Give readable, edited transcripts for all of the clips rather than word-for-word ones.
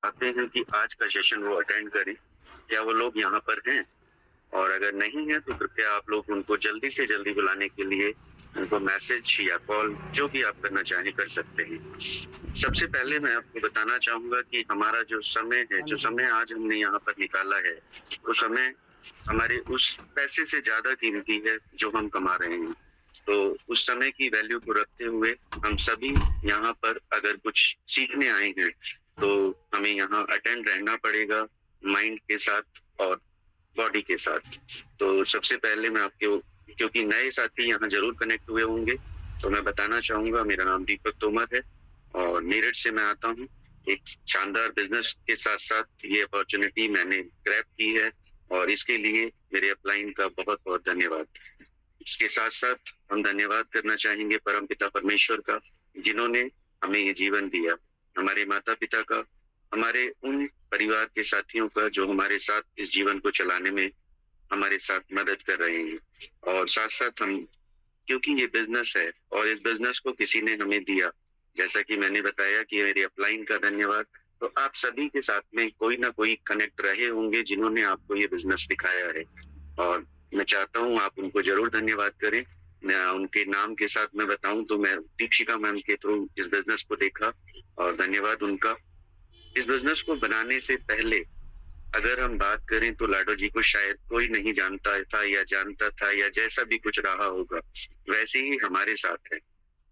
चाहते हैं कि आज का सेशन वो अटेंड करें। क्या वो लोग यहाँ पर हैं? और अगर नहीं है तो कृपया आप लोग उनको जल्दी से जल्दी बुलाने के लिए उनको मैसेज या कॉल जो भी आप करना चाहें कर सकते हैं। सबसे पहले मैं आपको बताना चाहूँगा कि हमारा जो समय है, हाँ जो जी। समय आज हमने यहाँ पर निकाला है, वो समय हमारे उस पैसे से ज़्यादा कीमती है जो हम कमा रहे हैं। तो उस समय की वैल्यू को रखते हुए हम सभी यहाँ पर अगर कुछ सीखने आए हैं, तो हमें यहाँ अटेंड रहना पड़ेगा माइंड के साथ और बॉडी के साथ। तो सबसे पहले मैं आपको क्योंकि नए साथी यहाँ ज़रूर कनेक्ट हुए होंगे, तो मैं बताना चाहूँगा मेरा नाम दीपक तोमर है और मेरठ से मैं आता हूँ। एक शानदार बिज़नेस के साथ-साथ ये अपॉर्च्युनिटी मैंने ग्रैब की है और इसके लिए मेरे अपलाइन का बहुत-बहुत धन्यवाद। इसके साथ-साथ हम धन्यवाद करना चाहेंगे परमपिता परमेश्वर का, जिन्होंने हमें ये जीवन दिया। हमारे माता-पिता का, हमारे उन परिवार के साथियों का जो हमारे साथ इस जीवन को चलाने में हमारे साथ मदद कर रहे हैं। और साथ-साथ हम क्योंकि ये बिज़नेस है और इस बिज़नेस को किसी ने हमें दिया, जैसा कि मैंने बताया कि मेरे अपलाइन का धन्यवाद, तो आप सभी के साथ में कोई ना कोई कनेक्ट रहे होंगे जिन्होंने आपको ये बिज़नेस दिखाया है। और मैं चाहता हूँ आप उनको ज़रूर धन्यवाद करें। मैं उनके नाम के साथ मैं बताऊँ तो मैं दीपशिखा मैम के थ्रू इस बिज़नेस को देखा और धन्यवाद उनका। इस बिज़नेस को बनाने से पहले अगर हम बात करें तो लाडो जी को शायद कोई नहीं जानता था या जानता था या जैसा भी कुछ रहा होगा, वैसे ही हमारे साथ है।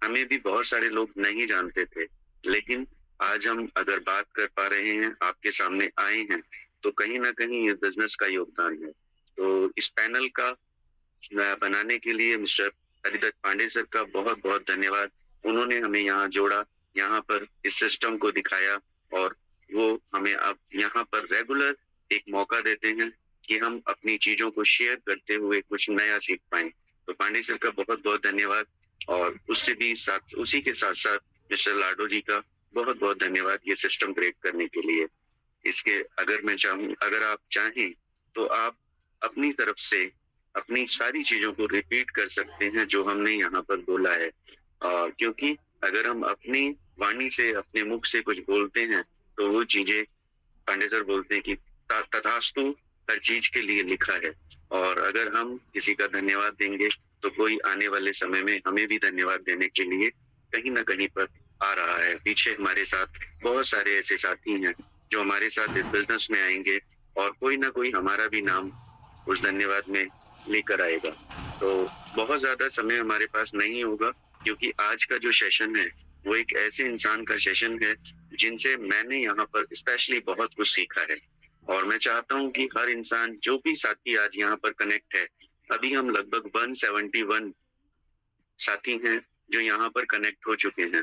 हमें भी बहुत सारे लोग नहीं जानते थे, लेकिन आज हम अगर बात कर पा रहे हैं, आपके सामने आए हैं, तो कहीं न कहीं इस बिज़नेस का योगदान है। तो इस पैनल का बनाने के लिए मिस्टर हरिदत्त पांडे सर का बहुत-बहुत धन्यवाद। उन्होंने हमें यहाँ जोड़ा, यहाँ पर इस सिस्टम को दिखाया और वो हमें अब यहाँ पर रेगुलर एक मौका देते हैं कि हम अपनी चीज़ों को शेयर करते हुए कुछ नया सीख पाएँ। तो पांडे सर का बहुत-बहुत धन्यवाद और उससे भी साथ उसी के साथ-साथ मिस्टर लाडो जी का बहुत-बहुत धन्यवाद ये सिस्टम क्रिएट करने के लिए। इसके अगर आप चाहें, तो आप अपनी तरफ से अपनी सारी चीज़ों को रिपीट कर सकते हैं जो हमने यहाँ पर बोला है। क्योंकि अगर हम अपनी वाणी से, अपने मुख से कुछ बोलते हैं, तो वो चीज़ें पांडे सर बोलते हैं कि तथास्तु हर चीज़ के लिए लिखा है और अगर हम किसी का धन्यवाद देंगे, तो कोई आने वाले समय में हमें भी धन्यवाद देने के लिए कहीं न कहीं पर आ रहा है। पीछे हमारे साथ बहुत सारे ऐसे साथी हैं, जो हमारे साथ इस बिज़नेस में आएँगे और कोई न कोई हमारा भी नाम उस धन्यवाद में लेकर आएगा। तो बहुत ज़्यादा समय हमारे पास नहीं होगा क्योंकि आज का जो सेशन है, वो एक ऐसे इंसान का सेशन है, जिनसे मैंने यहाँ पर स्पेशली बहुत कुछ सीखा है। और मैं चाहता हूँ कि हर इंसान जो भी साथी आज यहाँ पर कनेक्ट है, अभी हम लगभग 171 साथी हैं, जो यहाँ पर कनेक्ट हो चुके हैं।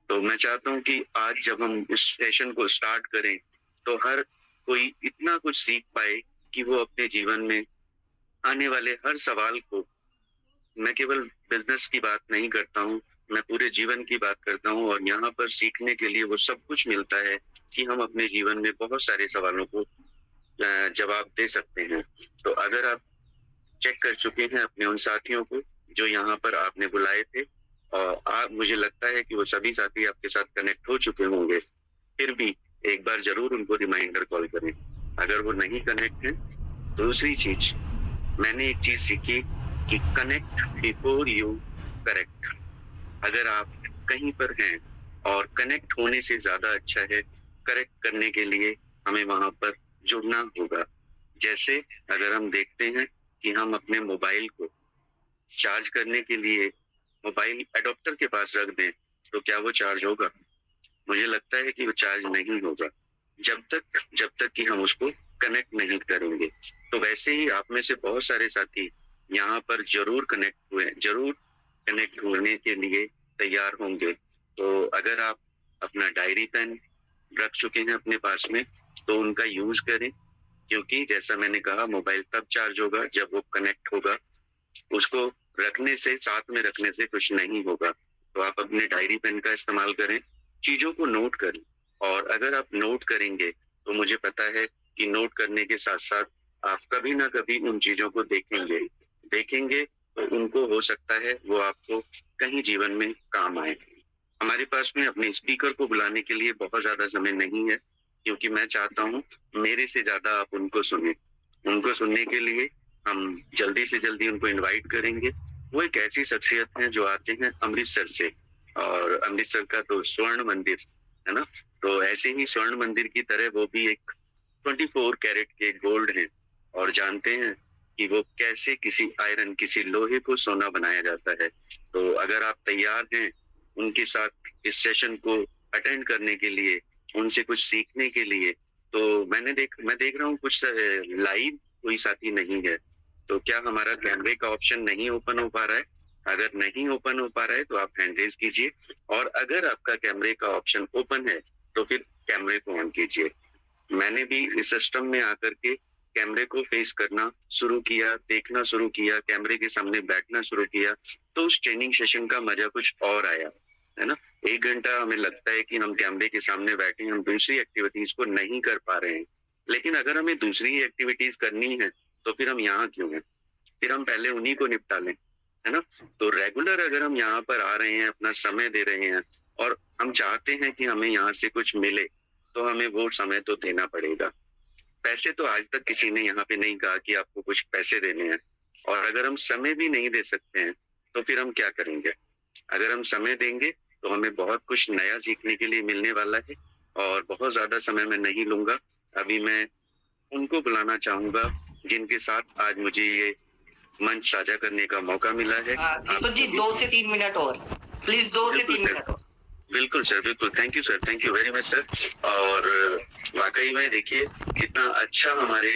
तो मैं चाहता हूँ कि आज जब हम इस सेशन को स्टार्ट करें, तो हर कोई इतना कुछ सीख पाए कि वो अपने जीवन में आने वाले हर सवाल को मैं केवल बिज़नेस की बात नहीं करता हूँ, मैं पूरे जीवन की बात करता हूँ और यहाँ पर सीखने के लिए वो सब कुछ मिलता है कि हम अपने जीवन में बहुत सारे सवालों को जवाब दे सकते हैं। तो अगर आप चेक कर चुके हैं अपने उन साथियों को, जो यहाँ पर आपने बुलाए थे और आप मुझे लगता है कि वो सभी साथी आपके साथ कनेक्ट हो चुके होंगे। फिर भी एक बार ज़रूर उनको रिमाइंडर कॉल करें। अगर वो नहीं कनेक्ट हैं, दूसरी चीज़ मैंने एक चीज़ सीखी कि कनेक्ट बिफोर यू करेक्ट। अगर आप कहीं पर हैं और कनेक्ट होने से ज़्यादा अच्छा है, करेक्ट करने के लिए हमें वहाँ पर जुड़ना होगा। जैसे अगर हम देखते हैं कि हम अपने मोबाइल को चार्ज करने के लिए मोबाइल एडॉप्टर के पास रख दें, तो क्या वो चार्ज होगा? मुझे लगता है कि वो चार्ज नहीं होगा, जब तक कि हम उसको कनेक्ट नहीं करेंगे। तो वैसे ही आप में से बहुत सारे साथी यहाँ पर ज़रूर कनेक्ट होने के लिए तैयार होंगे। तो अगर आप अपना डायरी पेन रख चुके हैं अपने पास में, तो उनका यूज़ करें, क्योंकि जैसा मैंने कहा मोबाइल तब चार्ज होगा जब वो कनेक्ट होगा। उसको साथ में रखने से कुछ नहीं होगा। तो आप अपने डायरी पेन का इस्तेमाल करें, चीज़ों को नोट करें और अगर आप नोट करेंगे, तो मुझे पता है कि नोट करने के साथ-साथ आप कभी ना कभी उन चीज़ों को देखेंगे। देखेंगे तो उनको हो सकता है वो आपको कहीं जीवन में काम आए। हमारे पास में अपने स्पीकर को बुलाने के लिए बहुत ज़्यादा समय नहीं है। क्योंकि मैं चाहता हूँ मेरे से ज्यादा आप उनको सुने। उनको सुनने के लिए हम जल्दी से जल्दी उनको इनवाइट करेंगे। वो एक ऐसी शख्सियत हैं जो आते हैं अमृतसर से, और अमृतसर का तो स्वर्ण मंदिर है ना, तो ऐसे ही स्वर्ण मंदिर की तरह वो भी एक 24 कैरेट के गोल्ड हैं, और जानते हैं कि वो कैसे किसी आयरन, किसी लोहे को सोना बनाया जाता है। तो अगर आप तैयार हैं उनके साथ इस सेशन को अटेंड करने के लिए, उनसे कुछ सीखने के लिए, तो मैं देख रहा हूँ कुछ लाइव कोई साथी नहीं है। तो क्या हमारा कैमरे का ऑप्शन नहीं ओपन हो पा रहा है? अगर नहीं ओपन हो पा रहा है तो आप हैंड रेज कीजिए, और अगर आपका कैमरे का ऑप्शन ओपन है तो फिर कैमरे को ऑन कीजिए। मैंने भी इस सिस्टम में आकर के कैमरे को फेस करना शुरू किया, देखना शुरू किया, कैमरे के सामने बैठना शुरू किया, तो उस ट्रेनिंग सेशन का मजा कुछ और आया, है ना। 1 घंटा हमें लगता है कि हम कैमरे के सामने बैठे, हम दूसरी एक्टिविटीज को नहीं कर पा रहे हैं, लेकिन अगर हमें दूसरी एक्टिविटीज करनी है तो फिर हम यहाँ क्यों हैं? फिर हम पहले उन्हीं को निपटा लें, है ना। तो रेगुलर अगर हम यहाँ पर आ रहे हैं, अपना समय दे रहे हैं, और हम चाहते हैं कि हमें यहाँ से कुछ मिले, तो हमें वो समय तो देना पड़ेगा। पैसे तो आज तक किसी ने यहाँ पे नहीं कहा कि आपको कुछ पैसे देने हैं, और अगर हम समय भी नहीं दे सकते हैं तो फिर हम क्या करेंगे? अगर हम समय देंगे तो हमें बहुत कुछ नया सीखने के लिए मिलने वाला है, और बहुत ज्यादा समय मैं नहीं लूंगा। अभी मैं उनको बुलाना चाहूंगा जिनके साथ आज मुझे ये मंच साझा करने का मौका मिला है। दीपक जी 2 से 3 मिनट और प्लीज, 2 से 3 मिनट और। बिल्कुल सर, बिल्कुल। Thank you sir, thank you very much sir. और वाकई में देखिए कितना अच्छा हमारे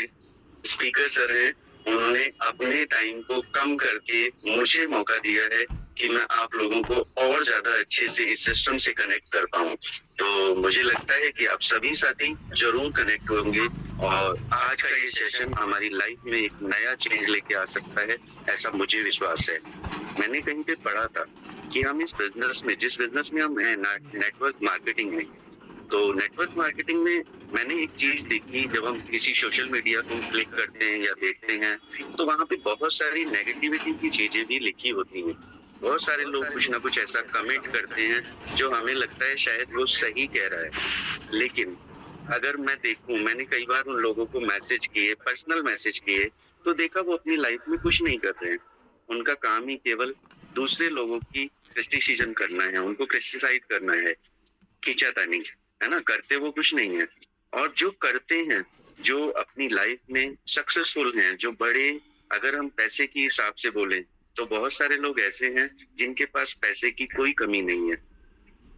स्पीकर सर हैं, उन्होंने अपने टाइम को कम करके मुझे मौका दिया है कि मैं आप लोगों को और ज्यादा अच्छे से इस सिस्टम से कनेक्ट कर पाऊं। तो मुझे लगता है कि आप सभी साथी जरूर कनेक्ट होंगे, और आज का ये सेशन हमारी लाइफ में एक नया चेंज लेके आ सकता है, ऐसा मुझे विश्वास है। मैंने कहीं पे पढ़ा था कि हम इस बिजनेस में, जिस बिजनेस में हम हैं, नेटवर्क मार्केटिंग में, तो नेटवर्क मार्केटिंग में मैंने एक चीज देखी, जब हम किसी सोशल मीडिया को क्लिक करते हैं या देखते हैं तो वहां पे बहुत सारी नेगेटिविटी की चीजें भी लिखी होती हैं। बहुत सारे लोग कुछ ना कुछ ऐसा कमेंट करते हैं जो हमें लगता है शायद वो सही कह रहा है, लेकिन अगर मैं देखूं, मैंने कई बार उन लोगों को मैसेज किए, पर्सनल मैसेज किए, तो देखा वो अपनी लाइफ में कुछ नहीं कर रहे हैं। उनका काम ही केवल दूसरे लोगों की क्रिटिसिज्म करना है, उनको क्रिटिसाइज करना है, खींचातानी, है ना, करते वो कुछ नहीं है। और जो करते हैं, जो अपनी लाइफ में सक्सेसफुल हैं, जो बड़े, अगर हम पैसे की हिसाब से बोलें तो बहुत सारे लोग ऐसे हैं जिनके पास पैसे की कोई कमी नहीं है।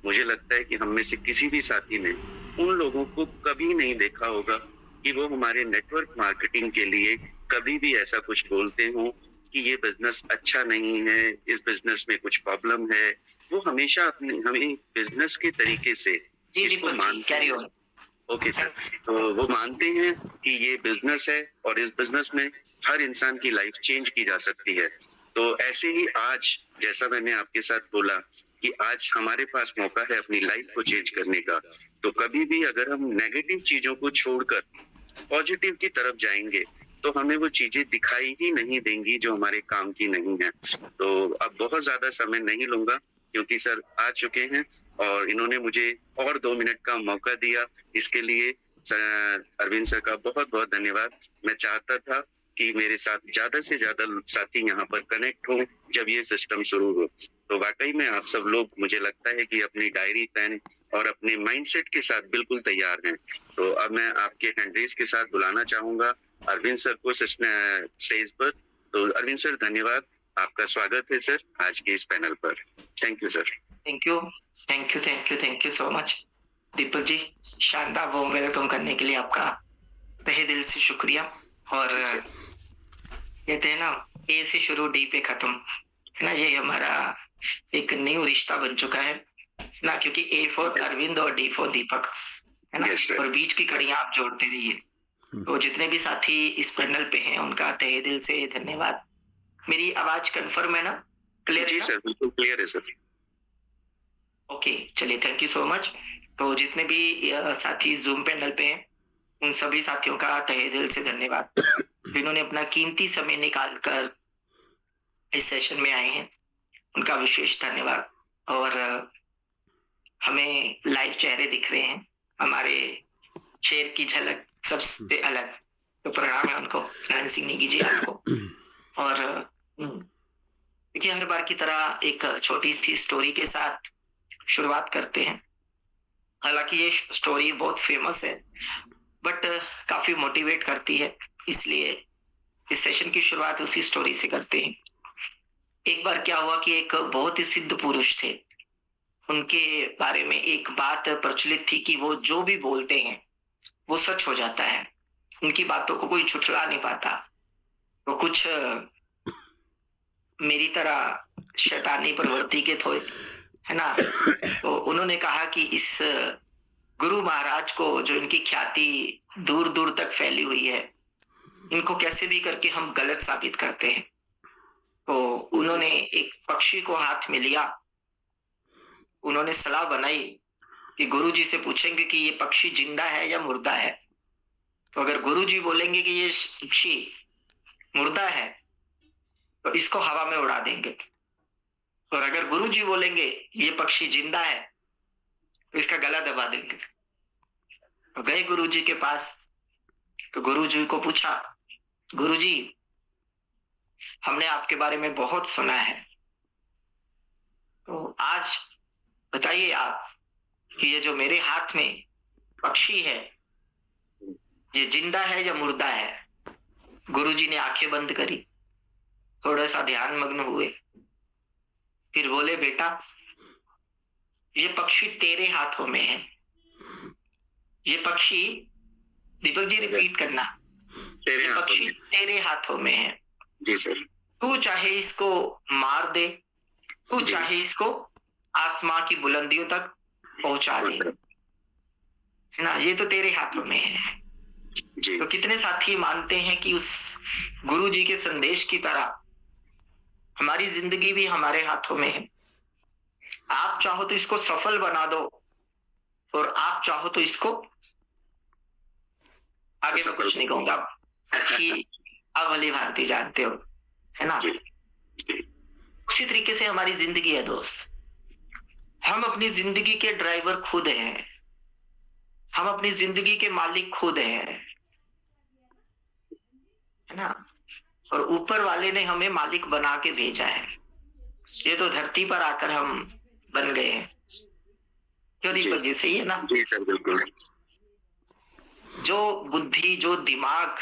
मुझे लगता है कि हम में से किसी भी साथी ने उन लोगों को कभी नहीं देखा होगा कि वो हमारे नेटवर्क मार्केटिंग के लिए कभी भी ऐसा कुछ बोलते हो कि ये बिजनेस अच्छा नहीं है, इस बिजनेस में कुछ प्रॉब्लम है। वो हमेशा अपने, हमें बिजनेस के तरीके से इसको मानते हैं। ओके सर, तो वो मानते हैं कि ये बिजनेस है, और इस बिजनेस में हर इंसान की लाइफ चेंज की जा सकती है। तो ऐसे ही आज, जैसा मैंने आपके साथ बोला कि आज हमारे पास मौका है अपनी लाइफ को चेंज करने का, तो कभी भी अगर हम नेगेटिव चीजों को छोड़कर पॉजिटिव की तरफ जाएंगे तो हमें वो चीजें दिखाई ही नहीं देंगी जो हमारे काम की नहीं है। तो अब बहुत ज्यादा समय नहीं लूंगा, क्योंकि सर आ चुके हैं और इन्होंने मुझे और 2 मिनट का मौका दिया। इसके लिए अरविंद सर का बहुत बहुत धन्यवाद। मैं चाहता था कि मेरे साथ ज्यादा से ज्यादा साथी यहाँ पर कनेक्ट हो जब ये सिस्टम शुरू हो। तो वाकई में आप सब लोग, मुझे लगता है कि अपनी डायरी, पेन और अपने माइंडसेट के साथ बिल्कुल तैयार हैं। तो अब मैं आपके हैंडरेज के साथ बुलाना चाहूंगा अरविंद सर को स्टेज पर। तो अरविंद सर धन्यवाद, आपका स्वागत है सर आज के इस पैनल पर। Thank you sir. Thank you, thank you, thank you, thank you so much Deepak ji. शानदार वो वेलकम करने के लिए आपका तहे दिल से शुक्रिया। और कहते हैं ना, ए से शुरू डी पे खत्म, है ना। ये हमारा एक न्यू रिश्ता बन चुका है ना, क्योंकि ए फॉर अरविंद और डी फॉर दीपक, है ना। और बीच की कड़ियां आप जोड़ते रहिए। तो जितने भी साथी इस पैनल पे हैं उनका तहे दिल से धन्यवाद। मेरी आवाज कंफर्म है ना? क्लियर है ना? सर बिल्कुल क्लियर है सर। ओके, चलिए, थैंक यू सो मच। तो जितने भी साथी जूम पैनल पे हैं उन सभी साथियों का तहे दिल से धन्यवाद जिन्होंने अपना कीमती समय निकाल कर इस सेशन में आए हैं। उनका विशेष धन्यवाद। और हमें लाइव चेहरे दिख रहे हैं हमारे शेर की झलक सबसे अलग। तो प्रणाम है उनको, नारायण सिंह नेगी जी आपको। और देखिए, हर बार की तरह एक छोटी सी स्टोरी के साथ शुरुआत करते हैं। हालांकि ये स्टोरी बहुत फेमस है, बट काफी मोटिवेट करती है, इसलिए इस सेशन की शुरुआत उसी स्टोरी से करते हैं। एक बार क्या हुआ कि एक बहुत ही सिद्ध पुरुष थे, उनके बारे में एक बात प्रचलित थी कि वो जो भी बोलते हैं वो सच हो जाता है, उनकी बातों को कोई झुठला नहीं पाता। वो कुछ मेरी तरह शैतानी प्रवृत्ति के थे, है ना। तो उन्होंने कहा कि इस गुरु महाराज को, जो इनकी ख्याति दूर दूर तक फैली हुई है, इनको कैसे भी करके हम गलत साबित करते हैं। तो उन्होंने एक पक्षी को हाथ में लिया, उन्होंने सलाह बनाई कि गुरुजी से पूछेंगे कि ये पक्षी जिंदा है या मुर्दा है। तो अगर गुरुजी बोलेंगे कि ये पक्षी मुर्दा है तो इसको हवा में उड़ा देंगे, और अगर गुरुजी बोलेंगे ये पक्षी जिंदा है तो इसका गला दबा देंगे। तो गए गुरुजी के पास, तो गुरुजी को पूछा, गुरुजी हमने आपके बारे में बहुत सुना है, तो आज बताइए आप कि ये जो मेरे हाथ में पक्षी है ये जिंदा है या मुर्दा है। गुरुजी ने आंखें बंद करी, थोड़ा सा ध्यान मग्न हुए, फिर बोले, बेटा ये पक्षी तेरे हाथों में है। ये पक्षी, दीपक जी रिपीट करना, ये पक्षी तेरे हाथों में है। जी सर। तू चाहे इसको मार दे, तू चाहे इसको आसमां की बुलंदियों तक पहुंचा दे, है ना, ये तो तेरे हाथों में है। जी। तो कितने साथी मानते हैं कि उस गुरु जी के संदेश की तरह हमारी जिंदगी भी हमारे हाथों में है। आप चाहो तो इसको सफल बना दो, और आप चाहो तो इसको, आगे मैं कुछ नहीं कहूंगा, अच्छी अवली भांति जानते हो, है ना। उसी तरीके से हमारी जिंदगी है दोस्त, हम अपनी जिंदगी के ड्राइवर खुद हैं, हम अपनी जिंदगी के मालिक खुद हैं, है ना। और ऊपर वाले ने हमें मालिक बना के भेजा है, ये तो धरती पर आकर हम बन गए हैं। क्यों दीपक जी, सही है ना। जी सर, बिल्कुल। जो बुद्धि, जो दिमाग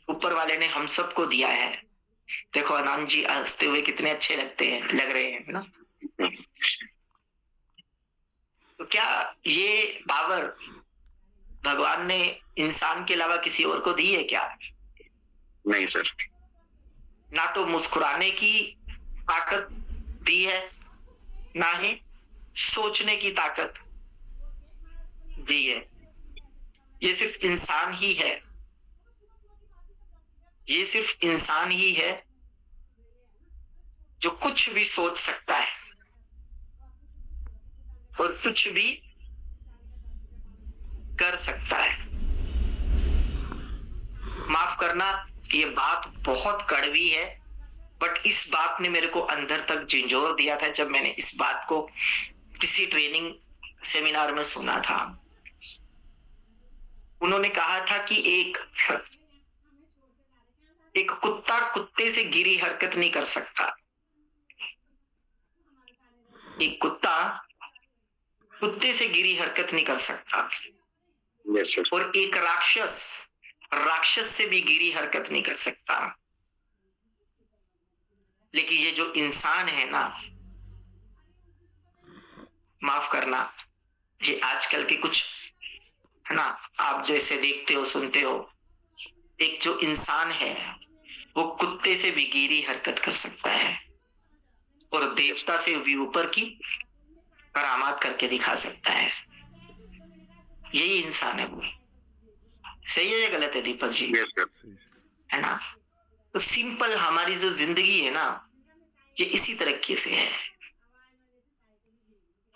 ऊपर वाले ने हम सबको दिया है, देखो आनंद जी हंसते हुए कितने अच्छे लग रहे हैं ना। तो क्या ये पावर भगवान ने इंसान के अलावा किसी और को दी है क्या? नहीं सर। ना तो मुस्कुराने की ताकत दी है, ना ही सोचने की ताकत दी है। ये सिर्फ इंसान ही है, ये सिर्फ इंसान ही है जो कुछ भी सोच सकता है और कुछ भी कर सकता है। माफ करना, ये बात बहुत कड़वी है, बट इस बात ने मेरे को अंदर तक झिंझोर दिया था जब मैंने इस बात को किसी ट्रेनिंग सेमिनार में सुना था। उन्होंने कहा था कि एक कुत्ता कुत्ते से गिरी हरकत नहीं कर सकता, एक कुत्ता कुत्ते से गिरी हरकत नहीं कर सकता, और एक राक्षस से भी गिरी हरकत नहीं कर सकता। लेकिन ये जो इंसान है ना, माफ करना, ये आजकल के कुछ, है ना, आप जैसे देखते हो सुनते हो, एक जो इंसान है वो कुत्ते से भी गिरी हरकत कर सकता है और देवता से भी ऊपर की करामात करके दिखा सकता है। यही इंसान है वो। सही है या गलत है दीपक जी? है ना। तो सिंपल हमारी जो जिंदगी है ना, ये इसी तरीके से है।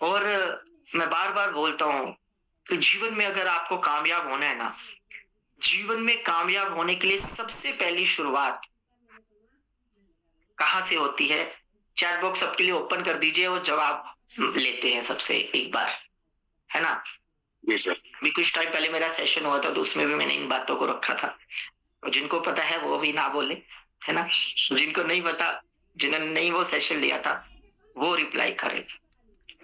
और मैं बार बार बोलता हूं कि जीवन में अगर आपको कामयाब होना है ना, जीवन में कामयाब होने के लिए सबसे पहली शुरुआत कहां से होती है? चैट बॉक्स सबके लिए ओपन कर दीजिए और जवाब लेते हैं सबसे एक बार, है ना। जी सर। अभी कुछ टाइम पहले मेरा सेशन हुआ था तो उसमें भी मैंने इन बातों को रखा था। और जिनको पता है वो भी ना बोले, है ना? जिनको नहीं पता, जिन्होंने नहीं वो सेशन लिया था, वो रिप्लाई करें।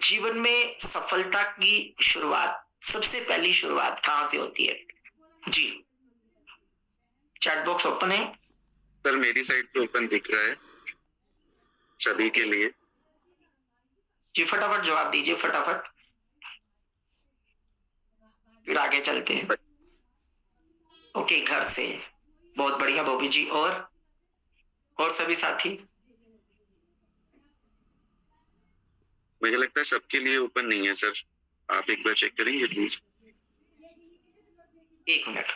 जीवन में सफलता की शुरुआत, सबसे पहली शुरुआत कहाँ से होती है? जी, चैट बॉक्स ओपन है? सर मेरी साइड पे ओपन दिख रहा है सभी के लिए। जी फटाफट जवाब दीजिए, फटाफट, फिर आगे चलते हैं। ओके, घर से। बहुत बढ़िया बॉबी जी। और सभी साथी? मुझे लगता है सबके लिए ओपन नहीं है सर, आप एक बार चेक करेंगे प्लीज? एक मिनट,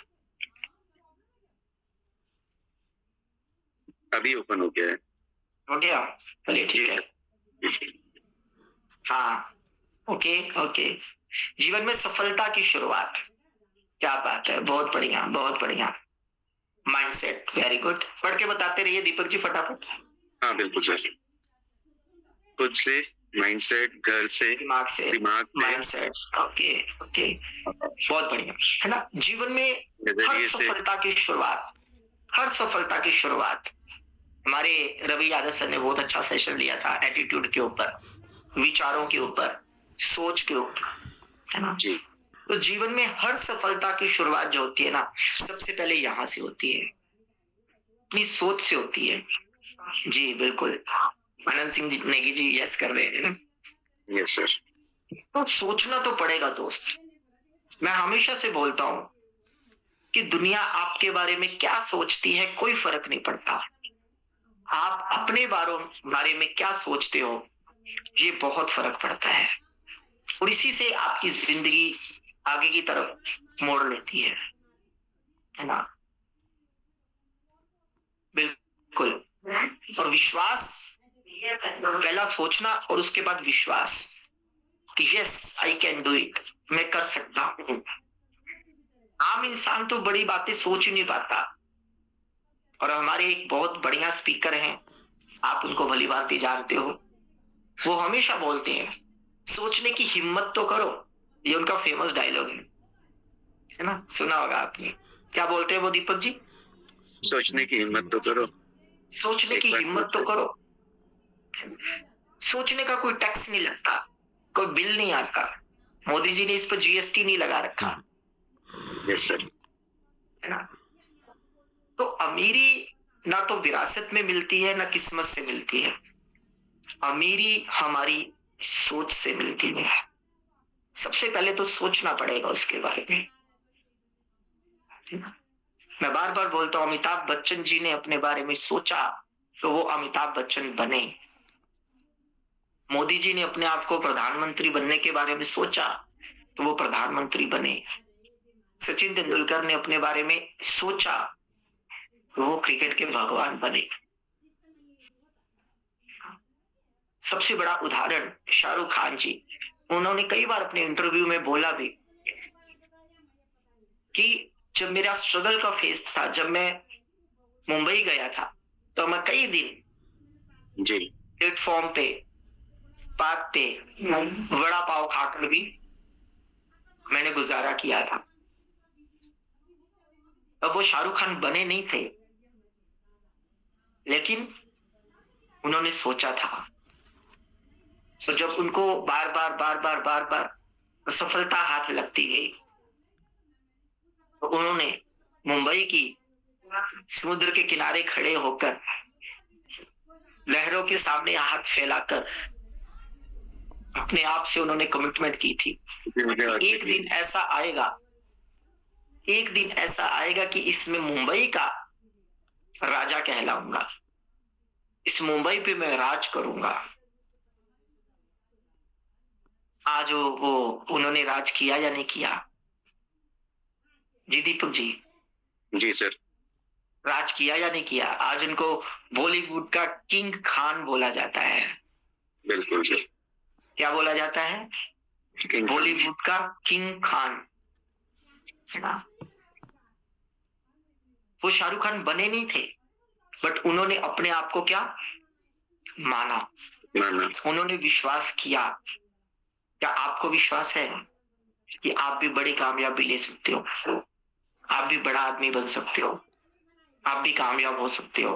अभी ओपन हो गया है। हो गया? चलिए जी ठीक है। सर। हाँ, ओके ओके। जीवन में सफलता की शुरुआत, क्या बात है, बहुत बढ़िया, बहुत बढ़िया। Mindset, very good. पढ़ के बताते रहिए दीपक जी फटाफट। हाँ बिल्कुल सर। खुद से, माइंडसेट, घर से, दिमाग से, दिमाग से, माइंडसेट, ओके ओके, बहुत बढ़िया, है ना? जीवन में हर नजरिए से। सफलता की शुरुआत, हर सफलता की शुरुआत, हमारे रवि यादव सर ने बहुत अच्छा सेशन लिया था एटीट्यूड के ऊपर, विचारों के ऊपर, सोच के ऊपर, है ना? जी तो जीवन में हर सफलता की शुरुआत जो होती है ना, सबसे पहले यहाँ से होती है, अपनी सोच से होती है। जी बिल्कुल, आनंद सिंह जी नेगी जी यस कर रहे हैं। Yes sir. तो सोचना तो पड़ेगा दोस्त। मैं हमेशा से बोलता हूं कि दुनिया आपके बारे में क्या सोचती है कोई फर्क नहीं पड़ता, आप अपने बारे में क्या सोचते हो ये बहुत फर्क पड़ता है, और इसी से आपकी जिंदगी आगे की तरफ मोड़ लेती है ना? बिल्कुल। और विश्वास, पहला सोचना और उसके बाद विश्वास कि yes I can do it, मैं कर सकता हूं। आम इंसान तो बड़ी बातें सोच ही नहीं पाता, और हमारे एक बहुत बढ़िया स्पीकर हैं, आप उनको भली भांति जानते हो, वो हमेशा बोलते हैं सोचने की हिम्मत तो करो। ये उनका फेमस डायलॉग है ना? सुना होगा आपने। क्या बोलते हैं वो दीपक जी? सोचने की हिम्मत तो करो। सोचने की हिम्मत तो करो। सोचने का कोई टैक्स नहीं लगता, कोई बिल नहीं आता, मोदी जी ने इस पर जीएसटी नहीं लगा रखा, यस सर। है ना? तो अमीरी ना तो विरासत में मिलती है ना किस्मत से मिलती है, अमीरी हमारी सोच से मिलती है। सबसे पहले तो सोचना पड़ेगा उसके बारे में, है ना? मैं बार बार बोलता हूं, अमिताभ बच्चन जी ने अपने बारे में सोचा तो वो अमिताभ बच्चन बने। मोदी जी ने अपने आप को प्रधानमंत्री बनने के बारे में सोचा तो वो प्रधानमंत्री बने। सचिन तेंदुलकर ने अपने बारे में सोचा तो वो क्रिकेट के भगवान बने। सबसे बड़ा उदाहरण शाहरुख खान जी, उन्होंने कई बार अपने इंटरव्यू में बोला भी कि जब मेरा स्ट्रगल का फेज था, जब मैं मुंबई गया था, तो मैं कई दिन जी प्लेटफॉर्म पे, पार्क पे वड़ा पाव खाकर भी मैंने गुजारा किया था। अब वो शाहरुख खान बने नहीं थे, लेकिन उन्होंने सोचा था। तो जब उनको बार बार सफलता हाथ लगती गई, तो उन्होंने मुंबई की समुद्र के किनारे खड़े होकर लहरों के सामने हाथ फैलाकर अपने आप से उन्होंने कमिटमेंट की थी, एक दिन ऐसा आएगा, एक दिन ऐसा आएगा कि इसमें मुंबई का राजा कहलाऊंगा, इस मुंबई पे मैं राज करूंगा। आज वो उन्होंने राज किया या नहीं किया? जी दीपक जी, जी सर। राज किया या नहीं किया? आज उनको बॉलीवुड का किंग खान बोला जाता है। बिल्कुल सर। क्या बोला जाता है? बॉलीवुड का किंग खान, है ना? वो शाहरुख खान बने नहीं थे, बट उन्होंने अपने आप को क्या माना, उन्होंने विश्वास किया। क्या आपको विश्वास है? कि आप भी बड़ी कामयाबी ले सकते हो, आप भी बड़ा आदमी बन सकते हो, आप भी कामयाब हो सकते हो,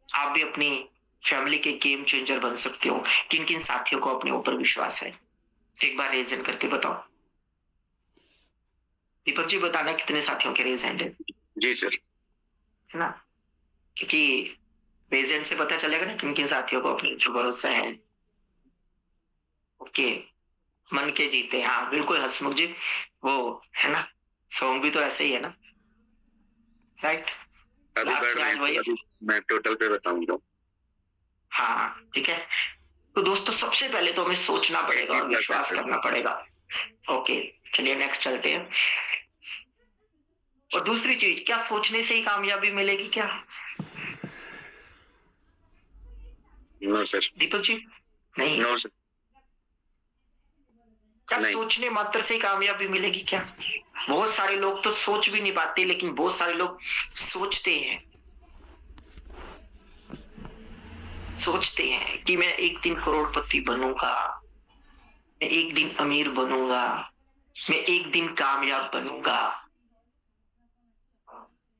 आप भी अपनी फैमिली के गेम चेंजर बन सकते हो। किन किन साथियों को अपने ऊपर विश्वास है, एक बार रेज हैंड करके बताओ। दीपक जी बताना कितने साथियों के रेज हैंड है जी सर। ना, क्योंकि रेज हैंड से पता चलेगा ना किन किन साथियों को अपने ऊपर भरोसा है। ओके, मन के जीते, हाँ बिल्कुल हसमुख जी, वो है ना, सॉन्ग भी तो ऐसे ही है ना, राइट। अभी लास्ट बढ़ में रहे आज हैं वही, तो अभी मैं टोटल पे बताऊंगा। हाँ ठीक है। तो दोस्तों सबसे पहले तो हमें सोचना पड़ेगा और 80 प्लस है विश्वास सर। करना पड़ेगा। ओके, चलिए नेक्स्ट चलते हैं। और दूसरी चीज, क्या सोचने से ही कामयाबी मिलेगी क्या नो सर। दीपक जी? नहीं। No sir. क्या नहीं। सोचने मात्र से ही कामयाबी मिलेगी क्या? बहुत सारे लोग तो सोच भी नहीं पाते, लेकिन बहुत सारे लोग सोचते हैं, सोचते हैं कि मैं एक दिन करोड़पति बनूंगा, मैं एक दिन अमीर बनूंगा, मैं एक दिन कामयाब बनूंगा।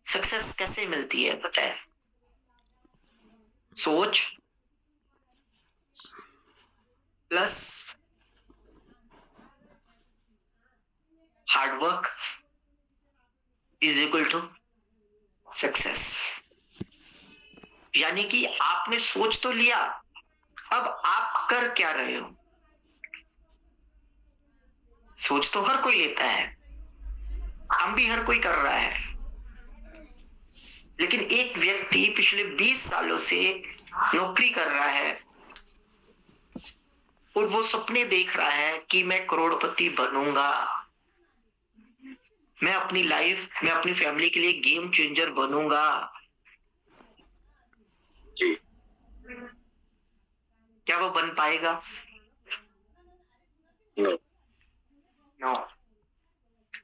सक्सेस कैसे मिलती है पता है? सोच plus hard work is equal to success. यानी कि आपने सोच तो लिया, अब आप कर क्या रहे हो? सोच तो हर कोई लेता है, काम भी हर कोई कर रहा है, लेकिन एक व्यक्ति पिछले 20 सालों से नौकरी कर रहा है और वो सपने देख रहा है कि मैं करोड़पति बनूंगा, मैं अपनी लाइफ, मैं अपनी फैमिली के लिए गेम चेंजर बनूंगा। जी। क्या वो बन पाएगा? नो। नो।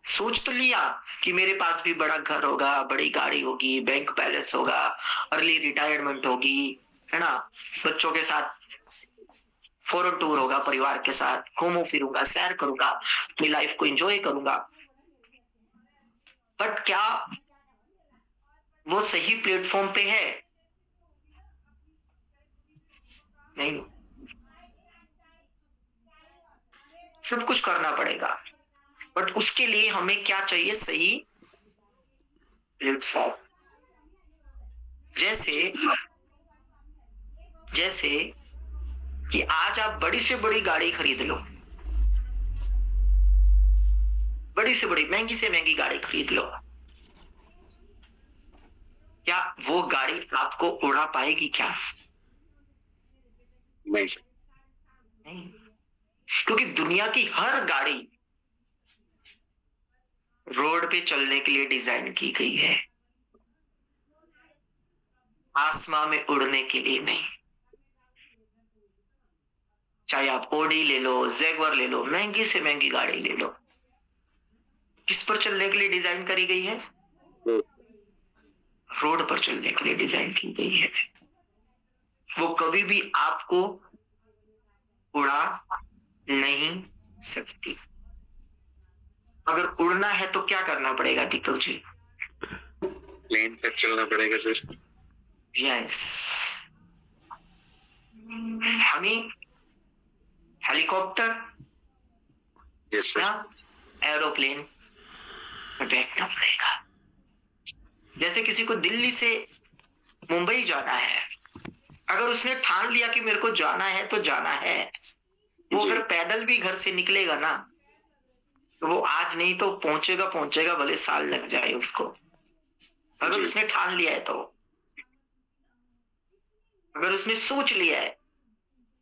सोच तो लिया कि मेरे पास भी बड़ा घर होगा, बड़ी गाड़ी होगी, बैंक बैलेंस होगा, अर्ली रिटायरमेंट होगी, है ना, बच्चों के साथ फॉरेन टूर होगा, परिवार के साथ घूमू फिरूंगा, सैर करूंगा, अपनी लाइफ को एंजॉय करूंगा। बट क्या वो सही प्लेटफॉर्म पे है? नहीं। सब कुछ करना पड़ेगा, बट उसके लिए हमें क्या चाहिए? सही प्लेटफॉर्म। जैसे जैसे कि आज आप बड़ी से बड़ी गाड़ी खरीद लो, बड़ी से बड़ी, महंगी से महंगी गाड़ी खरीद लो, क्या वो गाड़ी आपको उड़ा पाएगी क्या? नहीं सर। नहीं, क्योंकि दुनिया की हर गाड़ी रोड पे चलने के लिए डिजाइन की गई है, आसमां में उड़ने के लिए नहीं। चाहे आप ओडी ले लो, जैगवर ले लो, महंगी से महंगी गाड़ी ले लो, किस पर चलने के लिए डिजाइन करी गई है? रोड पर चलने के लिए डिजाइन की गई है। वो कभी भी आपको उड़ा नहीं सकती। अगर उड़ना है तो क्या करना पड़ेगा दीपक जी? प्लेन तक चलना पड़ेगा सर। यस, हमें हेलीकॉप्टर यस सर। या एरोप्लेन में बैठना पड़ेगा। जैसे किसी को दिल्ली से मुंबई जाना है, अगर उसने ठान लिया कि मेरे को जाना है तो जाना है, वो जी। अगर पैदल भी घर से निकलेगा ना, तो वो आज नहीं तो पहुंचेगा, पहुंचेगा, भले साल लग जाए उसको, अगर जी। उसने ठान लिया है तो। अगर उसने सोच लिया है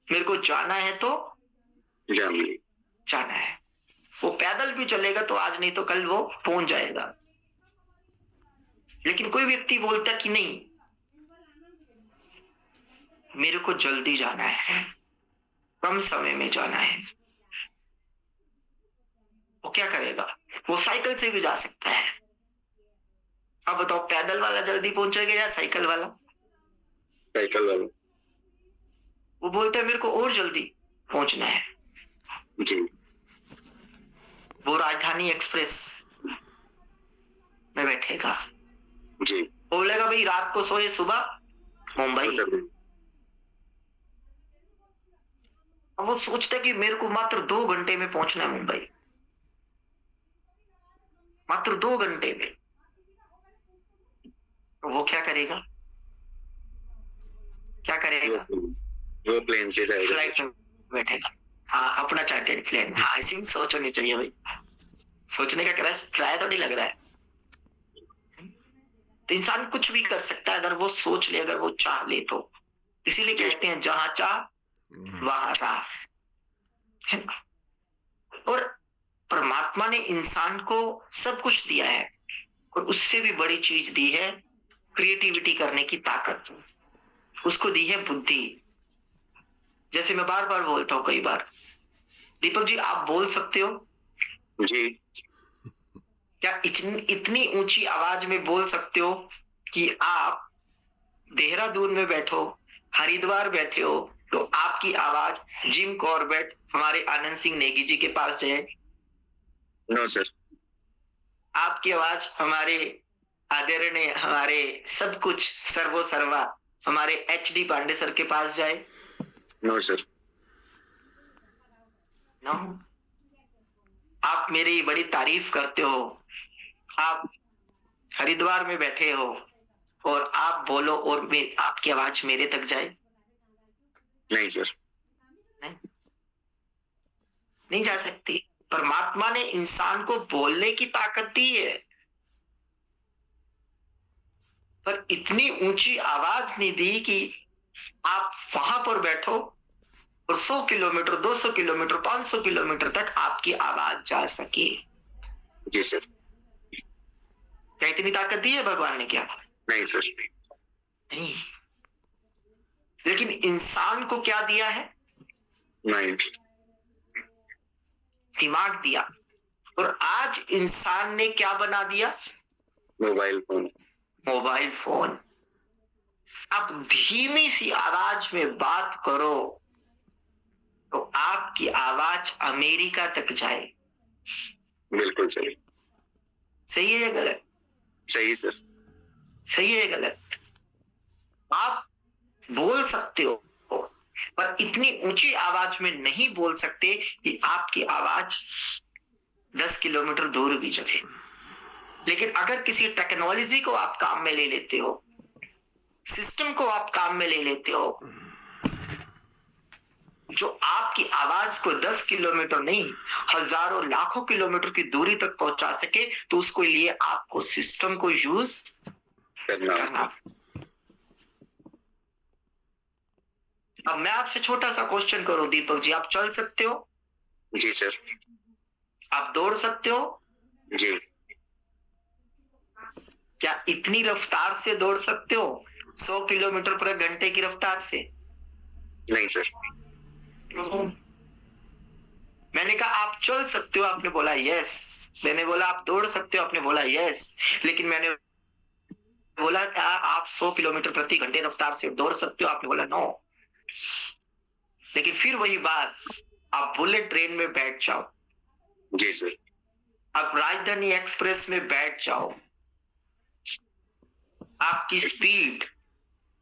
मेरे को जाना है तो जानिए। जाना है, वो पैदल भी चलेगा तो आज नहीं तो कल वो पहुंच जाएगा। लेकिन कोई व्यक्ति बोलता कि नहीं, मेरे को जल्दी जाना है, कम समय में जाना है, वो क्या करेगा? वो साइकिल से भी जा सकता है। अब बताओ, पैदल वाला जल्दी पहुंचेगा या साइकिल वाला? साइकिल वाला। वो बोलता है मेरे को और जल्दी पहुंचना है, जी। वो राजधानी एक्सप्रेस में बैठेगा, जी बोलेगा भाई रात को सोए सुबह मुंबई। अब वो सोचता है कि मेरे को मात्र 2 घंटे में पहुंचना है मुंबई, मात्र 2 घंटे में। तो वो क्या करेगा, क्या करेगा? वो प्लेन से जाएगा, फ्लाइट में बैठेगा। हाँ, अपना चार्टर्ड प्लेन। हाँ, ऐसी भी सोच होनी चाहिए भाई। सोचने का ट्राई तो नहीं लग रहा है। तो इंसान कुछ भी कर सकता है अगर वो सोच ले, अगर वो चाह ले तो। इसीलिए कहते हैं जहां चाह वहां राह, है ना? और परमात्मा ने इंसान को सब कुछ दिया है, और उससे भी बड़ी चीज दी है क्रिएटिविटी करने की ताकत। उसको दी है बुद्धि। जैसे मैं बार बार बोलता हूं, कई बार, दीपक जी आप बोल सकते हो जी क्या? इतनी ऊंची आवाज में बोल सकते हो कि आप देहरादून में बैठो, हरिद्वार बैठे हो, तो आपकी आवाज जिम कॉर्बेट, हमारे आनंद सिंह नेगी जी के पास जाए? No sir. आपकी आवाज हमारे आदरणीय, हमारे सब कुछ सर्वो सर्वा, हमारे HD पांडे सर के पास जाए? No sir. नो। आप मेरी बड़ी तारीफ करते हो, आप हरिद्वार में बैठे हो और आप बोलो और आपकी आवाज मेरे तक जाए? नहीं सर। नहीं जा सकती। परमात्मा ने इंसान को बोलने की ताकत दी है, पर इतनी ऊंची आवाज नहीं दी कि आप वहां पर बैठो और 100 किलोमीटर, 200 किलोमीटर, 500 किलोमीटर तक आपकी आवाज जा सके। जी सर। क्या इतनी ताकत दी है भगवान ने? क्या नहीं सर। नहीं। लेकिन इंसान को क्या दिया है? माइंड, दिमाग दिया। और आज इंसान ने क्या बना दिया? Mobile phone. Mobile phone. आप धीमी सी आवाज में बात करो तो आपकी आवाज अमेरिका तक जाए। बिल्कुल सही। सही है या गलत? सही सर। सही है या गलत? आप बोल सकते हो, पर इतनी ऊंची आवाज में नहीं बोल सकते कि आपकी आवाज 10 किलोमीटर दूर भी जाए। लेकिन अगर किसी टेक्नोलॉजी को आप काम में ले लेते हो, सिस्टम को आप काम में ले लेते हो, जो आपकी आवाज को 10 किलोमीटर नहीं, हजारों लाखों किलोमीटर की दूरी तक पहुंचा सके, तो उसके लिए आपको सिस्टम को यूज करना। अब मैं आपसे छोटा सा क्वेश्चन करूं, दीपक जी, आप चल सकते हो? जी सर। आप दौड़ सकते हो? जी। क्या इतनी रफ्तार से दौड़ सकते हो, 100 किलोमीटर प्रति घंटे की रफ्तार से? नहीं सर। मैंने कहा आप चल सकते हो, आपने बोला यस। मैंने बोला आप दौड़ सकते हो, आपने बोला यस। लेकिन मैंने बोला क्या आप 100 किलोमीटर प्रति घंटे रफ्तार से दौड़ सकते हो? आपने बोला नो। लेकिन फिर वही बात, आप बुलेट ट्रेन में बैठ जाओ, जी सर। आप राजधानी एक्सप्रेस में बैठ जाओ, आपकी स्पीड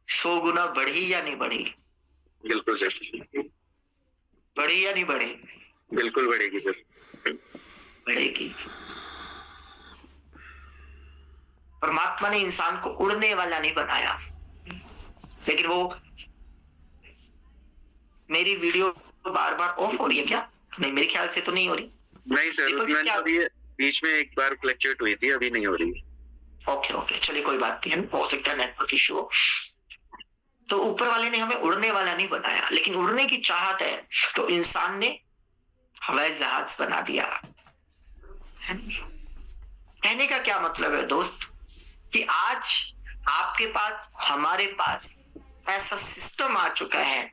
100 गुना बढ़ी या नहीं बढ़ी? बिल्कुल सर। बढ़ी या नहीं बढ़ी? बिल्कुल बढ़ेगी सर। बढ़ेगी। परमात्मा ने इंसान को उड़ने वाला नहीं बनाया। लेकिन वो, मेरी वीडियो बार बार ऑफ हो रही है क्या? नहीं, मेरे ख्याल से तो नहीं हो रही। नहीं सर, उसमें अभी बीच में एक बार फ्लक्चुएट हुई थी, अभी नहीं हो रही। ओके ओके, चलिए कोई बात नहीं, हो सकता है नेटवर्क इशू हो। तो ऊपर वाले ने हमें उड़ने वाला नहीं बनाया, लेकिन उड़ने की चाहत है तो इंसान ने हवाई जहाज बना दिया। कहने का क्या मतलब है दोस्त, कि आज आपके पास, हमारे पास ऐसा सिस्टम आ चुका है।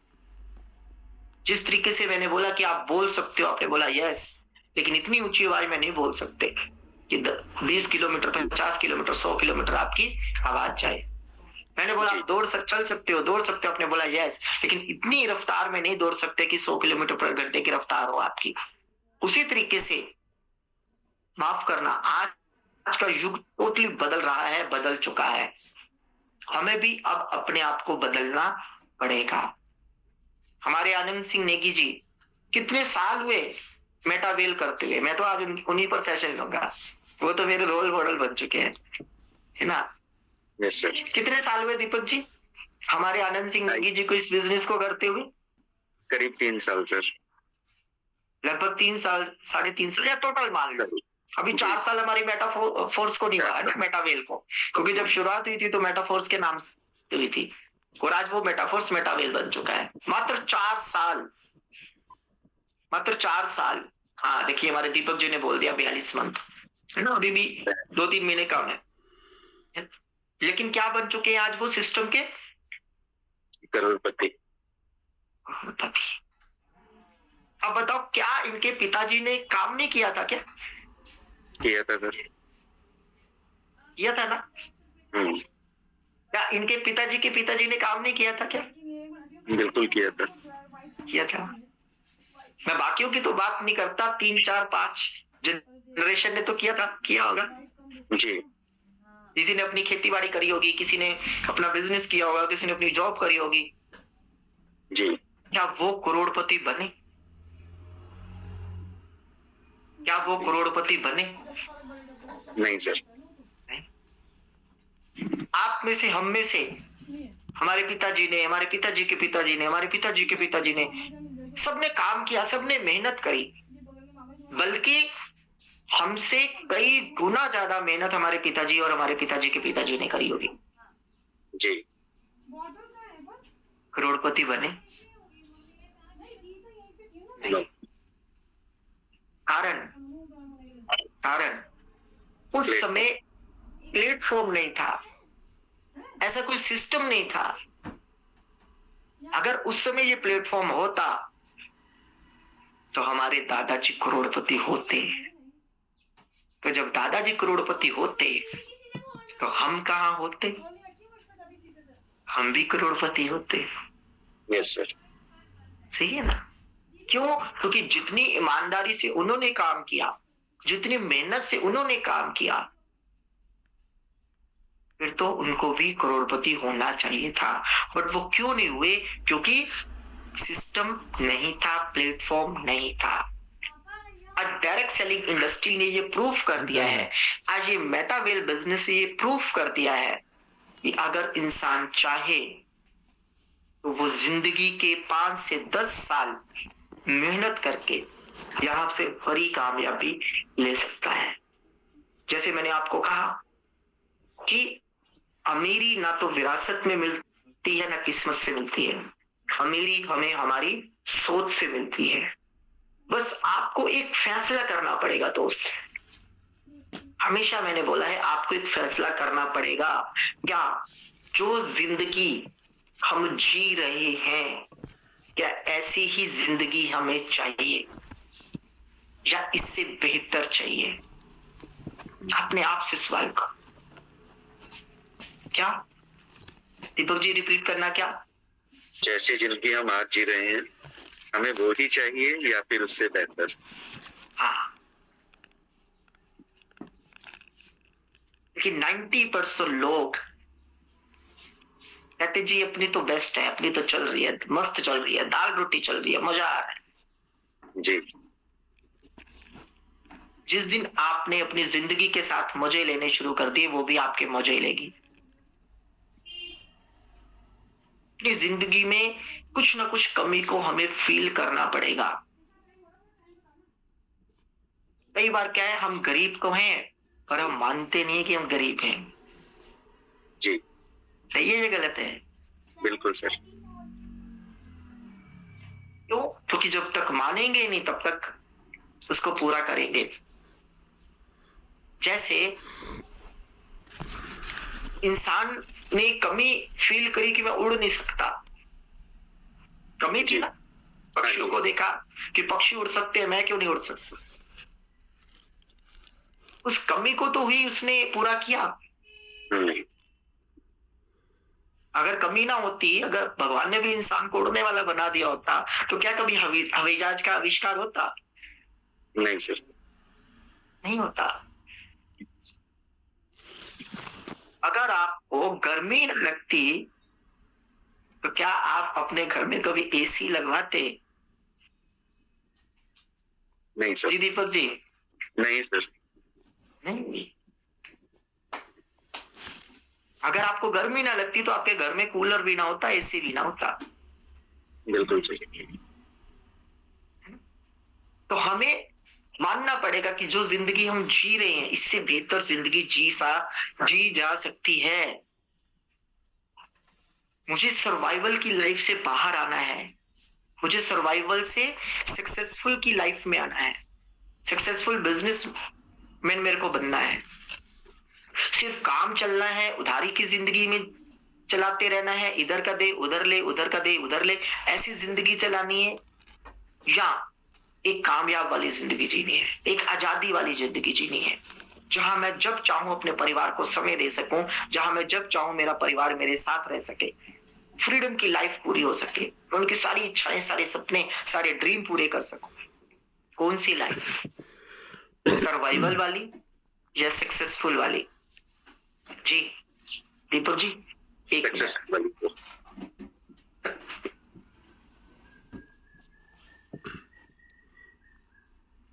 जिस तरीके से मैंने बोला कि आप बोल सकते हो, आपने बोला यस, लेकिन इतनी ऊंची आवाज में नहीं बोल सकते कि 20 किलोमीटर, 50 किलोमीटर, 100 किलोमीटर आपकी आवाज जाए। मैंने बोला आप चल सकते हो, दौड़ सकते हो, आपने बोला यस, लेकिन इतनी रफ्तार में नहीं दौड़ सकते कि 100 किलोमीटर प्रति घंटे की रफ्तार हो आपकी। उसी तरीके से माफ करना, आज का युग टोटली बदल रहा है, बदल चुका है। हमें भी अब अपने आप को बदलना पड़ेगा। हमारे आनंद सिंह नेगी जी कितने साल हुए मेटावेल करते हुए, मैं तो आज उन्हीं पर सेशन लूंगा, वो तो मेरे रोल मॉडल बन चुके हैं, है ना। Yes sir. कितने साल हुए दीपक जी हमारे आनंद सिंह नेगी जी को इस बिजनेस को करते हुए? करीब 3 साल सर। लगभग 3 साल, 3.5 साल, या टोटल मान लो अभी 4 साल हमारी मेटाफोर्स को नहीं हुआ है ना, मेटावेल को, क्योंकि जब शुरुआत हुई थी तो मेटाफोर्स के नाम से हुई थी, और आज वो मेटाफोर्स मेटावेल बन चुका है। मात्र 4 साल, मात्र 4 साल। हाँ देखिए, हमारे दीपक जी ने बोल दिया 42 मंथ, है ना, अभी भी 2-3 महीने कम है, लेकिन क्या बन चुके हैं आज वो सिस्टम के करोड़पति। अब बताओ, क्या इनके पिताजी ने काम नहीं किया था? क्या किया था सर? किया था ना। क्या इनके पिताजी के पिताजी ने काम नहीं किया था? क्या बिल्कुल किया था। किया था। मैं बाकियों की तो बात नहीं करता, 3, 4, 5 जनरेशन ने तो किया था, किया होगा जी। किसी ने अपनी खेती बाड़ी करी होगी, किसी ने अपना बिजनेस किया होगा, किसी ने अपनी जॉब करी होगी जी। क्या वो करोड़पति बने? क्या वो करोड़पति बने? नहीं सर। आप में से, हम में से, हमारे पिताजी ने, हमारे पिताजी के पिताजी ने, हमारे पिताजी के पिताजी ने, सबने काम किया, सबने मेहनत करी, बल्कि हमसे कई गुना ज्यादा मेहनत हमारे पिताजी और हमारे पिताजी के पिताजी ने करी होगी जी। करोड़पति बने? कारण कारण उस समय प्लेटफॉर्म नहीं था, ऐसा कोई सिस्टम नहीं था। अगर उस समय ये प्लेटफॉर्म होता तो हमारे दादाजी करोड़पति होते, तो जब दादाजी करोड़पति होते तो हम कहां होते? हम भी करोड़पति होते। Yes sir. सही है ना। क्यों? क्योंकि जितनी ईमानदारी से उन्होंने काम किया, जितनी मेहनत से उन्होंने काम किया, फिर तो उनको भी करोड़पति होना चाहिए था, बट वो क्यों नहीं हुए? क्योंकि सिस्टम नहीं था, प्लेटफॉर्म नहीं था। आज डायरेक्ट सेलिंग इंडस्ट्री ने ये प्रूफ कर दिया है, आज ये मेटावेल बिजनेस ये प्रूफ कर दिया है कि अगर इंसान चाहे तो वो जिंदगी के 5 से 10 साल मेहनत करके यहां से बड़ी कामयाबी ले सकता है। जैसे मैंने आपको कहा कि अमीरी ना तो विरासत में मिलती है ना किस्मत से मिलती है, अमीरी हमें हमारी सोच से मिलती है। बस आपको एक फैसला करना पड़ेगा दोस्त। हमेशा मैंने बोला है, आपको एक फैसला करना पड़ेगा, क्या जो जिंदगी हम जी रहे हैं, क्या ऐसी ही जिंदगी हमें चाहिए या इससे बेहतर चाहिए? अपने आप से सवाल करो। क्या दीपक जी रिपीट करना? क्या जैसी जिंदगी हम आज जी रहे हैं हमें वो ही चाहिए या फिर उससे बेहतर? हाँ, लेकिन 90% लोग कहते जी अपनी तो बेस्ट है, अपनी तो चल रही है, मस्त चल रही है, दाल रोटी चल रही है, मजा आ रहा है। जी। जिस दिन आपने अपनी जिंदगी के साथ मजे लेने शुरू कर दिए, वो भी आपके मजे लेगी। अपनी जिंदगी में कुछ ना कुछ कमी को हमें फील करना पड़ेगा। कई बार क्या है, हम गरीब को हैं पर हम मानते नहीं कि हम गरीब हैं। जी। सही है या गलत है? बिल्कुल सर। क्यों? क्योंकि जब तक मानेंगे नहीं तब तक उसको पूरा करेंगे। जैसे इंसान ने कमी फील करी कि मैं उड़ नहीं सकता, कमी थी ना। पक्षियों को देखा कि पक्षी उड़ सकते हैं, मैं क्यों नहीं उड़ सकता? उस कमी को तो ही उसने पूरा किया। अगर कमी ना होती, अगर भगवान ने भी इंसान को उड़ने वाला बना दिया होता, तो क्या कभी हवाई जहाज का आविष्कार होता? नहीं सर। नहीं होता। अगर आपको गर्मी न लगती तो क्या आप अपने घर में कभी एसी लगवाते? नहीं सर। जी दीपक जी। नहीं सर। नहीं। अगर आपको गर्मी ना लगती तो आपके घर में कूलर भी ना होता, एसी भी ना होता। बिल्कुल सही। तो हमें मानना पड़ेगा कि जो जिंदगी हम जी रहे हैं इससे बेहतर जिंदगी जी जा सकती है। मुझे सर्वाइवल की लाइफ से बाहर आना है। मुझे सर्वाइवल से सक्सेसफुल की लाइफ में आना है। सक्सेसफुल बिजनेस मैन मेरे को बनना है। सिर्फ काम चलना है, उधारी की जिंदगी में चलाते रहना है, इधर का दे उधर ले, उधर का दे उधर ले, ऐसी जिंदगी चलानी है, या एक कामयाब वाली जिंदगी जीनी है, एक आजादी वाली जिंदगी जीनी है, जहां मैं जब चाहूं अपने परिवार को समय दे सकूं, जहां मैं जब चाहूं मेरा परिवार मेरे साथ रह सके, फ्रीडम की लाइफ पूरी हो सके, मैं उनकी सारी इच्छाएं, सारे सपने, सारे ड्रीम पूरे कर सकूं। कौन सी लाइफ? सर्वाइवल वाली या सक्सेसफुल वाली? जी दीपक जी, एक मिनट। सक्सेसफुल।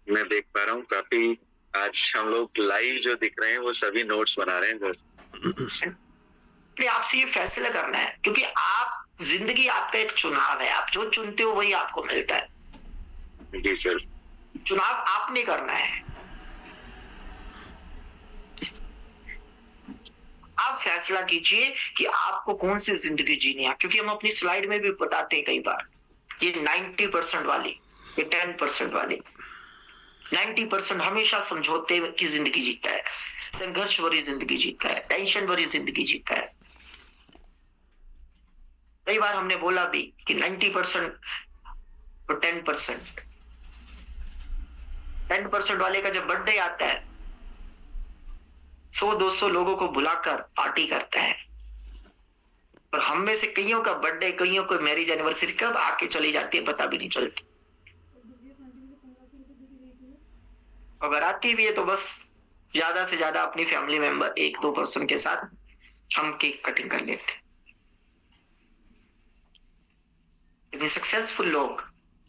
मैं देख पा रहा हूँ काफी आज हम लोग लाइव जो दिख रहे हैं वो सभी नोट्स बना रहे हैं सर। आपसे ये फैसला करना है, क्योंकि आप जिंदगी आपका एक चुनाव है, आप जो चुनते हो वही आपको मिलता है। जी सर। चुनाव आपने करना है। आप फैसला कीजिए कि आपको कौन सी जिंदगी जीनी है, क्योंकि हम अपनी स्लाइड में भी बताते हैं कई बार, ये 90% वाली, ये 10% वाली। 90% हमेशा समझौते की जिंदगी जीता है, संघर्ष भरी जिंदगी जीता है, टेंशन भरी जिंदगी जीता है। कई बार हमने बोला भी कि 90% तो 10% वाले का जब बर्थडे आता है 100-200 लोगों को बुलाकर पार्टी करता है, और हम में से कईयों का बर्थडे, कईयों को मैरिज एनिवर्सरी कब आके चली जाती है पता भी नहीं चलती। अगर आती भी है तो बस ज्यादा से ज्यादा अपनी फैमिली मेंबर 1-2 पर्सन के साथ हम केक कटिंग कर लेते। लेकिन सक्सेसफुल लोग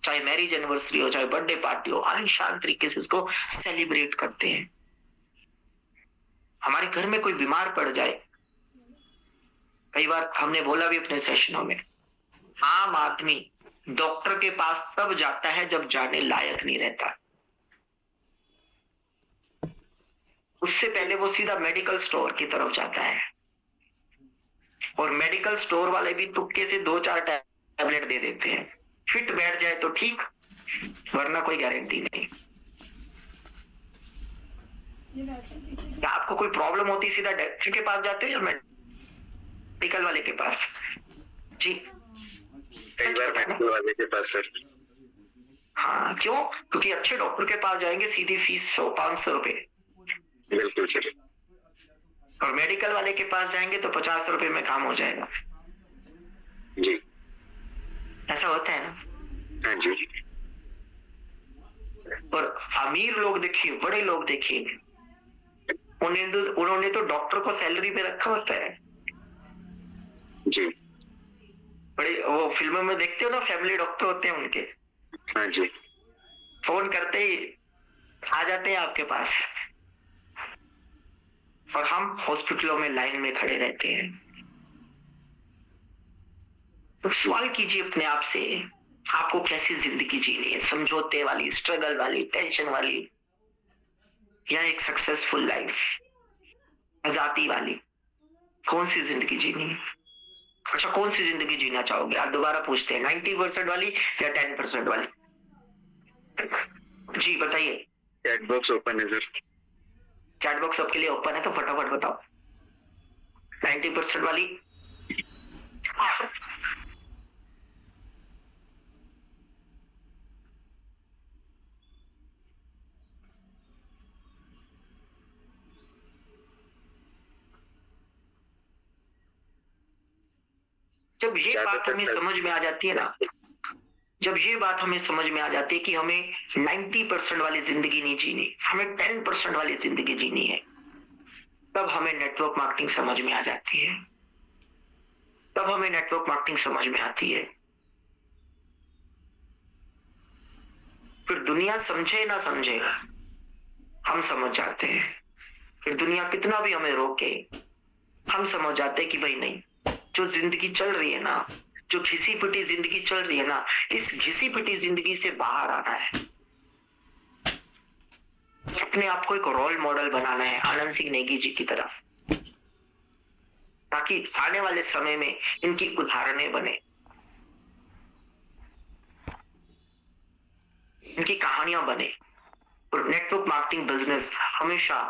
चाहे मैरिज एनिवर्सरी हो, चाहे बर्थडे पार्टी हो, आलिशान तरीके से उसको सेलिब्रेट करते हैं। हमारे घर में कोई बीमार पड़ जाए, कई बार हमने बोला भी अपने सेशनों में, आम आदमी डॉक्टर के पास तब जाता है जब जाने लायक नहीं रहता। उससे पहले वो सीधा मेडिकल स्टोर की तरफ जाता है, और मेडिकल स्टोर वाले भी तुक्के से 2-4 टैबलेट दे देते हैं। फिट बैठ जाए तो ठीक, वरना कोई गारंटी नहीं। आपको कोई प्रॉब्लम होती सीधा डॉक्टर के पास जाते हो या मेडिकल वाले के पास? जी कई बार मेडिकल वाले के पास सर। हाँ, क्यों? क्योंकि अच्छे डॉक्टर के पास जाएंगे सीधी फीस 100-500 रुपए। बिल्कुल सर। और मेडिकल वाले के पास जाएंगे तो 50 रुपए में काम हो जाएगा। जी ऐसा होता है ना? हाँ जी। और अमीर लोग देखिए, बड़े लोग देखिए, उन्होंने तो डॉक्टर को सैलरी पे रखा होता है। जी बड़े वो फिल्मों में देखते हो ना, फैमिली डॉक्टर होते हैं उनके, हाँ जी। फोन करते ही आ जाते हैं आपके पास, और हम हॉस्पिटलों में लाइन में खड़े रहते हैं। तो सवाल कीजिए अपने आप से, आपको कैसी जिंदगी जीनी है? समझौते वाली, स्ट्रगल वाली, टेंशन वाली, या एक सक्सेसफुल लाइफ, आजादी वाली? कौन सी जिंदगी जीनी है? अच्छा, कौन सी जिंदगी जीना चाहोगे? आप दोबारा पूछते हैं, 90% वाली या 10% वाली? जी बताइए। चैट बॉक्स ओपन है सर। चैट बॉक्स सबके लिए ओपन है, तो फटाफट बताओ 90% वाली। जब ये बात हमें समझ में आ जाती है ना, जब ये बात हमें समझ में आ जाती है कि हमें 90% वाली जिंदगी नहीं जीनी, हमें 10% वाली जिंदगी जीनी है, तब हमें नेटवर्क मार्केटिंग समझ में आ जाती है। तब हमें नेटवर्क मार्केटिंग समझ में आती है। फिर दुनिया समझे ना समझे, हम समझ जाते हैं। फिर दुनिया कितना भी हमें रोके, हम समझ जाते हैं कि भाई नहीं, जो जिंदगी चल रही है ना, जो घिसी पिटी जिंदगी चल रही है ना, इस घिसी पिटी जिंदगी से बाहर आना है। अपने आप को एक रोल मॉडल बनाना है आनंद सिंह नेगी जी की तरह, ताकि आने वाले समय में इनकी उदाहरणें बने, इनकी कहानियां बने। और नेटवर्क मार्केटिंग बिजनेस हमेशा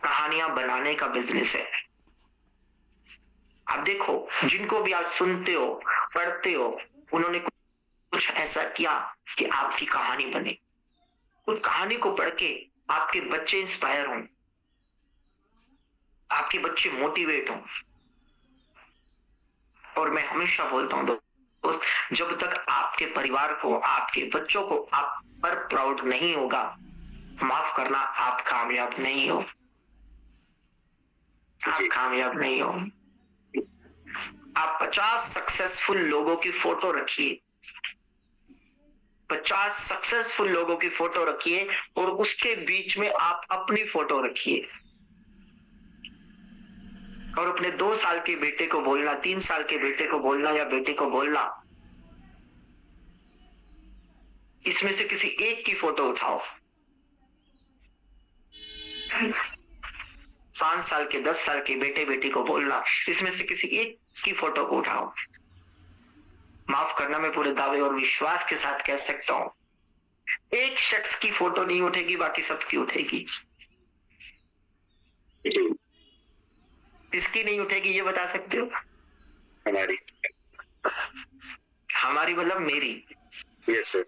कहानियां बनाने का बिजनेस है। आप देखो, जिनको भी आज सुनते हो, पढ़ते हो, उन्होंने कुछ ऐसा किया कि आपकी कहानी बने। उस कहानी को पढ़ के आपके बच्चे इंस्पायर हों, आपके बच्चे मोटिवेट हों। और मैं हमेशा बोलता हूं दोस्त, जब तक आपके परिवार को, आपके बच्चों को आप पर प्राउड नहीं होगा, माफ करना, आप कामयाब नहीं हो। आप कामयाब नहीं हो। आप 50 सक्सेसफुल लोगों की फोटो रखिए, 50 सक्सेसफुल लोगों की फोटो रखिए और उसके बीच में आप अपनी फोटो रखिए। और अपने 2 साल के बेटे को बोलना, 3 साल के बेटे को बोलना या बेटी को बोलना, इसमें से किसी एक की फोटो उठाओ। 5 साल के, 10 साल के बेटे बेटी को बोलना, इसमें से किसी एक की फोटो को उठाओ। माफ करना, मैं पूरे दावे और विश्वास के साथ कह सकता हूं, एक शख्स की फोटो नहीं उठेगी, बाकी सबकी उठेगी। किसकी नहीं उठेगी ये बता सकते हो? हमारी। हमारी मतलब मेरी। Yes sir.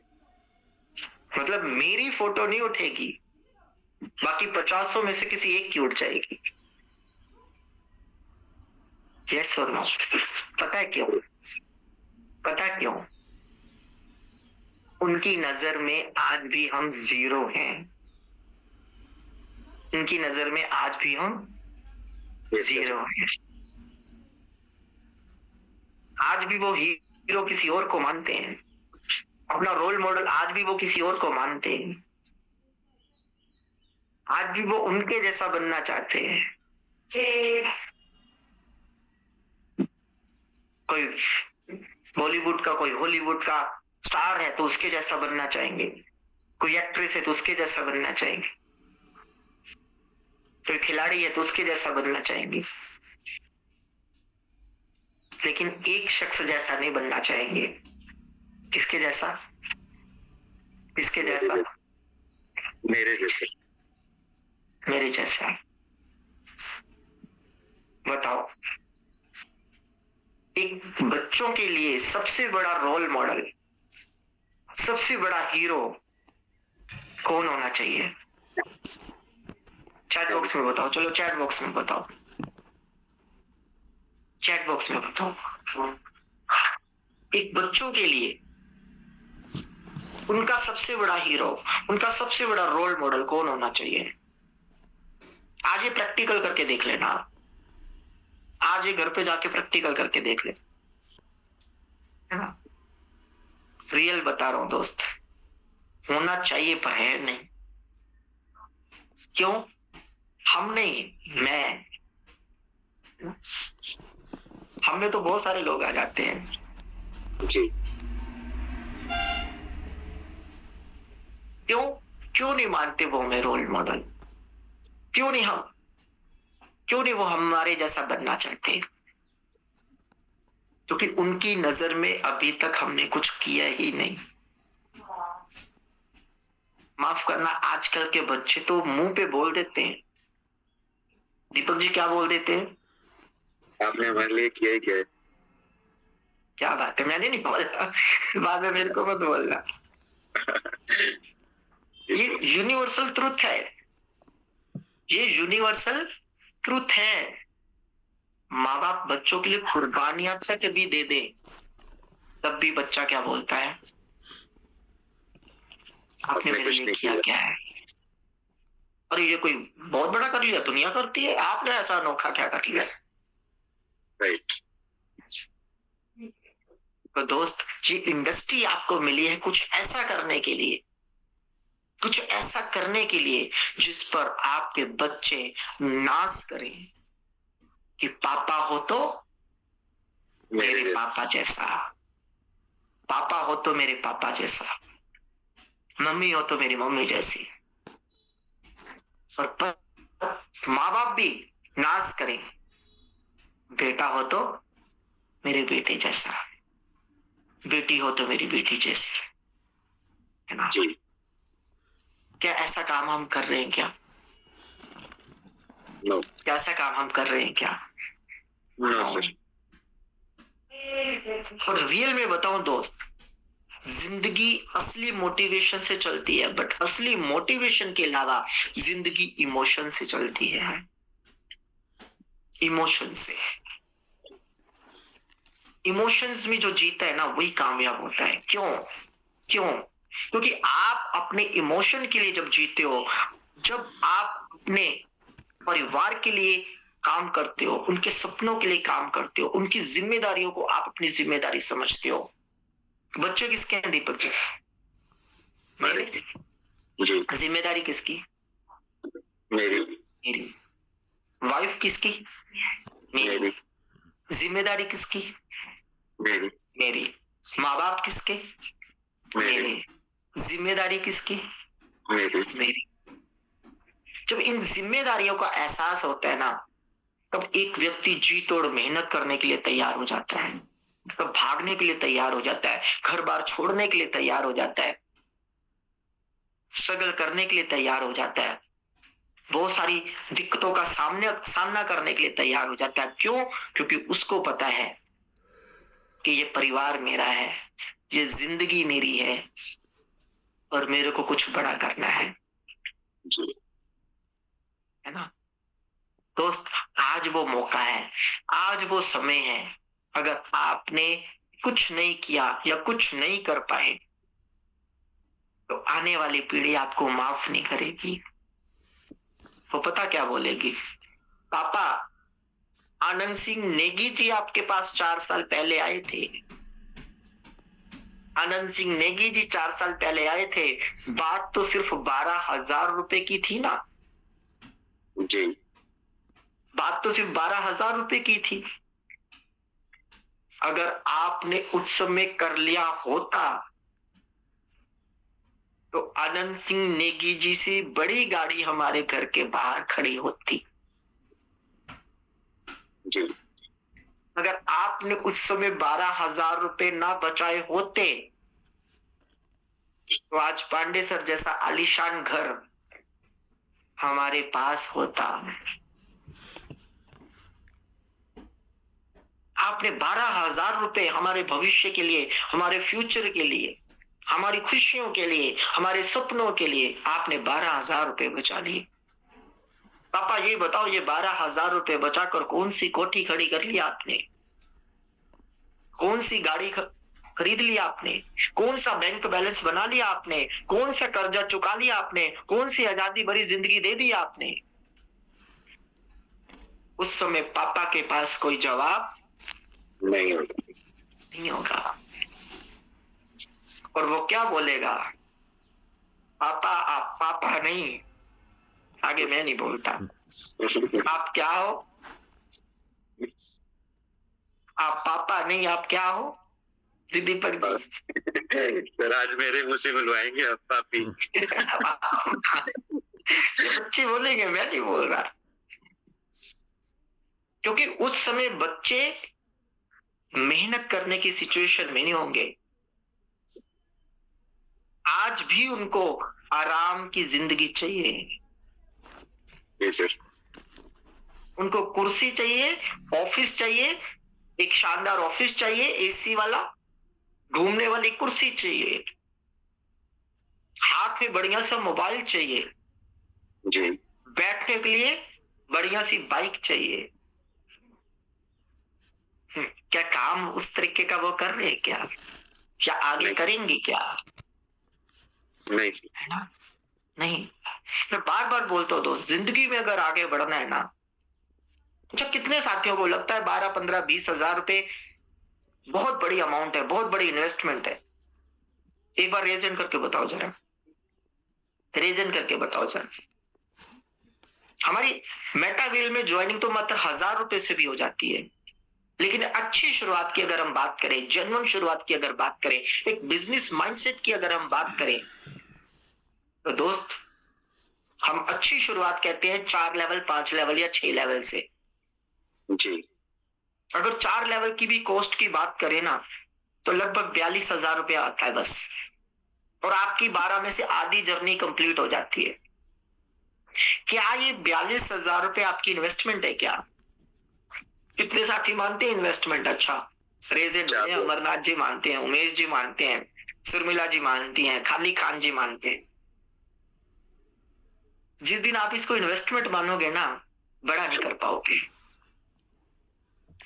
मतलब मेरी फोटो नहीं उठेगी, बाकी 50 में से किसी एक की उठ जाएगी। यस और नो? पता है क्यों? पता है क्यों? उनकी नजर में आज भी हम जीरो हैं। उनकी नजर में आज भी हम जीरो हैं। आज भी वो हीरो किसी और को मानते हैं, अपना रोल मॉडल आज भी वो किसी और को मानते हैं, आज भी वो उनके जैसा बनना चाहते हैं। कोई बॉलीवुड का, कोई हॉलीवुड का स्टार है तो उसके जैसा बनना चाहेंगे, कोई एक्ट्रेस है तो उसके जैसा बनना चाहेंगे, कोई खिलाड़ी है तो उसके जैसा बनना चाहेंगे, लेकिन एक शख्स जैसा नहीं बनना चाहेंगे। किसके जैसा? किसके जैसा? मेरे जैसा। मेरे जैसा। बताओ, एक बच्चों के लिए सबसे बड़ा रोल मॉडल, सबसे बड़ा हीरो कौन होना चाहिए? चैट बॉक्स में बताओ। चलो चैट बॉक्स में बताओ, चैट बॉक्स में बताओ। एक बच्चों के लिए उनका सबसे बड़ा हीरो, उनका सबसे बड़ा रोल मॉडल कौन होना चाहिए? आज ये प्रैक्टिकल करके देख लेना, आज ये घर पे जाके प्रैक्टिकल करके देख ले, है ना? रियल बता रहा हूं दोस्त, होना चाहिए पर है नहीं। क्यों? हम नहीं, मैं, हम में तो बहुत सारे लोग आ जाते हैं जी। क्यों नहीं मानते वो हमें रोल मॉडल? क्यों नहीं वो हमारे जैसा बनना चाहते? क्योंकि उनकी नजर में अभी तक हमने कुछ किया ही नहीं। माफ करना, आजकल के बच्चे तो मुंह पे बोल देते हैं। दीपक जी क्या बोल देते हैं? आपने हमारे लिए किया ही क्या है? क्या बात है, मैंने नहीं बोला। बाद में मेरे को मत बोलना। ये यूनिवर्सल ट्रुथ है, ये यूनिवर्सल ट्रुथ है। माँ बाप बच्चों के लिए कुर्बानियां तक भी दे दे, तब भी बच्चा क्या बोलता है? आपने मेरे कुछ लिए नहीं किया किया। क्या है? और ये कोई बहुत बड़ा कर लिया, दुनिया करती है, आपने ऐसा अनोखा क्या कर लिया? राइट। तो दोस्त, ये इंडस्ट्री आपको मिली है कुछ ऐसा करने के लिए, कुछ ऐसा करने के लिए जिस पर आपके बच्चे नाज करें कि पापा हो तो मेरे मेरे पापा जैसा, पापा हो तो मेरे पापा जैसा, मम्मी हो तो मेरी मम्मी जैसी। और माँ बाप भी नाज करें, बेटा हो तो मेरे बेटे जैसा, बेटी हो तो मेरी बेटी जैसी, है ना? जी। क्या ऐसा काम हम कर रहे हैं क्या? नो। क्या ऐसा काम हम कर रहे हैं क्या? No sir. और रियल में बताऊं दोस्त, जिंदगी असली मोटिवेशन से चलती है, बट असली मोटिवेशन के अलावा जिंदगी इमोशन से चलती है, इमोशन से। इमोशंस में जो जीता है ना वही कामयाब होता है। क्यों? क्यों? क्योंकि आप अपने इमोशन के लिए जब जीते हो, जब आप अपने परिवार के लिए काम करते हो, उनके सपनों के लिए काम करते हो, उनकी जिम्मेदारियों को आप अपनी जिम्मेदारी समझते हो। बच्चे किसके हैं दीपक जी? मेरे। जी। जिम्मेदारी किसकी? मेरी। मेरी। वाइफ किसकी? मेरी। जिम्मेदारी किसकी? मेरी। मेरी। माँ बाप किसके? मेरी। मेरे। जिम्मेदारी किसकी? मेरी। मेरी। जब इन जिम्मेदारियों का एहसास होता है ना, तब एक व्यक्ति जी तोड़ मेहनत करने के लिए तैयार हो जाता है, तब भागने के लिए तैयार हो जाता है, घर बार छोड़ने के लिए तैयार हो जाता है, स्ट्रगल करने के लिए तैयार हो जाता है, बहुत सारी दिक्कतों का सामना करने के लिए तैयार हो जाता है। क्यों? क्योंकि उसको पता है कि ये परिवार मेरा है, ये जिंदगी मेरी है और मेरे को कुछ बड़ा करना है ना? दोस्त, आज वो मौका है, आज वो समय है। अगर आपने कुछ नहीं किया या कुछ नहीं कर पाए तो आने वाली पीढ़ी आपको माफ नहीं करेगी। वो पता क्या बोलेगी? पापा, आनंद सिंह नेगी जी आपके पास 4 साल पहले आए थे, आनंद सिंह नेगी जी 4 साल पहले आए थे, बात तो सिर्फ 12,000 रुपए की थी ना, जी। बात तो सिर्फ 12,000 रुपए की थी। अगर आपने उस समय कर लिया होता तो आनंद सिंह नेगी जी से बड़ी गाड़ी हमारे घर के बाहर खड़ी होती। जी। अगर आपने उस समय 12,000 रुपए ना बचाए होते तो आज पांडे सर जैसा आलीशान घर हमारे पास होता। आपने 12,000 रुपए हमारे भविष्य के लिए, हमारे फ्यूचर के लिए, हमारी खुशियों के लिए, हमारे सपनों के लिए आपने 12,000 रुपए बचा लिए। पापा ये बताओ, ये 12,000 रुपए बचाकर कौन सी कोठी खड़ी कर ली आपने? कौन सी गाड़ी खरीद लिया आपने? कौन सा बैंक बैलेंस बना लिया आपने? कौन सा कर्जा चुका लिया आपने? कौन सी आजादी भरी जिंदगी दे दी आपने? उस समय पापा के पास कोई जवाब नहीं होगा। और वो क्या बोलेगा? पापा, आप पापा नहीं, आगे मैं नहीं बोलता। आप क्या हो? आप पापा नहीं, आप क्या हो दीपक जी? सर आज मेरे मुंह से बुलवाएंगे आप पापी। बच्चे बोलेंगे, मैं नहीं बोल रहा। क्योंकि उस समय बच्चे मेहनत करने की सिचुएशन में नहीं होंगे। आज भी उनको आराम की जिंदगी चाहिए। सर। उनको कुर्सी चाहिए, ऑफिस चाहिए, एक शानदार ऑफिस चाहिए, एसी वाला, घूमने वाली कुर्सी चाहिए, हाथ में बढ़िया सा मोबाइल चाहिए, जी। बैठने के लिए बढ़िया सी बाइक चाहिए। क्या काम उस तरीके का वो कर रहे हैं क्या? या आगे करेंगे क्या? नहीं सर। है ना? नहीं। मैं बार बार बोलता हूँ दोस्त, जिंदगी में अगर आगे बढ़ना है ना, अच्छा कितने साथियों को लगता है 12 15 20 हजार रुपए बहुत बड़ी अमाउंट है, बहुत बड़ी इन्वेस्टमेंट है? एक बार रेजन करके बताओ जरा, रेजन करके बताओ जरा। हमारी मेटावेल में ज्वाइनिंग तो मात्र 1000 रुपए से भी हो जाती है। लेकिन अच्छी शुरुआत की अगर हम बात करें, जेन्युइन शुरुआत की अगर बात करें, एक बिजनेस माइंडसेट की अगर हम बात करें, तो दोस्त हम अच्छी शुरुआत कहते हैं 4 लेवल, 5 लेवल या 6 लेवल से। जी। अगर 4 लेवल की भी कॉस्ट की बात करें ना, तो लगभग 42,000 रुपया आता है बस, और आपकी 12 में से आधी जर्नी कंप्लीट हो जाती है। क्या ये 42,000 रुपए आपकी इन्वेस्टमेंट है क्या? कितने साथी मानते हैं इन्वेस्टमेंट? अच्छा, रेजेंट क्या है, अमरनाथ जी मानते हैं, उमेश जी मानते हैं, शर्मिला जी मानती हैं, खाली खान जी मानते हैं। जिस दिन आप इसको इन्वेस्टमेंट मानोगे ना, बड़ा नहीं कर पाओगे।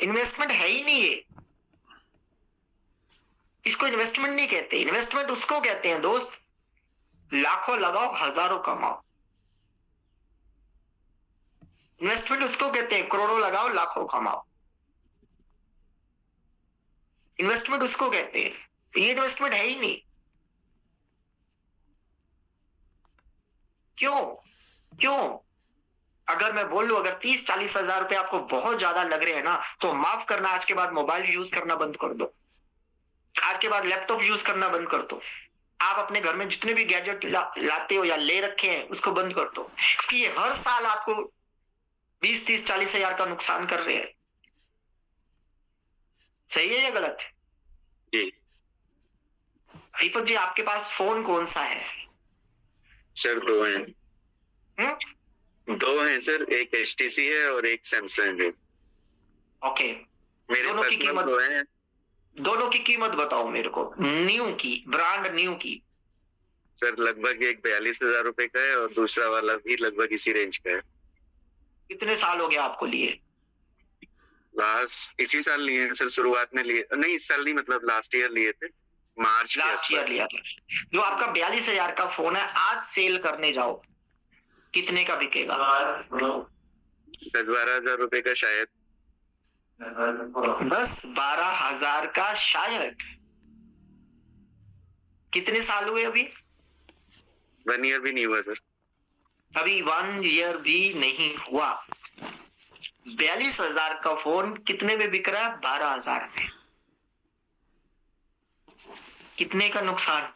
इन्वेस्टमेंट है ही नहीं ये, इसको इन्वेस्टमेंट नहीं कहते। इन्वेस्टमेंट उसको कहते हैं दोस्त, लाखों लगाओ हजारों कमाओ। इन्वेस्टमेंट उसको कहते हैं, करोड़ों लगाओ लाखों कमाओ। इन्वेस्टमेंट उसको कहते हैं, ये इन्वेस्टमेंट है ही नहीं। क्यों? क्यों? अगर मैं बोल लूं, अगर 30-40 हजार रुपए आपको बहुत ज्यादा लग रहे हैं ना, तो माफ करना, आज के बाद मोबाइल यूज करना बंद कर दो। आज के बाद लैपटॉप यूज करना बंद कर दो। आप अपने घर में जितने भी गैजेट लाते हो या ले रखे हैं, उसको बंद कर दो, क्योंकि ये हर साल आपको 20-30-40 हजार का नुकसान कर रहे हैं। सही है या गलत? जी दीपक जी, आपके पास फोन कौन सा है? सर, दो हैं। हम्म? दो हैं सर, एक HTC है और एक सैमसंग है। ओके, मेरे दोनों की पर्सनल कीमत, दो हैं। दोनों की कीमत बताओ मेरे को, न्यू की, ब्रांड न्यू की। सर लगभग एक 42,000 रुपए का है और दूसरा वाला भी लगभग इसी रेंज का है। कितने साल हो गया आपको लिए? लास्ट इसी साल लिए हैं सर, शुरुआत में लिए नहीं, इस साल नहीं, मतलब लास्ट ईयर लिए थे, मार्च के लास्ट ईयर आसपास। लिया था। जो आपका 42,000 का फोन है, आज सेल करने जाओ, कितने का बिकेगा? 10-12 हजार रुपए का शायद। 10-12 हजार का शायद। कितने साल हुए अभी? 1 ईयर भी नहीं हुआ सर। अभी 1 ईयर भी नहीं हुआ। 42,000 का फोन कितने में बिक रहा है? 12,000 में। कितने का नुकसान?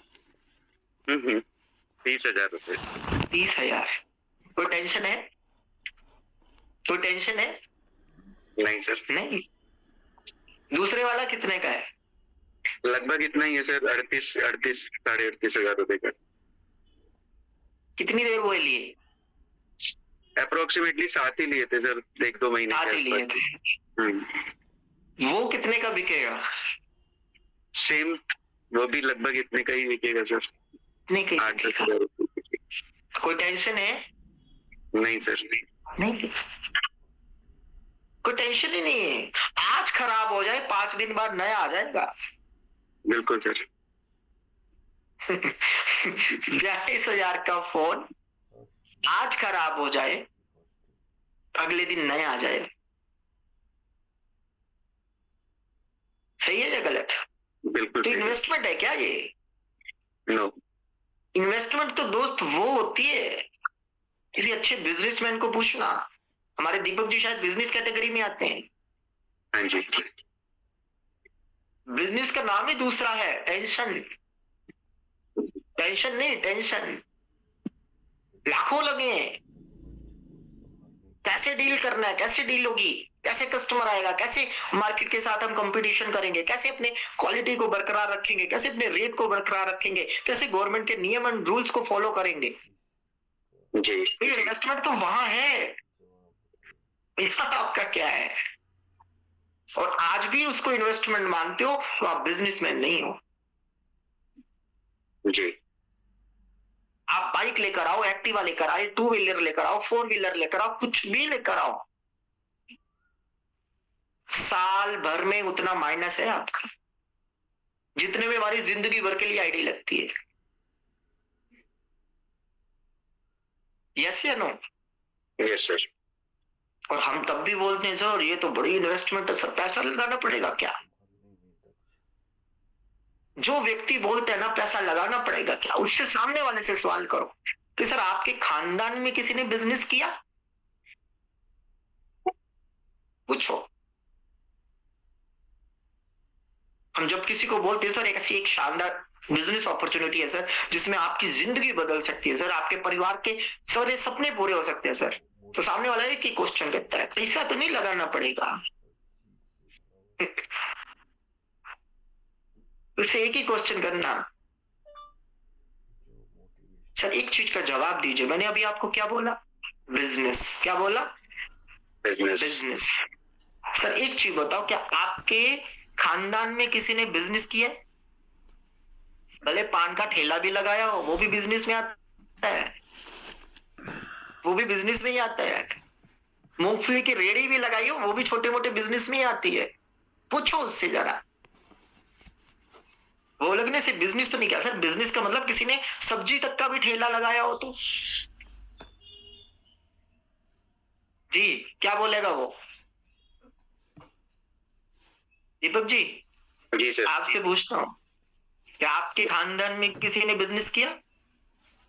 30,000 रुपए। 30,000। कोई टेंशन है? कोई टेंशन है? नहीं सर। नहीं। दूसरे वाला कितने का है? लगभग इतना ही है सर, 38-38 साढ़े 38 हजार रुपए का। कितनी देर हुए लिए? अप्रोक्सीमेटली 7 ही लिए थे सर, 1-2 महीने 7 के ही लिए आसपास। थे। वो कितने का बिकेगा? सेम, वो भी लगभग इतने का ही बिकेगा सर, नहीं, 8-10 हजार रुपए। कोई टेंशन है? नहीं सर। नहीं, कोई टेंशन ही नहीं है। आज खराब हो जाए, 5 दिन बाद नया आ जाएगा। बिल्कुल सर। 42,000 का फोन आज खराब हो जाए, अगले दिन नया आ जाए। सही है या गलत? बिल्कुल तो सही। इन्वेस्टमेंट है क्या ये? नो। इन्वेस्टमेंट तो दोस्त वो होती है, किसी अच्छे बिजनेसमैन को पूछना। हमारे दीपक जी शायद बिजनेस कैटेगरी में आते हैं। हाँ जी। बिजनेस का नाम ही दूसरा है, टेंशन। टेंशन नहीं, टेंशन। लाखों लगे हैं, कैसे डील करना है, कैसे डील होगी, कैसे कस्टमर आएगा, कैसे मार्केट के साथ हम कंपटीशन करेंगे, कैसे अपने क्वालिटी को बरकरार रखेंगे, कैसे अपने रेट को बरकरार रखेंगे, कैसे गवर्नमेंट के नियम एंड रूल्स को फॉलो करेंगे। जी। इन्वेस्टमेंट तो वहां है, यहाँ आपका क्या है? और आज भी उसको इन्वेस्टमेंट मानते हो तो आप बिजनेसमैन नहीं हो। जी। आप बाइक लेकर आओ, एक्टिवा लेकर आओ, 2 व्हीलर लेकर आओ, 4 व्हीलर लेकर आओ, कुछ भी लेकर आओ, साल भर में उतना माइनस है आपका जितने में हमारी जिंदगी भर के लिए आईडी लगती है। यस या नो? Yes sir. और हम तब भी बोलते हैं सर ये तो बड़ी इन्वेस्टमेंट है सर, पैसा लगाना पड़ेगा क्या? जो व्यक्ति बोलते हैं ना पैसा लगाना पड़ेगा क्या, उससे सामने वाले से सवाल करो कि सर आपके खानदान में किसी ने बिजनेस किया? पूछो। हम जब किसी को बोलते हैं सर एक ऐसी एक शानदार बिजनेस अपॉर्चुनिटी है सर जिसमें आपकी जिंदगी बदल सकती है सर, आपके परिवार के सारे सपने पूरे हो सकते हैं सर, तो सामने वाला एक ही क्वेश्चन करता है पैसा तो नहीं लगाना पड़ेगा? उससे एक ही क्वेश्चन करना, सर एक चीज का जवाब दीजिए, मैंने अभी आपको क्या बोला? बिजनेस। क्या बोला? बिजनेस। सर एक चीज बताओ, क्या आपके खानदान में किसी ने बिजनेस किया है? भले पान का ठेला भी लगाया हो वो भी बिजनेस में आता है, वो भी बिजनेस में ही आता है। मूंगफली की रेड़ी भी लगाई हो वो भी छोटे मोटे बिजनेस में ही आती है। पूछो उससे जरा, वो लगने से बिजनेस तो नहीं किया सर, बिजनेस का मतलब किसी ने सब्जी तक का भी ठेला लगाया हो तो जी क्या बोलेगा वो? दीपक जी जी सर। आपसे पूछता हूँ, क्या आपके खानदान में किसी ने बिजनेस किया?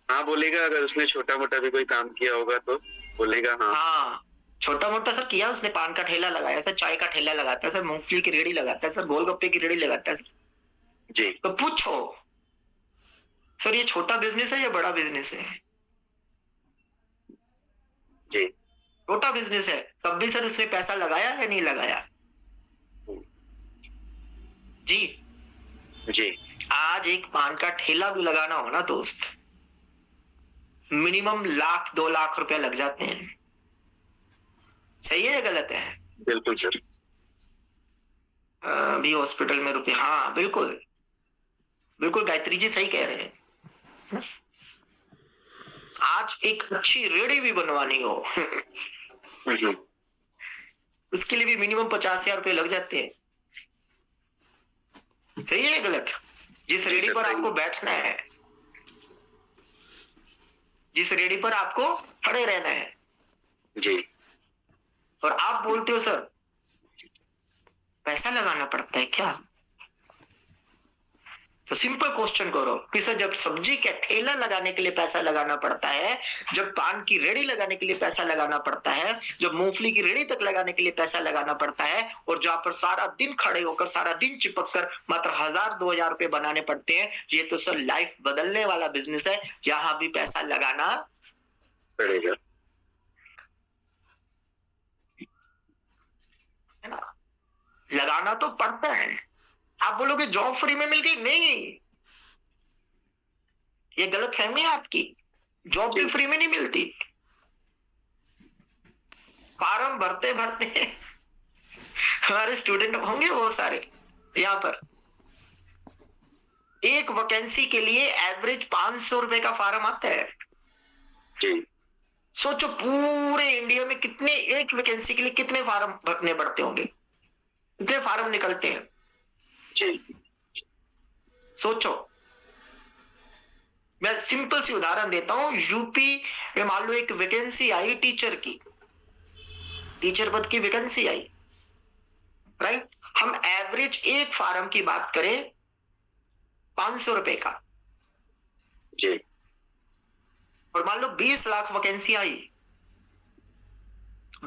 हाँ बोलेगा, अगर उसने छोटा मोटा भी कोई काम किया होगा तो बोलेगा हाँ। हाँ छोटा मोटा सर किया, उसने पान का ठेला लगाया सर, चाय का ठेला लगाता है सर, मूंगफली की रेड़ी लगाता है सर, गोलगप्पे की रेड़ी लगाता है सर। जी। तो पूछो सर ये छोटा बिजनेस है या बड़ा बिजनेस है? जी। छोटा बिजनेस है तब भी सर उसने पैसा लगाया या नहीं लगाया? जी। जी। आज एक पान का ठेला भी लगाना हो ना दोस्त, मिनिमम 1 लाख 2 लाख रुपया लग जाते हैं। सही है या गलत है? बिल्कुल सर। अभी हॉस्पिटल में रुपये, हाँ बिल्कुल बिल्कुल गायत्री जी सही कह रहे हैं। आज एक अच्छी रेड़ी भी बनवानी हो उसके लिए भी मिनिमम 50,000 रुपये लग जाते हैं। सही है या गलत? जिस रेड़ी पर आपको बैठना है, जिस रेड़ी पर आपको खड़े रहना है जी। और आप बोलते हो सर पैसा लगाना पड़ता है क्या? तो सिंपल क्वेश्चन करो कि सर जब सब्जी का ठेला लगाने के लिए पैसा लगाना पड़ता है, जब पान की रेड़ी लगाने के लिए पैसा लगाना पड़ता है, जब मूंगफली की रेड़ी तक लगाने के लिए पैसा लगाना पड़ता है, और जहां पर सारा दिन खड़े होकर सारा दिन चिपक कर मात्र 1,000 2,000 रुपए बनाने पड़ते हैं, ये तो सर लाइफ बदलने वाला बिजनेस है, यहाँ भी पैसा लगाना पड़ेगा। है ना, लगाना तो पड़ता है। आप बोलोगे जॉब फ्री में मिल गई, नहीं, ये गलत फहमी है आपकी, जॉब भी फ्री में नहीं मिलती। फॉर्म भरते भरते हमारे स्टूडेंट होंगे वो सारे यहाँ पर, एक वैकेंसी के लिए एवरेज 500 रुपए का फॉर्म आता है। जी। सोचो पूरे इंडिया में कितने, एक वैकेंसी के लिए कितने फॉर्म भरने पड़ते होंगे, कितने फॉर्म निकलते हैं जी। सोचो। मैं सिंपल सी उदाहरण देता हूं, यूपी में मान लो एक वैकेंसी आई टीचर की, टीचर पद की वैकेंसी आई, राइट, हम एवरेज एक फॉर्म की बात करें 500 रुपए का, जी। और मान लो 20 लाख वैकेंसी आई,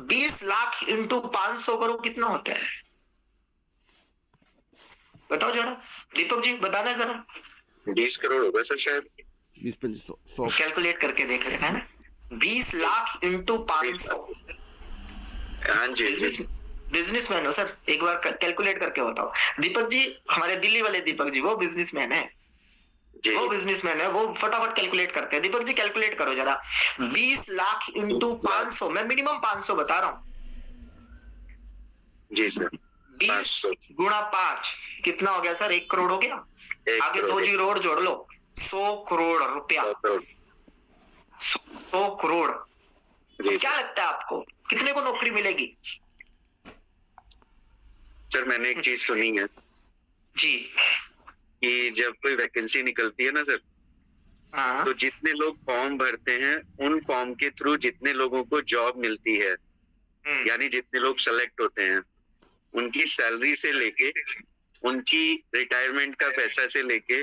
20 लाख इंटू 500 करो कितना होता है? बताओ जरा दीपक जी, बताना जरा। 20 करोड़ होगा सर शायद। 20-25 कैलकुलेट करके देख लेना है ना, 20 लाख इंटू 500। हाँ जी। बिजनेसमैन हो सर, एक बार कैलकुलेट करके बताओ। दीपक जी हमारे दिल्ली वाले दीपक जी वो बिजनेसमैन है, वो बिजनेसमैन है, वो फटाफट कैलकुलेट करते हैं। दीपक जी कैलकुलेट करो जरा, 20 लाख इंटू 500, मैं मिनिमम 500 बता रहा हूँ जी सर। 20 गुणा 5 कितना हो गया सर? 1 करोड़ हो गया। आगे 2 जीरो और जोड़ लो, 100 करोड़ रुपया, 100 करोड़। क्या लगता है आपको कितने को नौकरी मिलेगी? सर मैंने एक चीज सुनी है जी, कि जब कोई वैकेंसी निकलती है ना सर, हाँ। तो जितने लोग फॉर्म भरते हैं उन फॉर्म के थ्रू जितने लोगों को जॉब मिलती है, यानी जितने लोग सेलेक्ट होते हैं, उनकी सैलरी से लेके उनकी रिटायरमेंट का पैसा से लेके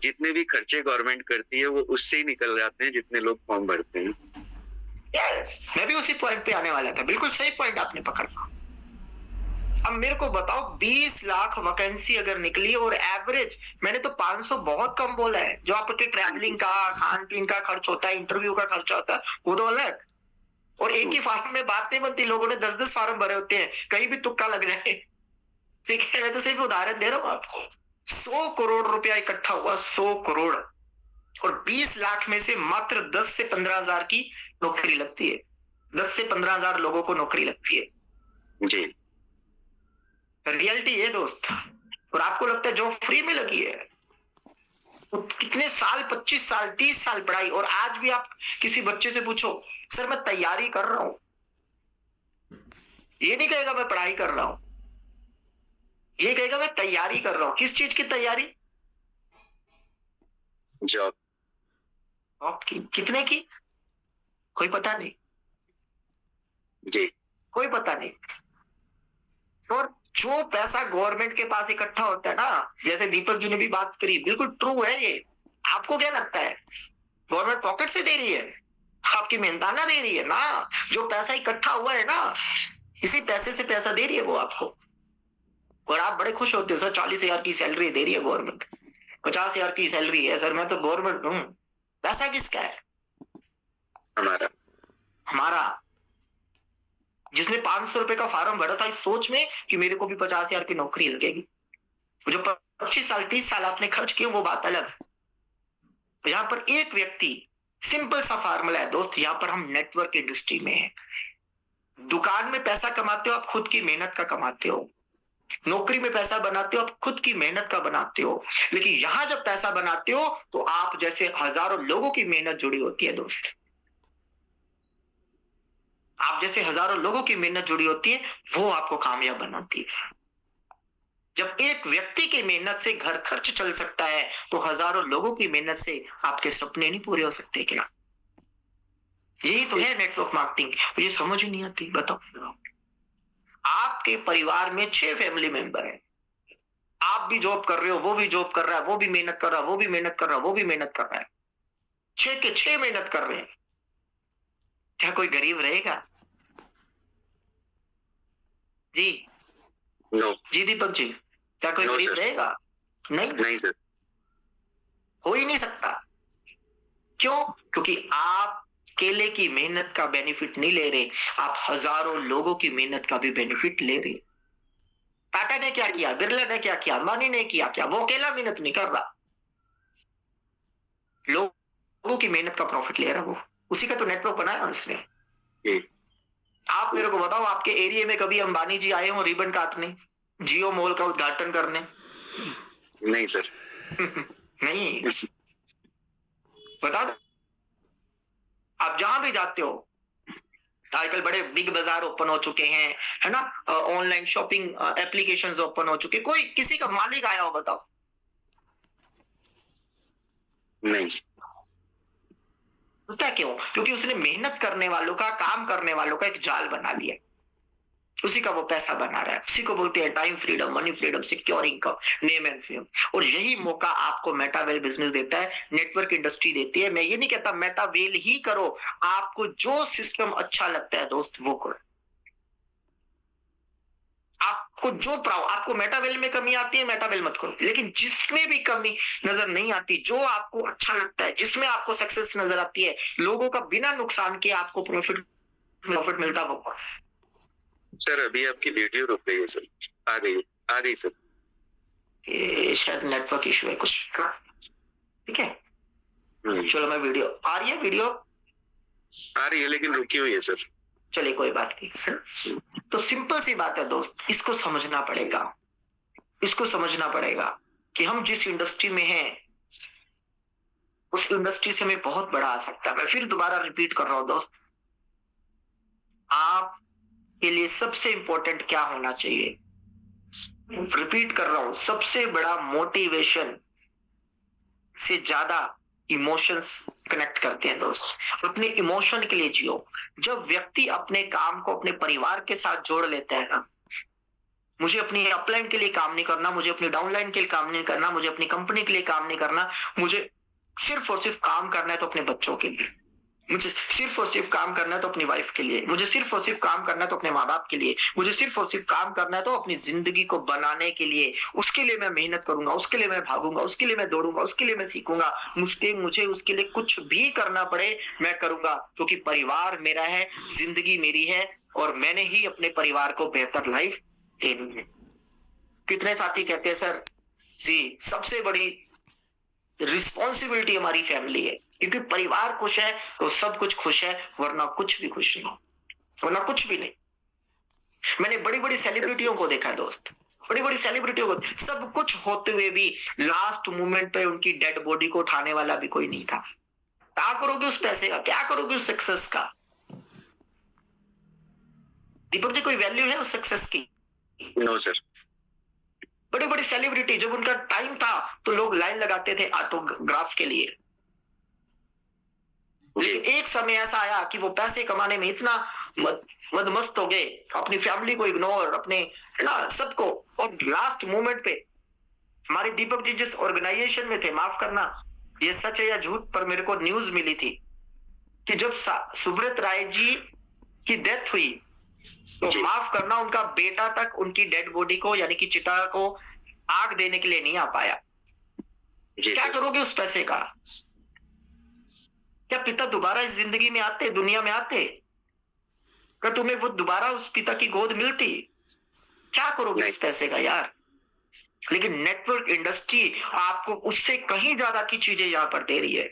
जितने भी खर्चे गवर्नमेंट करती है वो उससे ही निकल जाते हैं जितने लोग फॉर्म भरते हैं। यस, मैं भी उसी पॉइंट पे आने वाला था। बिल्कुल सही पॉइंट आपने पकड़ा। अब मेरे को बताओ 20 लाख वैकेंसी अगर निकली और एवरेज, मैंने तो 500 बहुत कम बोला है, जो आपके ट्रैवलिंग का, खान पीन का खर्च होता है, इंटरव्यू का खर्चा होता है, वो तो अलग। और एक ही फार्म में बात नहीं बनती, लोगों ने 10-10 फार्म भरे होते हैं, कहीं भी तुक्का लग जाए। ठीक है, मैं तो सिर्फ उदाहरण दे रहा हूँ आपको। 100 करोड़ रुपया इकट्ठा हुआ, 100 करोड़, और 20 लाख में से मात्र 10 से 15 हजार की नौकरी लगती है। 10 से 15 हजार लोगों को नौकरी लगती है जी। रियलिटी है दोस्त। और आपको लगता है जो फ्री में लगी है, कितने साल, 25 साल 30 साल पढ़ाई, और आज भी आप किसी बच्चे से पूछो, सर मैं तैयारी कर रहा हूं, ये नहीं कहेगा मैं पढ़ाई कर रहा हूं, ये कहेगा मैं तैयारी कर रहा हूं। किस चीज की तैयारी? जॉब। आपकी कितने की? कोई पता नहीं जी। कोई पता नहीं। और जो पैसा गवर्नमेंट के पास इकट्ठा होता है ना, जैसे दीपक जी ने भी बात करी, बिल्कुल ट्रू है ये। आपको क्या लगता है गवर्नमेंट पॉकेट से दे रही है? आपकी मेहनताना दे रही है ना। जो पैसा इकट्ठा हुआ है ना, इसी पैसे से पैसा दे रही है वो आपको। और आप बड़े खुश होते हो, सर 40,000 की सैलरी दे रही है गवर्नमेंट, 50,000 की सैलरी है सर, मैं तो गवर्नमेंट हूं। पैसा किसका है? हमारा। हमारा। जिसने 500 रुपए का फार्म भरा था इस सोच में कि मेरे को भी 50,000 की नौकरी लगेगी। जो 25 साल 30 साल आपने खर्च किए वो बात अलग। तो यहाँ पर एक व्यक्ति, सिंपल सा फार्मूला है दोस्त, यहाँ पर हम नेटवर्क इंडस्ट्री में हैं। दुकान में पैसा कमाते हो आप खुद की मेहनत का कमाते हो, नौकरी में पैसा बनाते हो आप खुद की मेहनत का बनाते हो, लेकिन यहां जब पैसा बनाते हो तो आप जैसे हजारों लोगों की मेहनत जुड़ी होती है दोस्त। आप जैसे हजारों लोगों की मेहनत जुड़ी होती है, वो आपको कामयाब बनाती है। जब एक व्यक्ति की मेहनत से घर खर्च चल सकता है, तो हजारों लोगों की मेहनत से आपके सपने नहीं पूरे हो सकते क्या? यही तो है नेटवर्क मार्केटिंग। मुझे समझ ही नहीं आती। बताओ, आपके परिवार में 6 फैमिली मेंबर हैं, आप भी जॉब कर रहे हो, वो भी जॉब कर रहा है, वो भी मेहनत कर रहा है, वो भी मेहनत कर रहा है, वो भी मेहनत कर रहा है, 6 के 6 मेहनत कर रहे हैं। क्या कोई गरीब रहेगा? जी नो। जी दीपक जी, क्या कोई No, गरीब sir. रहेगा? नहीं, नहीं सर। हो ही नहीं सकता। क्यों? क्योंकि आप अकेले की मेहनत का बेनिफिट नहीं ले रहे, आप हजारों लोगों की मेहनत का भी बेनिफिट ले रहे। टाटा ने क्या किया, बिरला ने क्या किया, अंबानी ने किया क्या? वो अकेला मेहनत नहीं कर रहा, लोगों की मेहनत का प्रॉफिट ले रहा वो। उसी का तो नेटवर्क बनाया उसने। जी। आप मेरे को बताओ, आपके एरिया में कभी अंबानी जी आए हो रिबन काटने, जियो मॉल का उद्घाटन करने? नहीं सर। नहीं। बता दो, आप जहां भी जाते हो, आजकल बड़े बिग बाजार ओपन हो चुके हैं, है ना, ऑनलाइन शॉपिंग एप्लीकेशंस ओपन हो चुके, कोई किसी का मालिक आया हो? बताओ। नहीं। पता क्यों? क्योंकि उसने मेहनत करने वालों का, काम करने वालों का एक जाल बना लिया, उसी का वो पैसा बना रहा है। उसी को बोलते हैं time freedom, money freedom, secure income, name and fame. और यही मौका आपको मेटावेल बिजनेस देता है, नेटवर्क इंडस्ट्री देती है। मैं ये नहीं कहता मेटावेल ही करो, आपको जो सिस्टम अच्छा लगता है दोस्त वो करो। आपको जो प्राव, आपको मेटावेल में कमी आती है मेटावेल मत करो, लेकिन जिसमें भी कमी नजर नहीं आती, जो आपको अच्छा लगता है, जिसमें आपको सक्सेस नजर आती है, लोगों का बिना नुकसान किए आपको प्रॉफिट मिलता है, वो करो। सर अभी आपकी वीडियो रुक गई है सर। आ गई सर। ये शायद नेटवर्क इशू है कुछ। ठीक है, चलो मैं वीडियो आ रही है, वीडियो आ रही है लेकिन रुकी हुई है सर। चलिए कोई बात नहीं। तो सिंपल सी बात है दोस्त, इसको समझना पड़ेगा, इसको समझना पड़ेगा कि हम जिस इंडस्ट्री में हैं उस इंडस्ट्री से हमें बहुत बड़ा आ सकता है। मैं फिर दोबारा रिपीट कर रहा हूं दोस्त, आप के लिए सबसे इंपॉर्टेंट क्या होना चाहिए? रिपीट कर रहा हूं, सबसे बड़ा मोटिवेशन से ज्यादा इमोशंस कनेक्ट करते हैं दोस्त। अपने इमोशन के लिए जियो। जब व्यक्ति अपने काम को अपने परिवार के साथ जोड़ लेता है ना, मुझे अपनी अपलाइन के लिए काम नहीं करना, मुझे अपनी डाउनलाइन के लिए काम नहीं करना, मुझे अपनी कंपनी के लिए काम नहीं करना, मुझे सिर्फ और सिर्फ काम करना है तो अपने बच्चों के लिए, मुझे सिर्फ और सिर्फ काम करना है तो अपनी वाइफ के लिए, मुझे सिर्फ और सिर्फ काम करना है तो अपने माँ बाप के लिए, मुझे सिर्फ और सिर्फ काम करना है तो अपनी जिंदगी को बनाने के लिए। उसके लिए मैं मेहनत करूंगा, उसके लिए मैं भागूंगा, उसके लिए मैं दौड़ूंगा, उसके लिए मैं सीखूंगा, मुझे उसके लिए कुछ भी करना पड़े मैं करूंगा, क्योंकि परिवार मेरा है, जिंदगी मेरी है और मैंने ही अपने परिवार को बेहतर लाइफ देनी है। कितने साथी कहते हैं सर जी सबसे बड़ी रिस्पॉन्सिबिलिटी हमारी फैमिली है, क्योंकि परिवार खुश है तो सब कुछ खुश है, वरना कुछ भी खुश नहीं, वरना कुछ भी नहीं। मैंने बड़ी बड़ी सेलिब्रिटियों को देखा है दोस्त, बड़ी बड़ी सेलिब्रिटियों को सब कुछ होते हुए भी लास्ट मोमेंट पे उनकी डेड बॉडी को उठाने वाला भी कोई नहीं था। क्या करोगे उस पैसे का, क्या करोगे उस सक्सेस का? दीपक जी कोई वैल्यू है उस सक्सेस की? No sir. बड़ी बड़ी सेलिब्रिटी जब उनका टाइम था तो लोग लाइन लगाते थे ऑटोग्राफ के लिए, लेकिन एक समय ऐसा आया कि वो पैसे कमाने में इतना मदमस्त हो गए, अपनी फैमिली को इग्नोर, अपने है ना सबको, और लास्ट मोमेंट पे हमारे दीपक जी जिस ऑर्गेनाइजेशन में थे, माफ करना ये सच है या झूठ, पर मेरे को न्यूज मिली थी कि जब सुब्रत राय जी की डेथ हुई तो माफ करना उनका बेटा तक उनकी डेड बॉडी को यानी कि चिता को आग देने के लिए नहीं आ पाया। क्या करोगे उस पैसे का? क्या पिता दोबारा इस जिंदगी में आते, दुनिया में आते? क्या तुम्हें वो दोबारा उस पिता की गोद मिलती? क्या करोगे इस पैसे का यार? लेकिन नेटवर्क इंडस्ट्री आपको उससे कहीं ज्यादा की चीजें यहाँ पर दे रही है।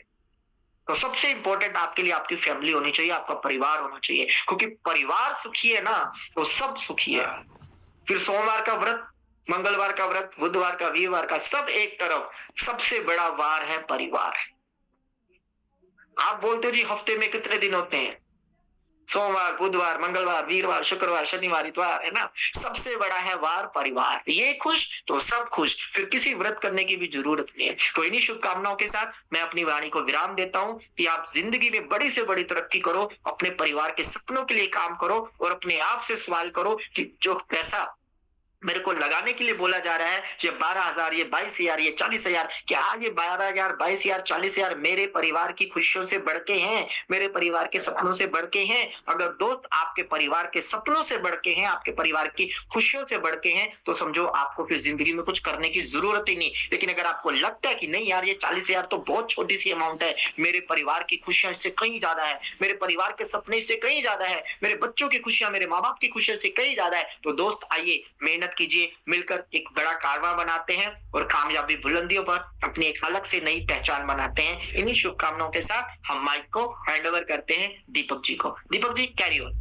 तो सबसे इंपॉर्टेंट आपके लिए आपकी फैमिली होनी चाहिए, आपका परिवार होना चाहिए, क्योंकि परिवार सुखी है ना तो सब सुखी है। फिर सोमवार का व्रत, मंगलवार का व्रत, बुधवार का, वीरवार का, सब एक तरफ, सबसे बड़ा वार है परिवार। आप बोलते हो जी हफ्ते में कितने दिन होते हैं? सोमवार, बुधवार, मंगलवार, वीरवार, शुक्रवार, शनिवार, इतवार, है ना? सबसे बड़ा है वार परिवार। ये खुश तो सब खुश, फिर किसी व्रत करने की भी जरूरत नहीं है। तो इन्हीं शुभकामनाओं के साथ मैं अपनी वाणी को विराम देता हूं कि आप जिंदगी में बड़ी से बड़ी तरक्की करो, अपने परिवार के सपनों के लिए काम करो और अपने आप से सवाल करो कि जो पैसा मेरे को लगाने के लिए बोला जा रहा है, ये 12,000, ये 22,000, ये 40,000, क्या ये 12,000, 22,000, 40,000 मेरे परिवार की खुशियों से बढ़ के हैं, मेरे परिवार के सपनों से बढ़ के हैं? अगर दोस्त आपके परिवार के सपनों से बढ़ के हैं, आपके परिवार की खुशियों से बढ़ के हैं, तो समझो आपको फिर जिंदगी में कुछ करने की जरूरत ही नहीं। लेकिन अगर आपको लगता है कि नहीं यार ये 40,000 तो बहुत छोटी सी अमाउंट है, मेरे परिवार की खुशियां इससे कहीं ज्यादा है, मेरे परिवार के सपने इससे कहीं ज्यादा है, मेरे बच्चों की खुशियां, मेरे माँ बाप की खुशियां से कहीं ज्यादा है, तो दोस्त आइए मेहनत कीजिए, मिलकर एक बड़ा कारवां बनाते हैं और कामयाबी बुलंदियों पर अपनी एक अलग से नई पहचान बनाते हैं। इन्हीं शुभकामनाओं के साथ हम माइक को हैंड ओवर करते हैं दीपक जी को। Deepak ji carry on.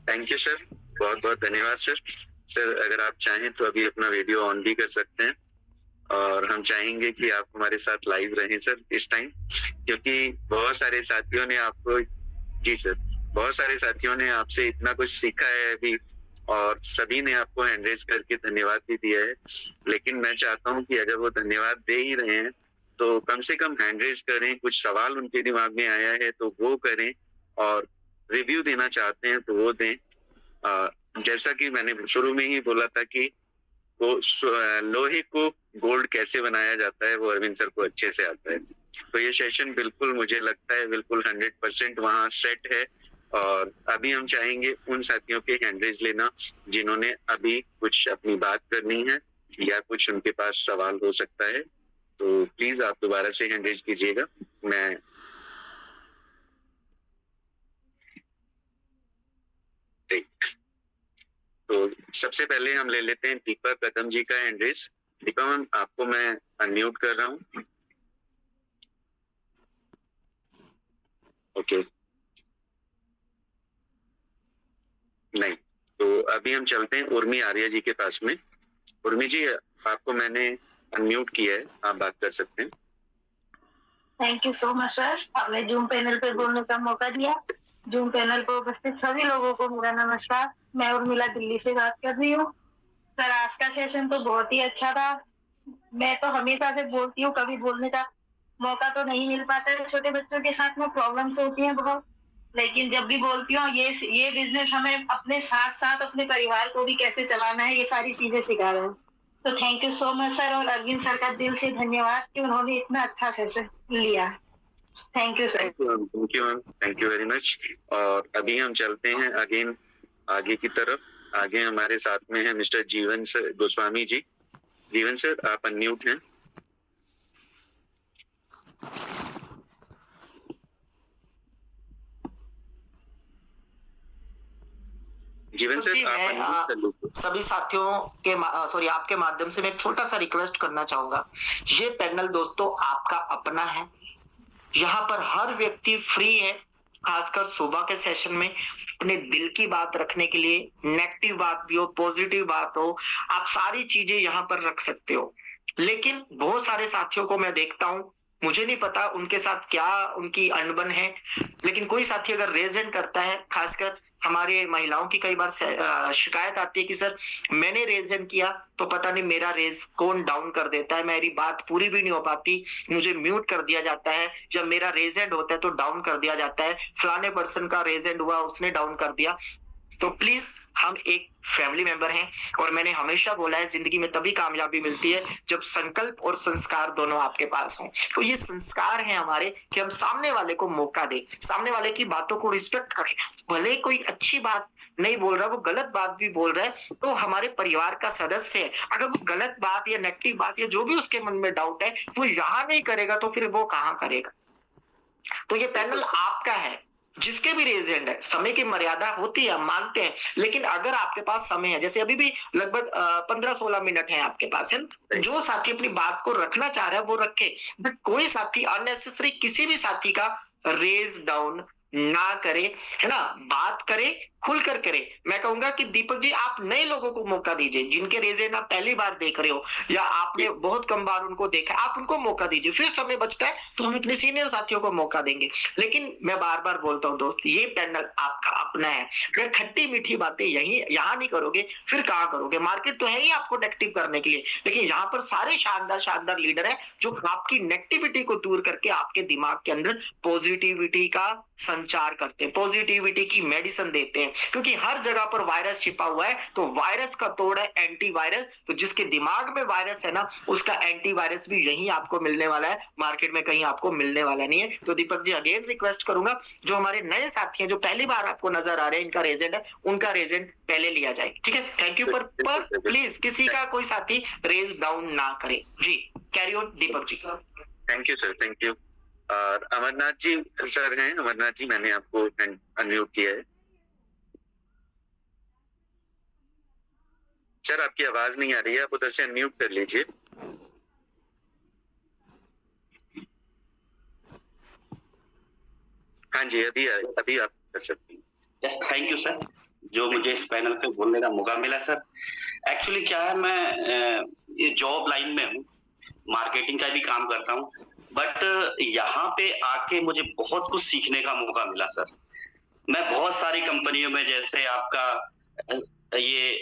Thank you sir, बहुत बहुत धन्यवाद सर। सर अगर आप चाहें तो अभी अपना वीडियो ऑन भी कर सकते हैं और हम चाहेंगे कि आप हमारे साथ लाइव रहें सर इस टाइम, क्योंकि बहुत सारे साथियों ने आपको, जी सर, बहुत सारे साथियों ने आपसे इतना कुछ सीखा है अभी और सभी ने आपको हैंड रेज करके धन्यवाद भी दिया है। लेकिन मैं चाहता हूं कि अगर वो धन्यवाद दे ही रहे हैं तो कम से कम हैंड रेज करें, कुछ सवाल उनके दिमाग में आया है तो वो करें, और रिव्यू देना चाहते हैं तो वो दें। जैसा कि मैंने शुरू में ही बोला था कि वो लोहे को गोल्ड कैसे बनाया जाता है वो अरविंद सर को अच्छे से आता है। तो ये सेशन बिल्कुल मुझे लगता है बिल्कुल 100% वहाँ सेट है। और अभी हम चाहेंगे उन साथियों के हैंड रेज लेना जिन्होंने अभी कुछ अपनी बात करनी है या कुछ उनके पास सवाल हो सकता है, तो प्लीज आप दोबारा से हैंड रेज कीजिएगा। मैं तो सबसे पहले हम ले लेते हैं दीपक कदम जी का हैंड रेज। दीपक मैम आपको मैं अनम्यूट कर रहा हूँ। ओके नहीं, तो अभी हम चलते हैं उर्मी आर्या जी के पास में। उर्मी जी आपको मैंने अनम्यूट किया है, आप बात कर सकते हैं। Thank you so much sir, आपने जूम पैनल पर बोलने का मौका दिया। जूम पैनल पर उपस्थित सभी लोगों को मेरा नमस्कार। मैं उर्मिला दिल्ली से बात कर रही हूँ। सर आज का सेशन तो बहुत ही अच्छा था। मैं तो हमेशा से बोलती हूँ, कभी बोलने का मौका तो नहीं मिल पाता है, छोटे बच्चों के साथ में प्रॉब्लम्स होती हैं बहुत, लेकिन जब भी बोलती हूँ ये बिजनेस हमें अपने साथ साथ अपने परिवार को भी कैसे चलाना है, ये सारी चीजें सिखा रहे हैं। तो thank you so much sir, और अरविंद सर का दिल से धन्यवाद कि उन्होंने इतना अच्छा सेशन लिया। Thank you sir. Thank you very much. और अभी हम चलते हैं अगेन आगे की तरफ। आगे हमारे साथ में है मिस्टर जीवन सर गोस्वामी जी। जीवन सर, आप अनम्यूट हैं। जीवन सर, आप अनम्यूट कर लीजिए। सभी साथियों के सॉरी आपके माध्यम से मैं एक छोटा सा रिक्वेस्ट करना चाहूंगा। ये पैनल दोस्तों आपका अपना है, यहाँ पर हर व्यक्ति फ्री है, खासकर सुबह के सेशन में अपने दिल की बात रखने के लिए, नेगेटिव बात भी हो पॉजिटिव बात हो, आप सारी चीजें यहाँ पर रख सकते हो। लेकिन बहुत सारे साथियों को मैं देखता हूँ, मुझे नहीं पता उनके साथ क्या उनकी अनबन है, लेकिन कोई साथी अगर रेजेंट करता है, खासकर हमारे महिलाओं की कई बार शिकायत आती है कि सर मैंने रेजेंट किया तो पता नहीं मेरा रेज कौन डाउन कर देता है, मेरी बात पूरी भी नहीं हो पाती, मुझे म्यूट कर दिया जाता है, जब मेरा रेजेंट होता है तो डाउन कर दिया जाता है, फलाने पर्सन का रेजेंट हुआ उसने डाउन कर दिया। तो प्लीज हम एक फैमिली मेंबर हैं, और मैंने हमेशा बोला है जिंदगी में तभी कामयाबी मिलती है जब संकल्प और संस्कार दोनों आपके पास हों। तो ये संस्कार है हमारे कि हम सामने वाले को मौका दें, सामने वाले की बातों को रिस्पेक्ट करें, भले कोई अच्छी बात नहीं बोल रहा, वो गलत बात भी बोल रहा है तो हमारे परिवार का सदस्य है, अगर वो गलत बात या नेगेटिव बात या जो भी उसके मन में डाउट है वो यहाँ नहीं करेगा तो फिर वो कहाँ करेगा। तो ये पैनल आपका है, जिसके भी रेजेंट है, समय की मर्यादा होती है, हम मानते हैं, लेकिन अगर आपके पास समय है, जैसे अभी भी लगभग 15-16 मिनट है आपके पास, है ना, जो साथी अपनी बात को रखना चाह रहा है वो रखे, बट कोई साथी अननेसेसरी किसी भी साथी का रेज डाउन ना करे, है ना, बात करे, खुलकर करे। मैं कहूंगा कि दीपक जी आप नए लोगों को मौका दीजिए, जिनके रेजेंट आप पहली बार देख रहे हो या आपने बहुत कम बार उनको देखा, आप उनको मौका दीजिए, फिर समय बचता है तो हम अपने सीनियर साथियों को मौका देंगे। लेकिन मैं बार बार बोलता हूँ दोस्त, ये पैनल आपका अपना है, अगर खट्टी मीठी बातें यही यहाँ नहीं करोगे फिर कहाँ करोगे। मार्केट तो है ही आपको नेगेटिव करने के लिए, लेकिन यहाँ पर सारे शानदार शानदार लीडर है जो आपकी नेगेटिविटी को दूर करके आपके दिमाग के अंदर पॉजिटिविटी का संचार करते हैं, पॉजिटिविटी की मेडिसिन देते हैं, क्योंकि हर जगह पर वायरस छिपा हुआ है, तो वायरस का तोड़ है एंटीवायरस, तो जिसके दिमाग में वायरस है ना उसका एंटीवायरस भी यहीं आपको मिलने वाला है, मार्केट में कहीं आपको मिलने वाला नहीं है। तो दीपक जी अगेन रिक्वेस्ट करूंगा, जो हमारे नए साथी हैं जो पहली बार आपको नजर आ रहे हैं, इनका रेजेंट है, उनका रेजेंट पहले लिया जाए, ठीक है। Thank you. पर प्लीज किसी का कोई साथी रेज डाउन ना करे जी। Carry on Deepak ji. Thank you sir, thank you. और अमरनाथ जी सर हैं, अमरनाथ जी मैंने आपको अनम्यूट किया है। सर आपकी आवाज नहीं आ रही है, आप उधर से अनम्यूट कर लीजिए। हाँ जी, अभी आप कर सकती हैं। यस, थैंक यू सर, जो मुझे इस पैनल पे बोलने का मौका मिला सर। एक्चुअली क्या है, मैं ये जॉब लाइन में हूँ, मार्केटिंग का भी काम करता हूँ, बट यहाँ पे आके मुझे बहुत कुछ सीखने का मौका मिला सर। मैं बहुत सारी कंपनियों में, जैसे आपका ये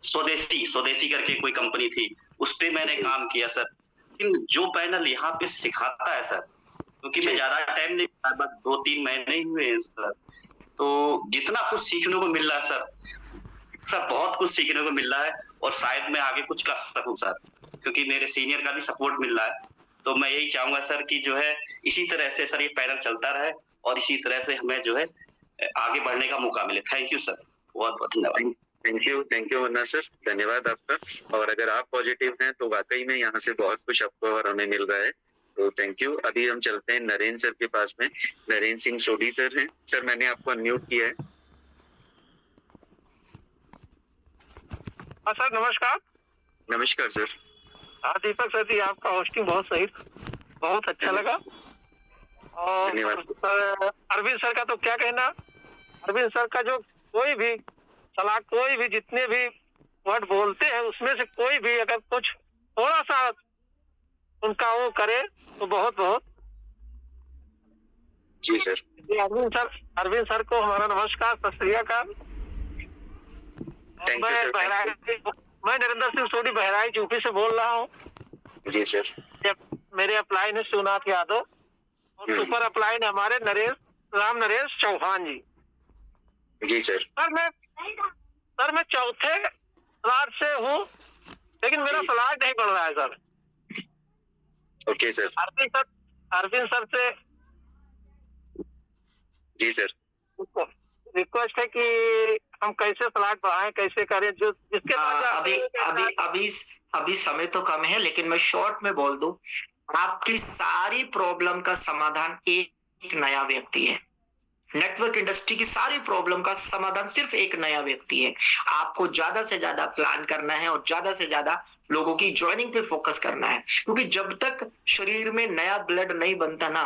स्वदेशी करके कोई कंपनी थी, उस पे मैंने काम किया सर। लेकिन जो पैनल यहाँ पे सिखाता है सर, क्योंकि मैं ज्यादा टाइम नहीं, बस 2-3 महीने ही हुए हैं सर, तो जितना कुछ सीखने को मिल रहा है सर बहुत कुछ सीखने को मिल रहा है, और शायद मैं आगे कुछ कर सकूं सर, क्योंकि मेरे सीनियर का भी सपोर्ट मिल रहा है। तो मैं यही चाहूंगा सर कि जो है इसी तरह से सर ये पैनल चलता रहे, और इसी तरह से हमें जो है आगे बढ़ने का मौका मिले। थैंक यू सर, बहुत बहुत धन्यवाद। थैंक यू वरना सर, धन्यवाद आपका। और अगर आप पॉजिटिव हैं तो वाकई में यहाँ से बहुत कुछ आपको और हमें मिल रहा है, तो थैंक यू। अभी हम चलते हैं नरेंद्र सर के पास में। नरेंद्र सिंह सोढ़ी सर हैं। सर मैंने आपको अनम्यूट किया है। हाँ सर, नमस्कार। नमस्कार सर। हाँ दीपक सर जी, आपका होस्टिंग बहुत सही, बहुत अच्छा लगा। और सर अरविंद सर का तो क्या कहना, अरविंद सर का जो कोई भी सलाह, कोई भी जितने भी वर्ड बोलते हैं उसमें से कोई भी अगर कुछ थोड़ा सा उनका वो करे तो बहुत बहुत जी सर। अरविंद सर को हमारा नमस्कार, सत श्री अकाल। मैं नरेंद्र सिंह सोढ़ी बहराइच यूपी से बोल रहा हूँ। जी सर। मेरे अपलाइन है शिवनाथ यादव और सुपर अपलाइन है हमारे राम नरेश चौहान जी। जी सर। सर मैं चौथे स्लॉट से हूँ, लेकिन मेरा स्लॉट नहीं बढ़ रहा है sir. Okay sir. Arvind sir से जी सर रिक्वेस्ट है कि हम कैसे स्लॉट बढ़ाएं, कैसे करें, जो जिसके अभी समय तो कम है, लेकिन मैं शॉर्ट में बोल दूं, आपकी सारी प्रॉब्लम का समाधान एक नया व्यक्ति है। नेटवर्क इंडस्ट्री की सारी प्रॉब्लम का समाधान सिर्फ एक नया व्यक्ति है। आपको ज्यादा से ज्यादा प्लान करना है और ज्यादा से ज्यादा लोगों की ज्वाइनिंग पे फोकस करना है, क्योंकि जब तक शरीर में नया ब्लड नहीं बनता ना,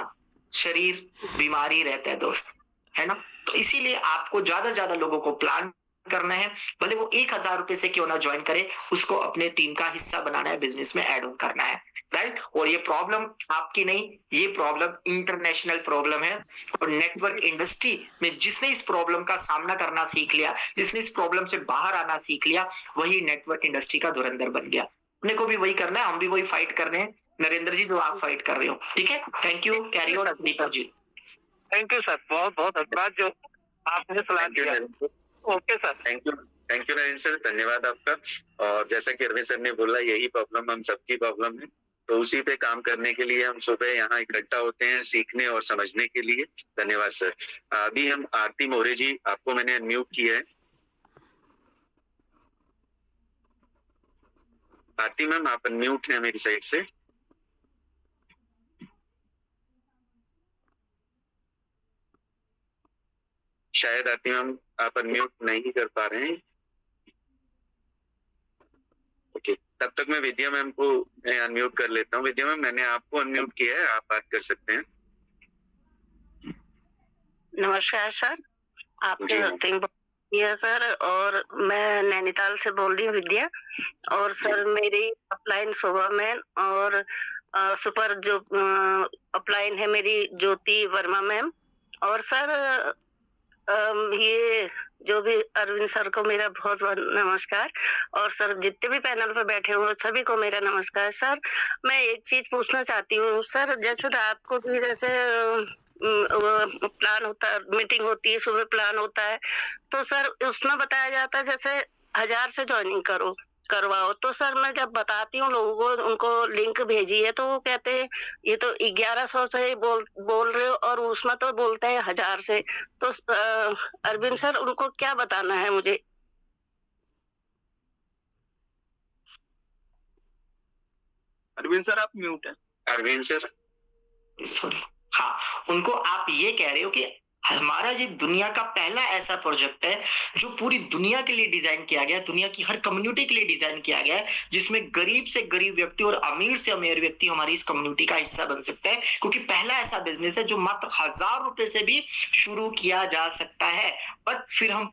शरीर बीमारी रहता है दोस्त, है ना। तो इसीलिए आपको ज्यादा लोगों को प्लान करना है, भले वो 1000 रुपए से क्यों ना ज्वाइन करे, उसको अपने टीम का हिस्सा बनाना है, बिजनेस में ऐड ऑन करना है, राइट। और ये प्रॉब्लम आपकी नहीं, ये प्रॉब्लम इंटरनेशनल प्रॉब्लम है। और नेटवर्क इंडस्ट्री में जिसने इस प्रॉब्लम का सामना करना सीख लिया, जिसने इस प्रॉब्लम से बाहर आना सीख लिया, वही नेटवर्क इंडस्ट्री का धुरंधर बन गया। अपने को भी वही करना है, हम भी वही फाइट कर रहे हैं नरेंद्र जी, जो आप फाइट कर रहे हो, ठीक है। Thank you, carry on Deepak ji. Thank you sir, बहुत बहुत धन्यवाद जो आपने सलाह दिया। Okay sir, thank you Narendra sir, धन्यवाद आपका। और जैसा कि अरविंद सर ने बोला, यही प्रॉब्लम हम सबकी प्रॉब्लम है, तो उसी पे काम करने के लिए हम सुबह यहाँ इकट्ठा होते हैं, सीखने और समझने के लिए। धन्यवाद सर। अभी हम आरती मोरे जी, आपको मैंने अनम्यूट किया है। आरती मैम, आप अनम्यूट हैं मेरी साइड से। शायद आरती मैम आप अनम्यूट नहीं कर पा रहे हैं। ओके, तब तक मैं विद्या मैम को अनम्यूट कर लेता हूँ। विद्या मैम, मैंने आपको अनम्यूट किया है, आप बात कर सकते हैं। नमस्कार सर, आपने एक्टिंग किया सर, और मैं नैनीताल से बोल रही हूँ विद्या। और सर मेरी अपलाइन शोभा मैम और सुपर जो अपलाइन है मेरी ज्योति वर्मा मैम। और सर ये जो भी अरविंद सर को मेरा बहुत बहुत नमस्कार, और सर जितने भी पैनल पर बैठे हुए सभी को मेरा नमस्कार। सर मैं एक चीज पूछना चाहती हूँ सर, जैसे रात को भी जैसे प्लान होता है, मीटिंग होती है, सुबह प्लान होता है, तो सर उसमें बताया जाता है जैसे 1000 से ज्वाइनिंग करवाओ, तो सर मैं जब बताती हूँ लोगों को, उनको लिंक भेजी है, तो वो कहते हैं ये तो 1100 से बोल रहे हो, और उसमें तो बोलते हैं 1000 से। तो अरविंद सर उनको क्या बताना है मुझे? अरविंद सर आप म्यूट है। अरविंद सर, सॉरी, हाँ, उनको आप ये कह रहे हो कि हमारा ये दुनिया का पहला ऐसा प्रोजेक्ट है जो पूरी दुनिया के लिए डिजाइन किया गया है, दुनिया की हर कम्युनिटी के लिए डिजाइन किया गया है, जिसमें गरीब से गरीब व्यक्ति और अमीर से अमीर व्यक्ति हमारी इस कम्युनिटी का हिस्सा बन सकता है, क्योंकि पहला ऐसा बिजनेस है जो मात्र 1000 रुपए से भी शुरू किया जा सकता है। बट फिर हम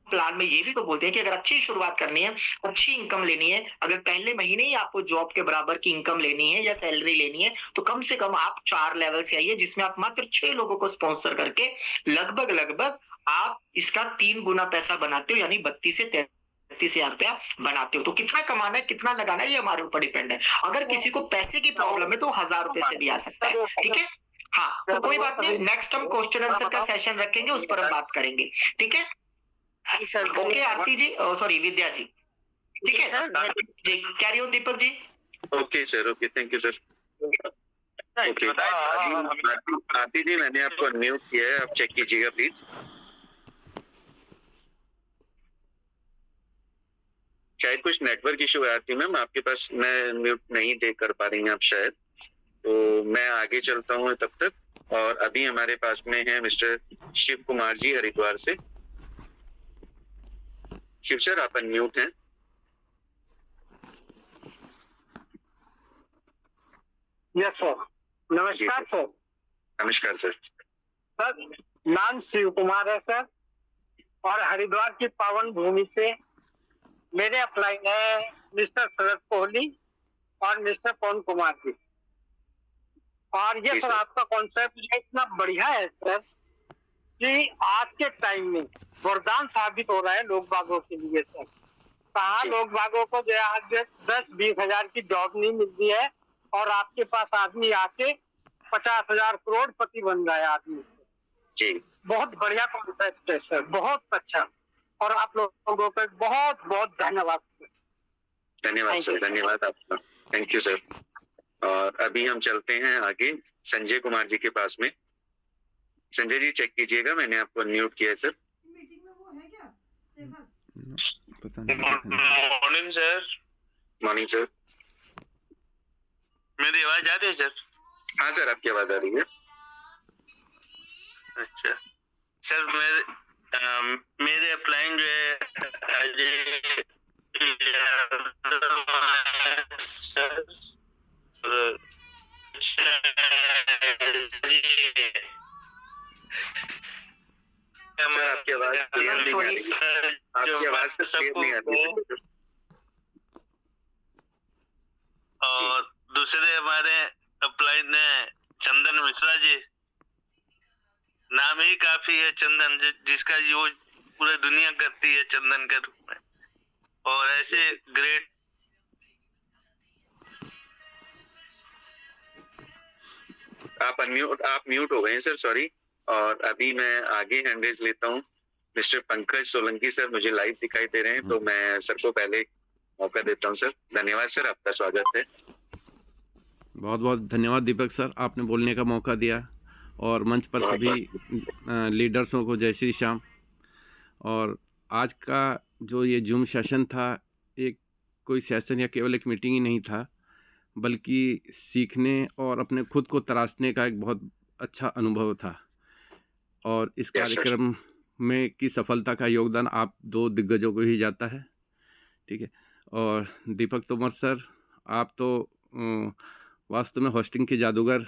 प्लान में ये भी तो बोलते हैं कि अगर अच्छी शुरुआत करनी है, अच्छी इनकम लेनी है, अगर पहले महीने ही आपको जॉब के बराबर की इनकम लेनी है या सैलरी लेनी है, तो कम से कम आप 4 लेवल से आइए, जिसमें आप मात्र 6 लोगों को स्पॉन्सर करके लगभग आप इसका 3 गुना पैसा बनाते हो, यानी 32 से 33,000 रुपया बनाते हो। तो कितना कमाना है, कितना लगाना है, ये हमारे ऊपर डिपेंड है। अगर किसी को पैसे की प्रॉब्लम है तो 1000 रुपए से भी आ सकता है, ठीक है। हाँ, तो कोई बात नहीं, नेक्स्ट हम क्वेश्चन आंसर का सेशन रखेंगे, उस पर हम बात करेंगे, ठीक है। ओके आरती जी, सॉरी विद्या जी, ठीक है सर जी, carry on Deepak ji. Okay sir, okay, thank you sir. Okay Aarti ji, मैंने आपको अनम्यूट किया है, आप चेक कीजिएगा प्लीज। शायद कुछ नेटवर्क इशू है आरती मैम, आपके पास मैं म्यूट नहीं दे कर पा रही हैं आप शायद, तो मैं आगे चलता हूँ तब तक। और अभी हमारे पास में है मिस्टर शिव कुमार जी हरिद्वार से। शिव सर, आप अनम्यूट हैं। यस सर, नमस्कार सर। नमस्कार सर। सर नाम शिव कुमार है सर, और हरिद्वार की पावन भूमि से मेरे अप्लाइन है मिस्टर शरद कोहली और मिस्टर पवन कुमार जी। और ये सर आपका कॉन्सेप्ट इतना बढ़िया है सर कि आज के टाइम में वरदान साबित हो रहा है लोग बागों के लिए सर। कहाँ लोग बागों को जो आज 10-20 हजार की जॉब नहीं मिलती है, और आपके पास आदमी आके 50,000 करोड़पति बन गए आदमी से। जी बहुत बढ़िया कॉन्सेप्ट है सर, बहुत अच्छा। और आप लोगों को बहुत बहुत धन्यवाद सर। धन्यवाद सर, धन्यवाद आपका, थैंक यू सर। और अभी हम चलते हैं आगे संजय कुमार जी के पास में। संजय जी चेक कीजिएगा, मैंने आपको अनम्यूट किया है sir. Morning sir. Morning sir. मेरी आवाज आ रही है सर? हाँ सर, आपकी आवाज आ रही है। अच्छा सर, मेरे अपलाइन जो है आपकी आवाज क्लियर नहीं आ रही है, आपकी आवाज क्लियर नहीं आ रही है। और दूसरे हमारे अपलाइन है चंदन मिश्रा जी, नाम ही काफी है चंदन, जिसका यूज पूरी दुनिया करती है चंदन के रूप में। और ऐसे ग्रेट आप म्यूट हो गए हैं सर, सॉरी। और अभी मैं आगे हैंड रेज लेता हूँ। मिस्टर पंकज सोलंकी सर मुझे लाइव दिखाई दे रहे हैं, तो मैं सर को पहले मौका देता हूँ सर। धन्यवाद सर, आपका स्वागत है। बहुत बहुत धन्यवाद दीपक सर, आपने बोलने का मौका दिया। और मंच पर सभी लीडर्सों को जय श्री श्याम। और आज का जो ये जूम सेशन था, एक कोई सेशन या केवल एक मीटिंग ही नहीं था, बल्कि सीखने और अपने खुद को तराशने का एक बहुत अच्छा अनुभव था। और इस कार्यक्रम में की सफलता का योगदान आप दो दिग्गजों को ही जाता है, ठीक है। और दीपक तोमर सर, आप तो वास्तव में होस्टिंग के जादूगर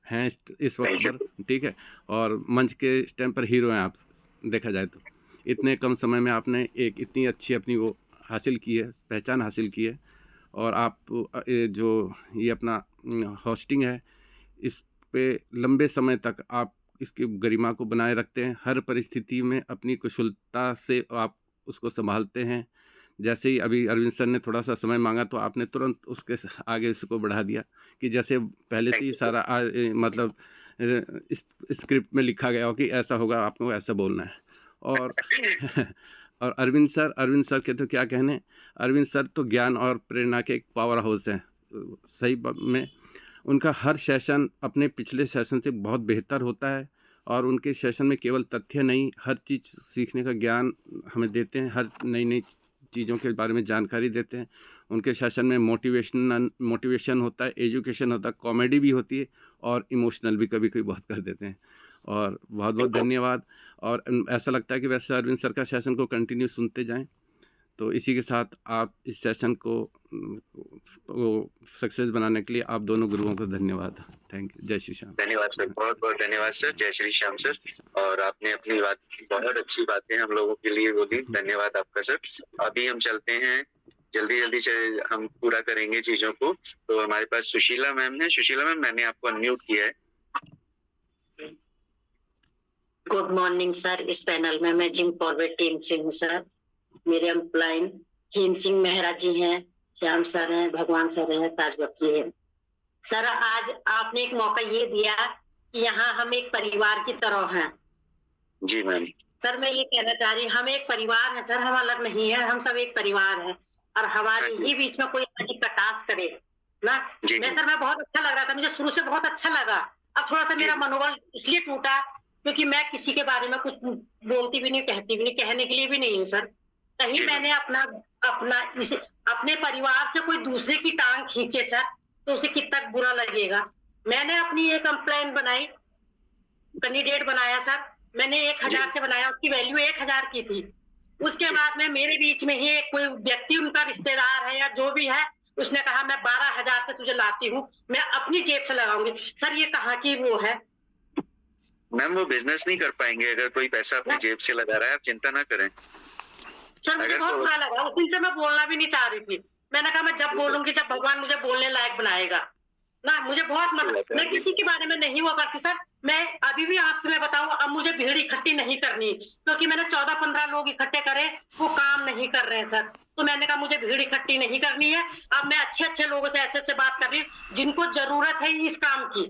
हैं इस वक्त पर, ठीक है। और मंच के स्टैंड पर हीरो हैं आप, देखा जाए तो। इतने कम समय में आपने एक इतनी अच्छी अपनी वो हासिल की है, पहचान हासिल की है। और आप जो ये अपना होस्टिंग है, इस पे लंबे समय तक आप इसकी गरिमा को बनाए रखते हैं। हर परिस्थिति में अपनी कुशलता से आप उसको संभालते हैं। जैसे ही अभी अरविंद सर ने थोड़ा सा समय मांगा, तो आपने तुरंत उसके आगे इसको बढ़ा दिया कि जैसे पहले से ही सारा मतलब स्क्रिप्ट में लिखा गया हो कि ऐसा होगा, आपको ऐसा बोलना है। और और अरविंद सर के तो क्या कहने। अरविंद सर तो ज्ञान और प्रेरणा के एक पावर हाउस हैं। सही में उनका हर सेशन अपने पिछले सेशन से बहुत बेहतर होता है। और उनके सेशन में केवल तथ्य नहीं, हर चीज़ सीखने का ज्ञान हमें देते हैं, हर नई चीज़ों के बारे में जानकारी देते हैं। उनके सेशन में मोटिवेशन होता है, एजुकेशन होता है, कॉमेडी भी होती है, और इमोशनल भी कभी कभी बहुत कर देते हैं। और बहुत बहुत धन्यवाद। और ऐसा लगता है कि वैसे अरविंद सर का सेशन को कंटिन्यू सुनते जाएं। तो इसी के साथ आप इस सेशन को सक्सेस बनाने के लिए आप दोनों गुरुओं को धन्यवाद। Thank you. जय श्री श्याम। धन्यवाद सर, बहुत बहुत धन्यवाद सर। जय श्री श्याम सर। और आपने अपनी बात, बहुत अच्छी बातें हम लोगों के लिए बोली, धन्यवाद आपका सर। अभी हम चलते हैं, जल्दी से हम पूरा करेंगे चीजों को। तो हमारे पास सुशीला मैम है। सुशीला मैम, मैंने आपको अनम्यूट किया है। Good morning sir. इस पैनल में मैं जिम फॉरवर्ड टीम से हूँ सर। मेरे एम्प्लॉइन हेम सिंह मेहरा जी हैं, श्याम सर हैं, भगवान सर हैं, ताजबक जी हैं। सर आज आपने एक मौका ये दिया कि यहाँ हम एक परिवार की तरह हैं। जी मैम। सर मैं ये कहना चाह रही हूँ, हम एक परिवार है सर, हम अलग नहीं है, हम सब एक परिवार है। और हमारे ही बीच में कोई प्रकाश करे ना। मैं बहुत अच्छा लग रहा था, मुझे शुरू से बहुत अच्छा लगा। अब थोड़ा सा मेरा मनोबल इसलिए टूटा क्योंकि मैं किसी के बारे में कुछ बोलती भी नहीं, कहती भी नहीं, कहने के लिए भी नहीं हूँ सर। कहीं मैंने अपने परिवार से कोई दूसरे की टांग खींचे सर, तो उसे कितना बुरा लगेगा। मैंने अपनी एक कंप्लेंट बनाई, कैंडिडेट बनाया सर, मैंने 1000 से बनाया, उसकी वैल्यू 1000 की थी। उसके बाद में मेरे बीच में ही कोई व्यक्ति, उनका रिश्तेदार है या जो भी है, उसने कहा मैं 12,000 से तुझे लाती हूँ, मैं अपनी जेब से लगाऊंगी। सर ये कहाँ की वो है मैम? वो बिजनेस नहीं कर पाएंगे अगर कोई पैसा अपनी जेब से लगा रहा है, आप चिंता ना करें। सर मुझे बहुत बुरा लगा, उस दिन से मैं बोलना भी नहीं चाह रही थी। मैंने कहा मैं जब बोलूंगी, जब भगवान मुझे बोलने लायक बनाएगा। ना, मुझे बहुत मदद, मैं किसी के बारे में नहीं हुआ करती सर। मैं अभी भी आपसे मैं बताऊं, अब मुझे भीड़ इकट्ठी नहीं करनी, क्योंकि मैंने 14-15 लोग इकट्ठे करे, वो काम नहीं कर रहे हैं सर। तो मैंने कहा मुझे भीड़ इकट्ठी नहीं करनी है। अब मैं अच्छे लोगों से ऐसे बात कर रही हूँ जिनको जरूरत है इस काम की,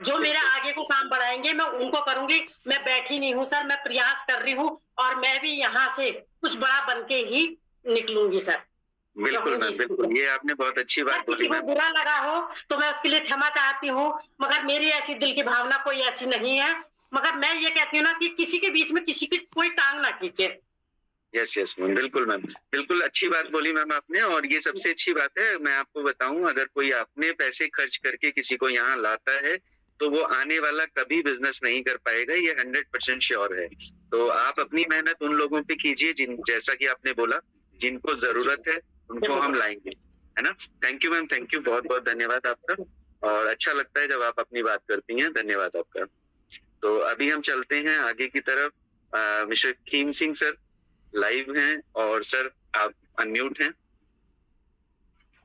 जो मेरे आगे को काम बढ़ाएंगे, मैं उनको करूंगी। मैं बैठी नहीं हूँ सर, मैं प्रयास कर रही हूँ, और मैं भी यहाँ से कुछ बड़ा बन के ही निकलूंगी सर। बिल्कुल मैम, बिल्कुल, ये आपने बहुत अच्छी बात बोली। किसी को बुरा लगा हो तो मैं उसके लिए क्षमा चाहती हूँ, मगर मेरी ऐसी दिल की भावना कोई ऐसी नहीं है। मगर मैं ये कहती हूँ ना कि किसी के बीच में किसी की कोई टांग ना खींचे। यस मैम, बिल्कुल मैम, बिल्कुल अच्छी बात बोली मैम आपने। और ये सबसे अच्छी बात है, मैं आपको बताऊं, अगर कोई अपने पैसे खर्च करके किसी को यहाँ लाता है तो वो आने वाला कभी बिजनेस नहीं कर पाएगा, ये 100% श्योर है। तो आप अपनी मेहनत उन लोगों पे कीजिए जिन, जैसा कि आपने बोला, जिनको जरूरत है उनको हम लाएंगे, है ना। Thank you ma'am, thank you, बहुत बहुत धन्यवाद आपका। और अच्छा लगता है जब आप अपनी बात करती हैं, धन्यवाद आपका। तो अभी हम चलते हैं आगे की तरफ। मिस्टर खीम सिंह सर लाइव हैं, और सर आप अनम्यूट हैं।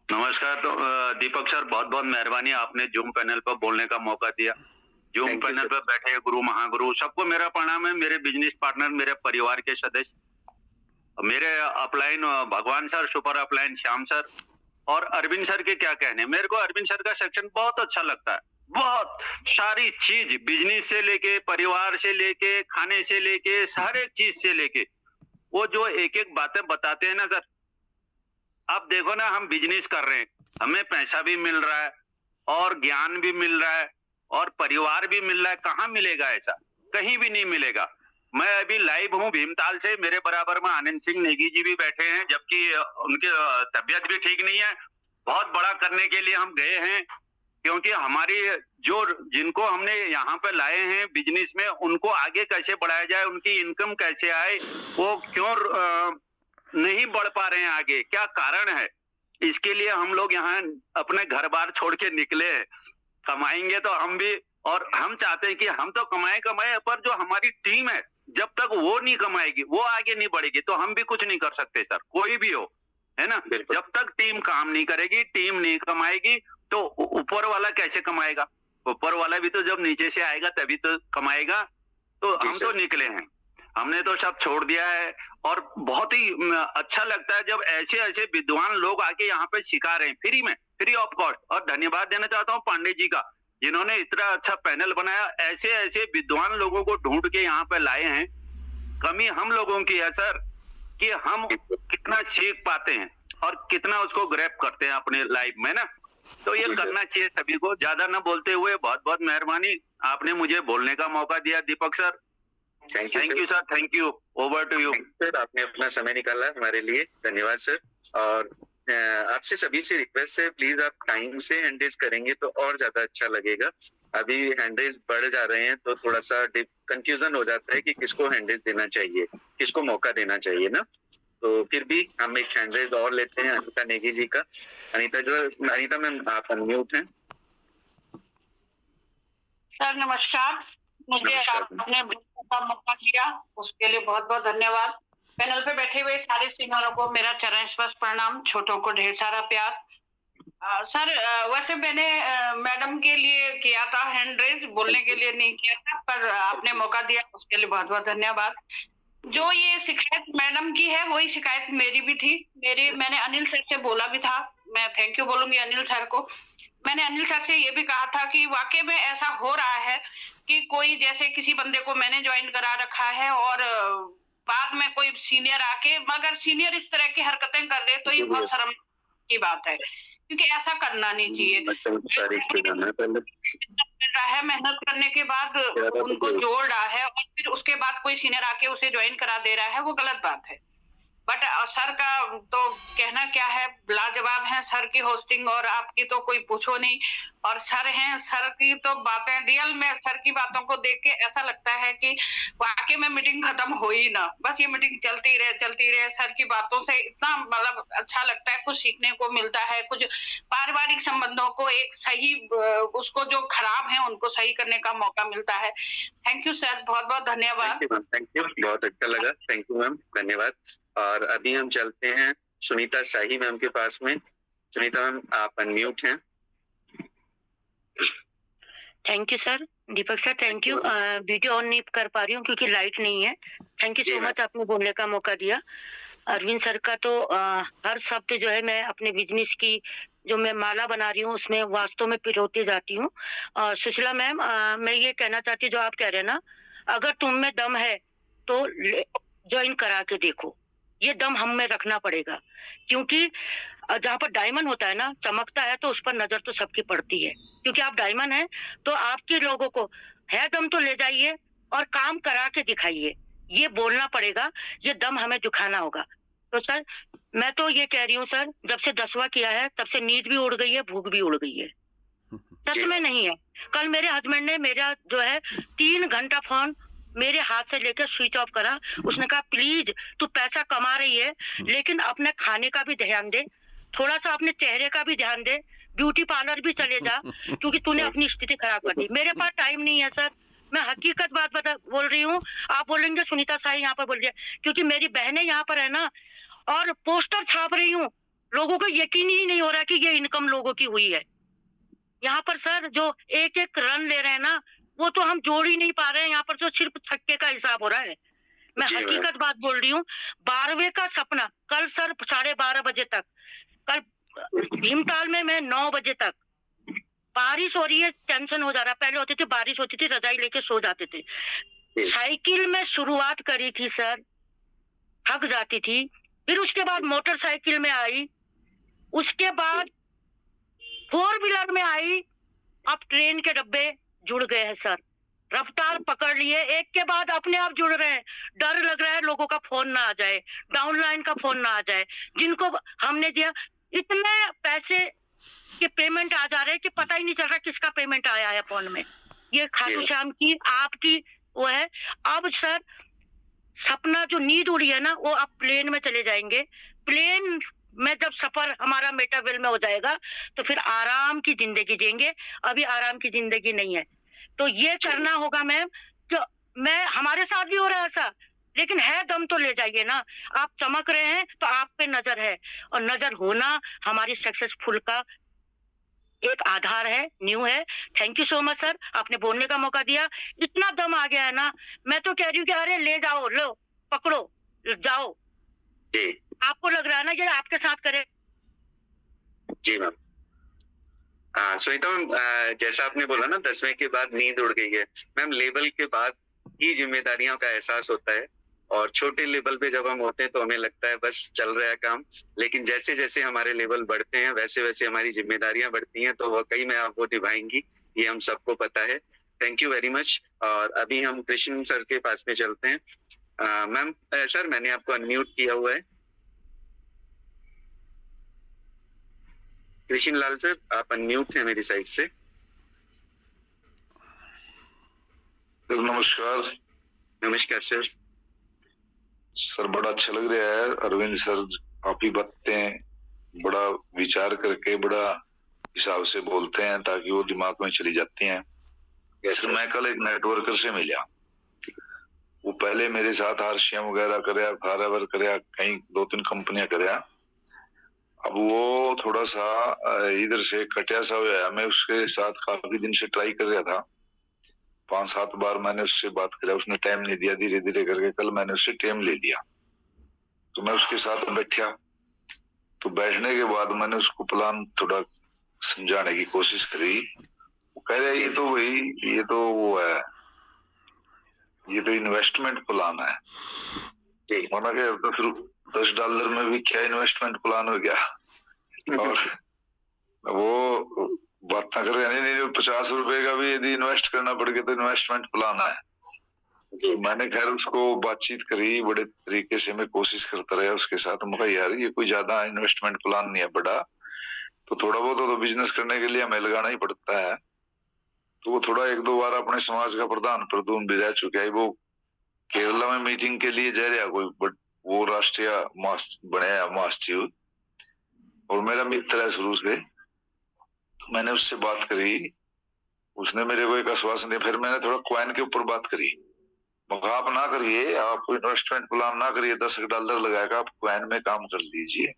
नमस्कार। तो दीपक सर, बहुत बहुत मेहरबानी, आपने जूम पैनल पर बोलने का मौका दिया। जूम पैनल पर बैठे गुरु महागुरु सबको मेरा प्रणाम है। मेरे बिजनेस पार्टनर, मेरे परिवार के सदस्य, मेरे अपलाइन भगवान sir, super upline Shyam sir, और अरविंद सर के क्या कहने। मेरे को अरविंद सर का सेक्शन बहुत अच्छा लगता है। बहुत सारी चीज, बिजनेस से लेके, परिवार से लेके, खाने से लेके, हर एक चीज से लेके, वो जो एक एक बातें बताते हैं ना सर। अब देखो ना, हम बिजनेस कर रहे हैं, हमें पैसा भी मिल रहा है और ज्ञान भी मिल रहा है और परिवार भी मिल रहा है। कहाँ मिलेगा ऐसा? कहीं भी नहीं मिलेगा। मैं अभी लाइव हूँ भीमताल से, मेरे बराबर में आनंद सिंह नेगी जी भी बैठे हैं, जबकि उनकी तबीयत भी ठीक नहीं है। बहुत बड़ा करने के लिए हम गए हैं, क्योंकि हमारी जो, जिनको हमने यहाँ पे लाए हैं बिजनेस में, उनको आगे कैसे बढ़ाया जाए, उनकी इनकम कैसे आए, वो क्यों नहीं बढ़ पा रहे हैं आगे, क्या कारण है, इसके लिए हम लोग यहाँ अपने घर बार छोड़ के निकले हैं। कमाएंगे तो हम भी, और हम चाहते हैं कि हम तो कमाए, पर जो हमारी टीम है, जब तक वो नहीं कमाएगी, वो आगे नहीं बढ़ेगी, तो हम भी कुछ नहीं कर सकते सर, कोई भी हो, है ना। जब तक टीम काम नहीं करेगी, टीम नहीं कमाएगी, तो ऊपर वाला कैसे कमाएगा? ऊपर वाला भी तो जब नीचे से आएगा तभी तो कमाएगा। तो हम तो निकले हैं, हमने तो सब छोड़ दिया है। और बहुत ही अच्छा लगता है जब ऐसे ऐसे विद्वान लोग आके यहाँ पे सिखा रहे हैं फ्री में, फ्री ऑफ कॉस्ट। और धन्यवाद देना चाहता हूँ पांडे जी का, जिन्होंने इतना अच्छा पैनल बनाया। ऐसे ऐसे विद्वान लोगों को ढूंढ के यहाँ पे लाए हैं। कमी हम लोगों की है सर, कि हम कितना सीख पाते हैं और कितना उसको ग्रैब करते हैं अपने लाइफ में ना। तो ये करना चाहिए सभी को। ज्यादा ना बोलते हुए बहुत बहुत मेहरबानी, आपने मुझे बोलने का मौका दिया Deepak sir. Thank you sir, thank you. Over to you sir, आपने अपना समय निकाला हमारे लिए, धन्यवाद सर। और आपसे सभी से रिक्वेस्ट है, प्लीज आप टाइम से हैंड रेज करेंगे तो और ज्यादा अच्छा लगेगा। अभी हैंड रेज बढ़ जा रहे हैं तो थोड़ा सा कंफ्यूजन हो जाता है कि किसको हैंड रेज देना चाहिए, किसको मौका देना चाहिए ना। तो फिर भी हम एक हैंड रेज और लेते हैं अनीता नेगी जी का। अनीता मैम, आप अनम्यूट हैं। सर नमस्कार, मुझे आपने मौका दिया उसके लिए बहुत बहुत धन्यवाद। पैनल पे बैठे हुए सारे सीनियरों को मेरा चरण स्पर्श प्रणाम, छोटों को ढेर सारा प्यार। सर वैसे मैंने मैडम के लिए किया था हैंड रेज, बोलने के लिए नहीं किया था, पर आपने मौका दिया उसके लिए बहुत बहुत धन्यवाद। जो ये शिकायत मैडम की है वही शिकायत मेरी भी थी। मैंने अनिल सर से बोला भी था, मैं थैंक यू बोलूंगी अनिल सर को। मैंने अनिल सर से ये भी कहा था कि वाकई में ऐसा हो रहा है कि कोई, जैसे किसी बंदे को मैंने ज्वाइन करा रखा है और बाद में कोई सीनियर आके, मगर सीनियर इस तरह की हरकतें कर दे तो ये बहुत शर्म की बात है, क्योंकि ऐसा करना नहीं चाहिए। मेहनत करने के बाद उनको जोड़ रहा है और फिर उसके बाद कोई सीनियर आके उसे ज्वाइन करा दे रहा है, वो गलत बात है। बट सर का तो कहना क्या है, लाजवाब है सर की होस्टिंग, और आपकी तो कोई पूछो नहीं। और सर हैं, सर की तो बातें, रियल में सर की बातों को देख के ऐसा लगता है कि वाकई में मीटिंग खत्म हो ही ना, बस ये मीटिंग चलती रहे। सर की बातों से इतना मतलब अच्छा लगता है, कुछ सीखने को मिलता है, कुछ पारिवारिक संबंधों को एक सही, उसको जो खराब है उनको सही करने का मौका मिलता है। थैंक यू सर, बहुत बहुत धन्यवाद। थैंक यू, बहुत अच्छा लगा, थैंक यू मैम, धन्यवाद। और अभी हम चलते हैं सुनीता शाही मैम के पास में। सुनीता मैम, आप अनम्यूट हैं। Thank you sir, Deepak sir, thank you. Video on नहीं कर पा रही हूँ क्योंकि लाइट नहीं है। थैंक यू सो मच, आपने बोलने का मौका दिया। अरविंद सर का तो हर शब्द जो है मैं अपने बिजनेस की जो मैं माला बना रही हूँ उसमें वास्तव में पिरोती जाती हूँ। सुशीला मैम, मैं ये कहना चाहती हूँ जो आप कह रहे हैं ना, अगर तुम में दम है तो ज्वाइन करा के देखो। ये दम हम में रखना पड़ेगा, क्योंकि जहाँ पर डायमंड होता है ना, चमकता है, तो उस पर नजर तो सबकी पड़ती है। क्योंकि आप डायमंड हैं तो आपके लोगों को है दम तो ले जाइए और काम करा के दिखाइए। ये बोलना पड़ेगा, ये दम हमें दिखाना होगा। तो सर मैं तो ये कह रही हूँ सर, जब से 10वां किया है तब से नींद भी उड़ गई है, भूख भी उड़ गई है। सच में नहीं है। कल मेरे हस्बैंड ने मेरा जो है 3 घंटा फोन मेरे हाथ से लेकर स्विच ऑफ करा। उसने कहा प्लीज तू पैसा कमा रही है लेकिन अपने खाने का भी ध्यान दे, थोड़ा सा अपने चेहरे का भी ध्यान दे, ब्यूटी पार्लर भी चले जा, क्योंकि तूने अपनी स्थिति खराब कर दी। मेरे पास टाइम नहीं है सर, मैं हकीकत बात बोल रही हूँ। आप बोलेंगे सुनीता साई यहाँ पर बोल रही है, क्योंकि मेरी बहनें यहाँ पर है ना, और पोस्टर छाप रही हूँ। लोगों को यकीन ही नहीं हो रहा कि ये इनकम लोगों की हुई है। यहाँ पर सर जो एक एक रन ले रहे हैं ना, वो तो हम जोड़ ही नहीं पा रहे हैं। यहाँ पर जो सिर्फ छक्के का हिसाब हो रहा है। मैं हकीकत बात बोल रही हूँ। 12वें का सपना कल सर 12:30 बजे तक, कल भीमताल में मैं 9 बजे तक, बारिश हो रही है, टेंशन हो जा रहा। पहले होती थी बारिश होती थी, रजाई लेके सो जाते थे। साइकिल में शुरुआत करी थी सर, थक जाती थी। फिर उसके बाद मोटरसाइकिल में आई, उसके बाद 4 व्हीलर में आई, अब ट्रेन के डब्बे जुड़ गए हैं सर। रफ्तार पकड़ लिए, एक के बाद अपने आप जुड़ रहे हैं। डर लग रहा है लोगों का फोन ना आ जाए, डाउनलाइन का फोन ना आ जाए, जिनको हमने दिया। इतने पैसे के पेमेंट आ जा रहे हैं कि पता ही नहीं चल रहा किसका पेमेंट आया है फोन में। ये खाटू श्याम की आपकी वो है। अब सर सपना जो नींद उड़ी है ना, वो अब प्लेन में चले जाएंगे। प्लेन में जब सफर हमारा मेटावेल में हो जाएगा तो फिर आराम की जिंदगी जिएंगे। अभी आराम की जिंदगी नहीं है, तो ये करना होगा मैम। तो मैं हमारे साथ भी हो रहा है ऐसा, लेकिन है दम तो ले जाइए ना। आप चमक रहे हैं तो आप पे नजर है, और नजर होना हमारी सक्सेसफुल का एक आधार है, न्यू है। Thank you so much sir, आपने बोलने का मौका दिया। इतना दम आ गया है ना, मैं तो कह रही हूँ कि अरे ले जाओ, लो पकड़ो जाओ। आपको लग रहा है ना ये आपके साथ करे? जी मैम। सुनीता मैम, जैसा आपने बोला ना 10वें के बाद नींद उड़ गई है, मैम लेवल के बाद ही जिम्मेदारियों का एहसास होता है। और छोटे लेवल पे जब हम होते हैं तो हमें लगता है बस चल रहा है काम, लेकिन जैसे जैसे हमारे लेवल बढ़ते हैं वैसे वैसे हमारी जिम्मेदारियां बढ़ती हैं, तो वाकई में आप वो निभाएंगी, ये हम सबको पता है। Thank you very much. और अभी हम कृष्ण सर के पास में चलते हैं। मैम सर मैंने आपको अनम्यूट किया हुआ है। कृष्ण लाल सर आप अनम्यूट हैं मेरी साइड से। नमस्कार। नमस्कार सर। सर बड़ा अच्छा लग रहा है अरविंद सर, आप ही बातें बड़ा विचार करके बड़ा हिसाब से बोलते हैं ताकि वो दिमाग में चली जाती हैं। सर मैं कल एक नेटवर्कर से मिला, वो पहले मेरे साथ RCM वगैरह कराया, फॉरएवर कराया, कहीं 2-3 कंपनियां कराया। अब वो थोड़ा सा इधर से कटिया सा हुआ है। मैं उसके साथ काफी दिन से ट्राई कर रहा था, 5-7 बार मैंने उससे बात करा, उसने टाइम नहीं दिया। धीरे धीरे करके कल मैंने उससे टाइम ले लिया, तो मैं उसके साथ बैठा। तो बैठने के बाद मैंने उसको प्लान थोड़ा समझाने की कोशिश करी। वो कह रहा है ये तो वही, ये तो वो है, ये तो इन्वेस्टमेंट प्लान है। माना कि $10 में भी क्या इन्वेस्टमेंट प्लान हो गया। और वो बात ना कर रहे, नहीं ₹50 का भी यदि इन्वेस्ट करना पड़ गया तो इन्वेस्टमेंट प्लान है। तो मैंने खैर उसको बातचीत करी, बड़े तरीके से मैं कोशिश करता रहा उसके साथ। मैं कहा यार ये कोई ज्यादा इन्वेस्टमेंट प्लान नहीं है बड़ा, तो थोड़ा बहुत तो बिजनेस करने के लिए हमें लगाना ही पड़ता है। तो वो थोड़ा 1-2 बार अपने समाज का प्रधान प्रदून भी रह चुका है। वो केरला में मीटिंग के लिए जा रहा कोई, बट वो राष्ट्रीय बने महासचिव और मेरा मित्र है शुरू से। तो मैंने उससे बात करी, उसने मेरे को एक आश्वासन दिया। फिर मैंने थोड़ा क्वाइन के ऊपर बात करी, आप ना करिए, आप इन्वेस्टमेंट प्लान ना करिए, $10 लगाएगा, आप क्वाइन में काम कर लीजिए।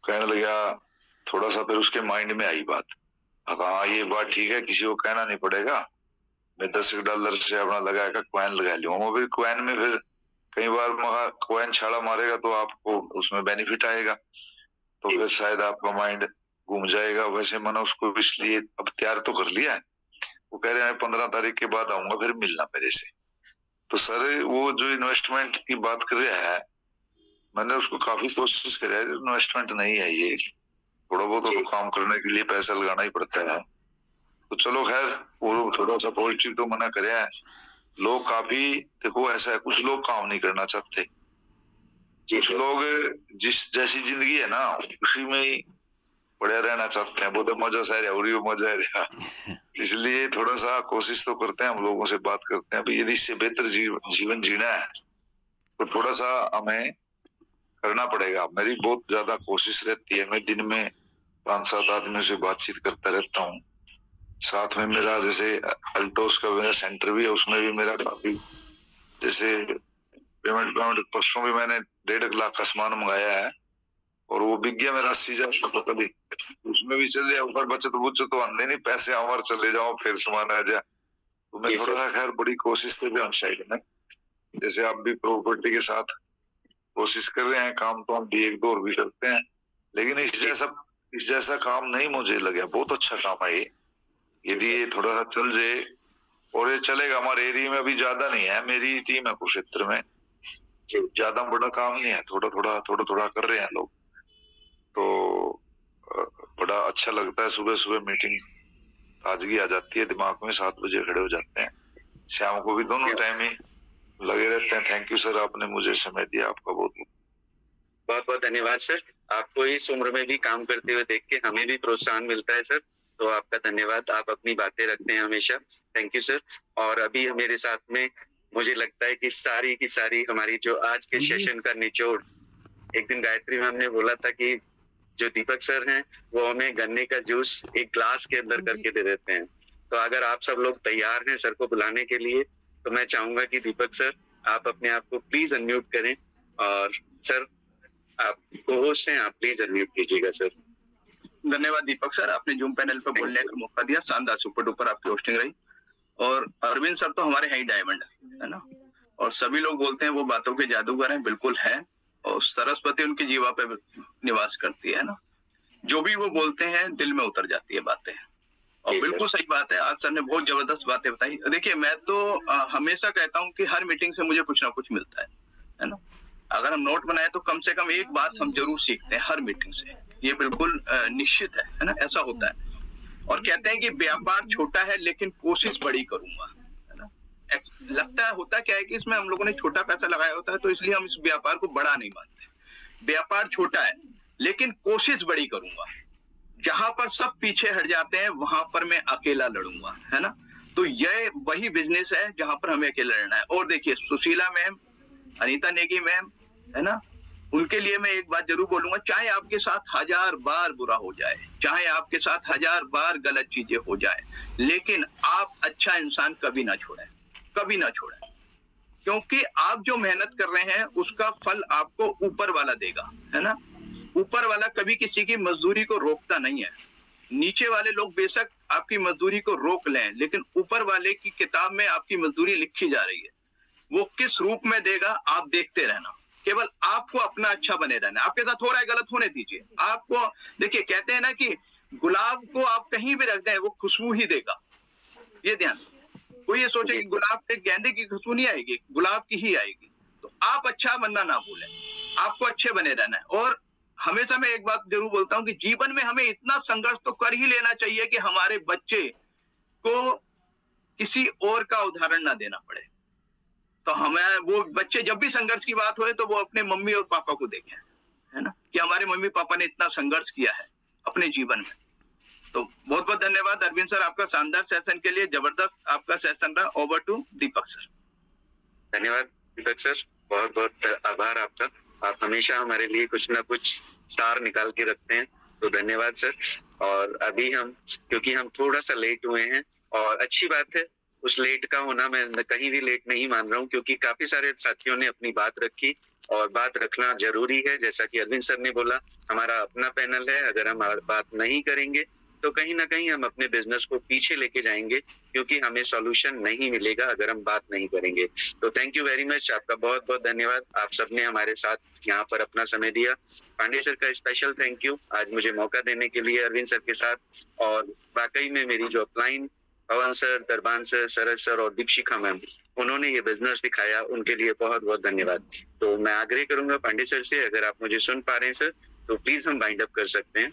कहने लगा थोड़ा सा, फिर उसके माइंड में आई बात। हाँ ये बात ठीक है, किसी को कहना नहीं पड़ेगा। मैं $10 से अपना लगा कर कॉइन लगा लूंगा, फिर कॉइन में फिर कई बार कॉइन छाड़ा मारेगा तो आपको उसमें बेनिफिट आएगा, तो फिर शायद आपका माइंड घूम जाएगा। वैसे मैंने उसको इसलिए अब तैयार तो कर लिया है, वो कह रहे हैं 15 तारीख के बाद आऊंगा फिर मिलना मेरे से। तो सर वो जो इन्वेस्टमेंट की बात कर रहा है, मैंने उसको काफी कोशिश करी है, इन्वेस्टमेंट नहीं है ये, थोड़ा बहुत तो काम करने के लिए पैसा लगाना ही पड़ता है। तो चलो खैर, वो थोड़ा सा पॉजिटिव तो मना करे है। लोग काफी, देखो ऐसा है, कुछ लोग काम नहीं करना चाहते, कुछ लोग जिस जैसी जिंदगी है ना उसी में ही बढ़िया रहना चाहते हैं, बहुत मजा सा है और मजा है। इसलिए थोड़ा सा कोशिश तो करते हैं, हम लोगों से बात करते हैं, यदि इससे बेहतर जीवन जीना है तो थोड़ा सा हमें करना पड़ेगा। मेरी बहुत ज्यादा कोशिश रहती है, मैं दिन में 5-7 आदमियों से बातचीत करता रहता हूँ। साथ में मेरा जैसे अल्टोस का मेरा सेंटर भी है, उसमें भी मेरा काफी जैसे पेमेंट परसों भी मैंने 1.5 लाख का सामान मंगाया है और वो बिक गया मेरा 80,000 तो कभी उसमें भी चल जाए, ऊपर बचत तो आंदे नहीं, पैसे हमारे चले जाओ फिर सामान आ जाए। तो मैं थोड़ा सा खैर बड़ी कोशिश तो भी साइड में, जैसे आप भी प्रॉपर्टी के साथ कोशिश कर रहे हैं, काम तो हम भी 1-2 और भी करते हैं, लेकिन इस जैसा काम नहीं मुझे लगा। बहुत अच्छा काम है ये, यदि ये थोड़ा सा चल जाए और ये चलेगा। हमारे एरिया में अभी ज्यादा नहीं है, मेरी टीम है कुरुक्षेत्र में, ज्यादा बड़ा काम नहीं है, थोड़ा थोड़ा कर रहे हैं लोग। तो बड़ा अच्छा लगता है, सुबह सुबह मीटिंग ताजगी आ जाती है दिमाग में, 7 बजे खड़े हो जाते हैं, शाम को भी दोनों टाइम ही लगे रहते हैं। थैंक यू सर, आपने मुझे समय दिया, आपका बहुत बहुत धन्यवाद सर। आपको इस उम्र में भी काम करते हुए देख के हमें भी प्रोत्साहन मिलता है सर, तो आपका धन्यवाद। आप अपनी बातें रखते हैं हमेशा, थैंक यू सर। और अभी मेरे साथ में मुझे लगता है कि सारी की सारी हमारी जो आज के सेशन का निचोड़, एक दिन गायत्री मैम ने बोला था कि जो दीपक सर हैं वो हमें गन्ने का जूस एक ग्लास के अंदर करके दे देते हैं। तो अगर आप सब लोग तैयार हैं सर को बुलाने के लिए, तो मैं चाहूंगा कि दीपक सर आप अपने आप को प्लीज अनम्यूट करें, और सर आप को-होस्ट हैं, आप प्लीज अनम्यूट कीजिएगा सर। धन्यवाद दीपक सर, आपने जूम पैनल पर बोलने का मौका दिया, शानदार सुपर डुपर आपकी होस्टिंग रही। और अरविंद सर तो हमारे हैं ही डायमंड, है ना, और सभी लोग बोलते हैं वो बातों के जादूगर हैं, बिल्कुल है, और सरस्वती उनकी जीवा पे निवास करती है ना, जो भी वो बोलते हैं दिल में उतर जाती है बातें, और बिल्कुल सही बात है। आज सर ने बहुत जबरदस्त बातें बताई। देखिए मैं तो हमेशा कहता हूँ कि हर मीटिंग से मुझे कुछ ना कुछ मिलता है ना। अगर हम नोट बनाए तो कम से कम एक बात हम जरूर सीखते हैं हर मीटिंग से, ये बिल्कुल निश्चित है ना, ऐसा होता है। और कहते हैं कि व्यापार छोटा है लेकिन कोशिश बड़ी करूंगा, है ना। लगता है होता क्या है कि इसमें हम लोगों ने छोटा पैसा लगाया होता है, तो इसलिए हम इस व्यापार को बड़ा नहीं मानते। व्यापार छोटा है लेकिन कोशिश बड़ी करूंगा, जहां पर सब पीछे हट जाते हैं वहां पर मैं अकेला लड़ूंगा, है ना। तो यह वही बिजनेस है जहां पर हमें अकेला लड़ना है। और देखिए सुशीला मैम, अनीता नेगी मैम, है ना, उनके लिए मैं एक बात जरूर बोलूंगा, चाहे आपके साथ 1000 बार बुरा हो जाए, चाहे आपके साथ 1000 बार गलत चीजें हो जाए, लेकिन आप अच्छा इंसान कभी ना छोड़ें, कभी ना छोड़ें, क्योंकि आप जो मेहनत कर रहे हैं उसका फल आपको ऊपर वाला देगा, है ना। ऊपर वाला कभी किसी की मजदूरी को रोकता नहीं है। नीचे वाले लोग बेशक आपकी मजदूरी को रोक लें, लेकिन ऊपर वाले की किताब में आपकी मजदूरी लिखी जा रही है, वो किस रूप में देगा आप देखते रहना। केवल आपको अपना अच्छा बने रहना, आपके साथ हो रहा है गलत होने दीजिए। आपको देखिए, कहते हैं ना कि गुलाब को आप कहीं भी रख दें वो खुशबू ही देगा, ये ध्यान। कोई ये सोचे कि गुलाब से गेंदे की खुशबू नहीं आएगी, गुलाब की ही आएगी। तो आप अच्छा बनना ना भूलें, आपको अच्छे बने रहना है। और हमेशा मैं एक बात जरूर बोलता हूं कि जीवन में हमें इतना संघर्ष तो कर ही लेना चाहिए कि हमारे बच्चे को किसी और का उदाहरण ना देना पड़े। तो हमें वो बच्चे जब भी संघर्ष की बात होए तो वो अपने मम्मी और पापा को देखें, है ना, कि हमारे मम्मी पापा ने इतना संघर्ष किया है अपने जीवन में। तो बहुत बहुत धन्यवाद अरविंद सर आपका शानदार सेशन के लिए, जबरदस्त आपका सेशन रहा। Over to Deepak sir. धन्यवाद दीपक सर, बहुत बहुत आभार आपका। आप हमेशा हमारे लिए कुछ ना कुछ स्टार निकाल के रखते हैं, तो धन्यवाद सर। और अभी हम, क्योंकि हम थोड़ा सा लेट हुए हैं, और अच्छी बात है, उस लेट का होना मैं कहीं भी लेट नहीं मान रहा हूँ, क्योंकि काफी सारे साथियों ने अपनी बात रखी, और बात रखना जरूरी है। जैसा कि अरविंद सर ने बोला, हमारा अपना पैनल है, अगर हम बात नहीं करेंगे तो कहीं ना कहीं हम अपने बिजनेस को पीछे लेके जाएंगे, क्योंकि हमें सॉल्यूशन नहीं मिलेगा अगर हम बात नहीं करेंगे। तो थैंक यू वेरी मच, आपका बहुत बहुत धन्यवाद। आप सबने हमारे साथ यहाँ पर अपना समय दिया। पांडे सर का स्पेशल थैंक यू आज मुझे मौका देने के लिए अरविंद सर के साथ। और वाकई में मेरी जो अपलाइन पवन सर, दरबान सर, सरज सर और दीपशिखा मैम, उन्होंने ये बिजनेस दिखाया, उनके लिए बहुत बहुत धन्यवाद। तो मैं आग्रह करूंगा पांडे सर से, अगर आप मुझे सुन पा रहे हैं सर, तो प्लीज हम वाइंड अप कर सकते हैं।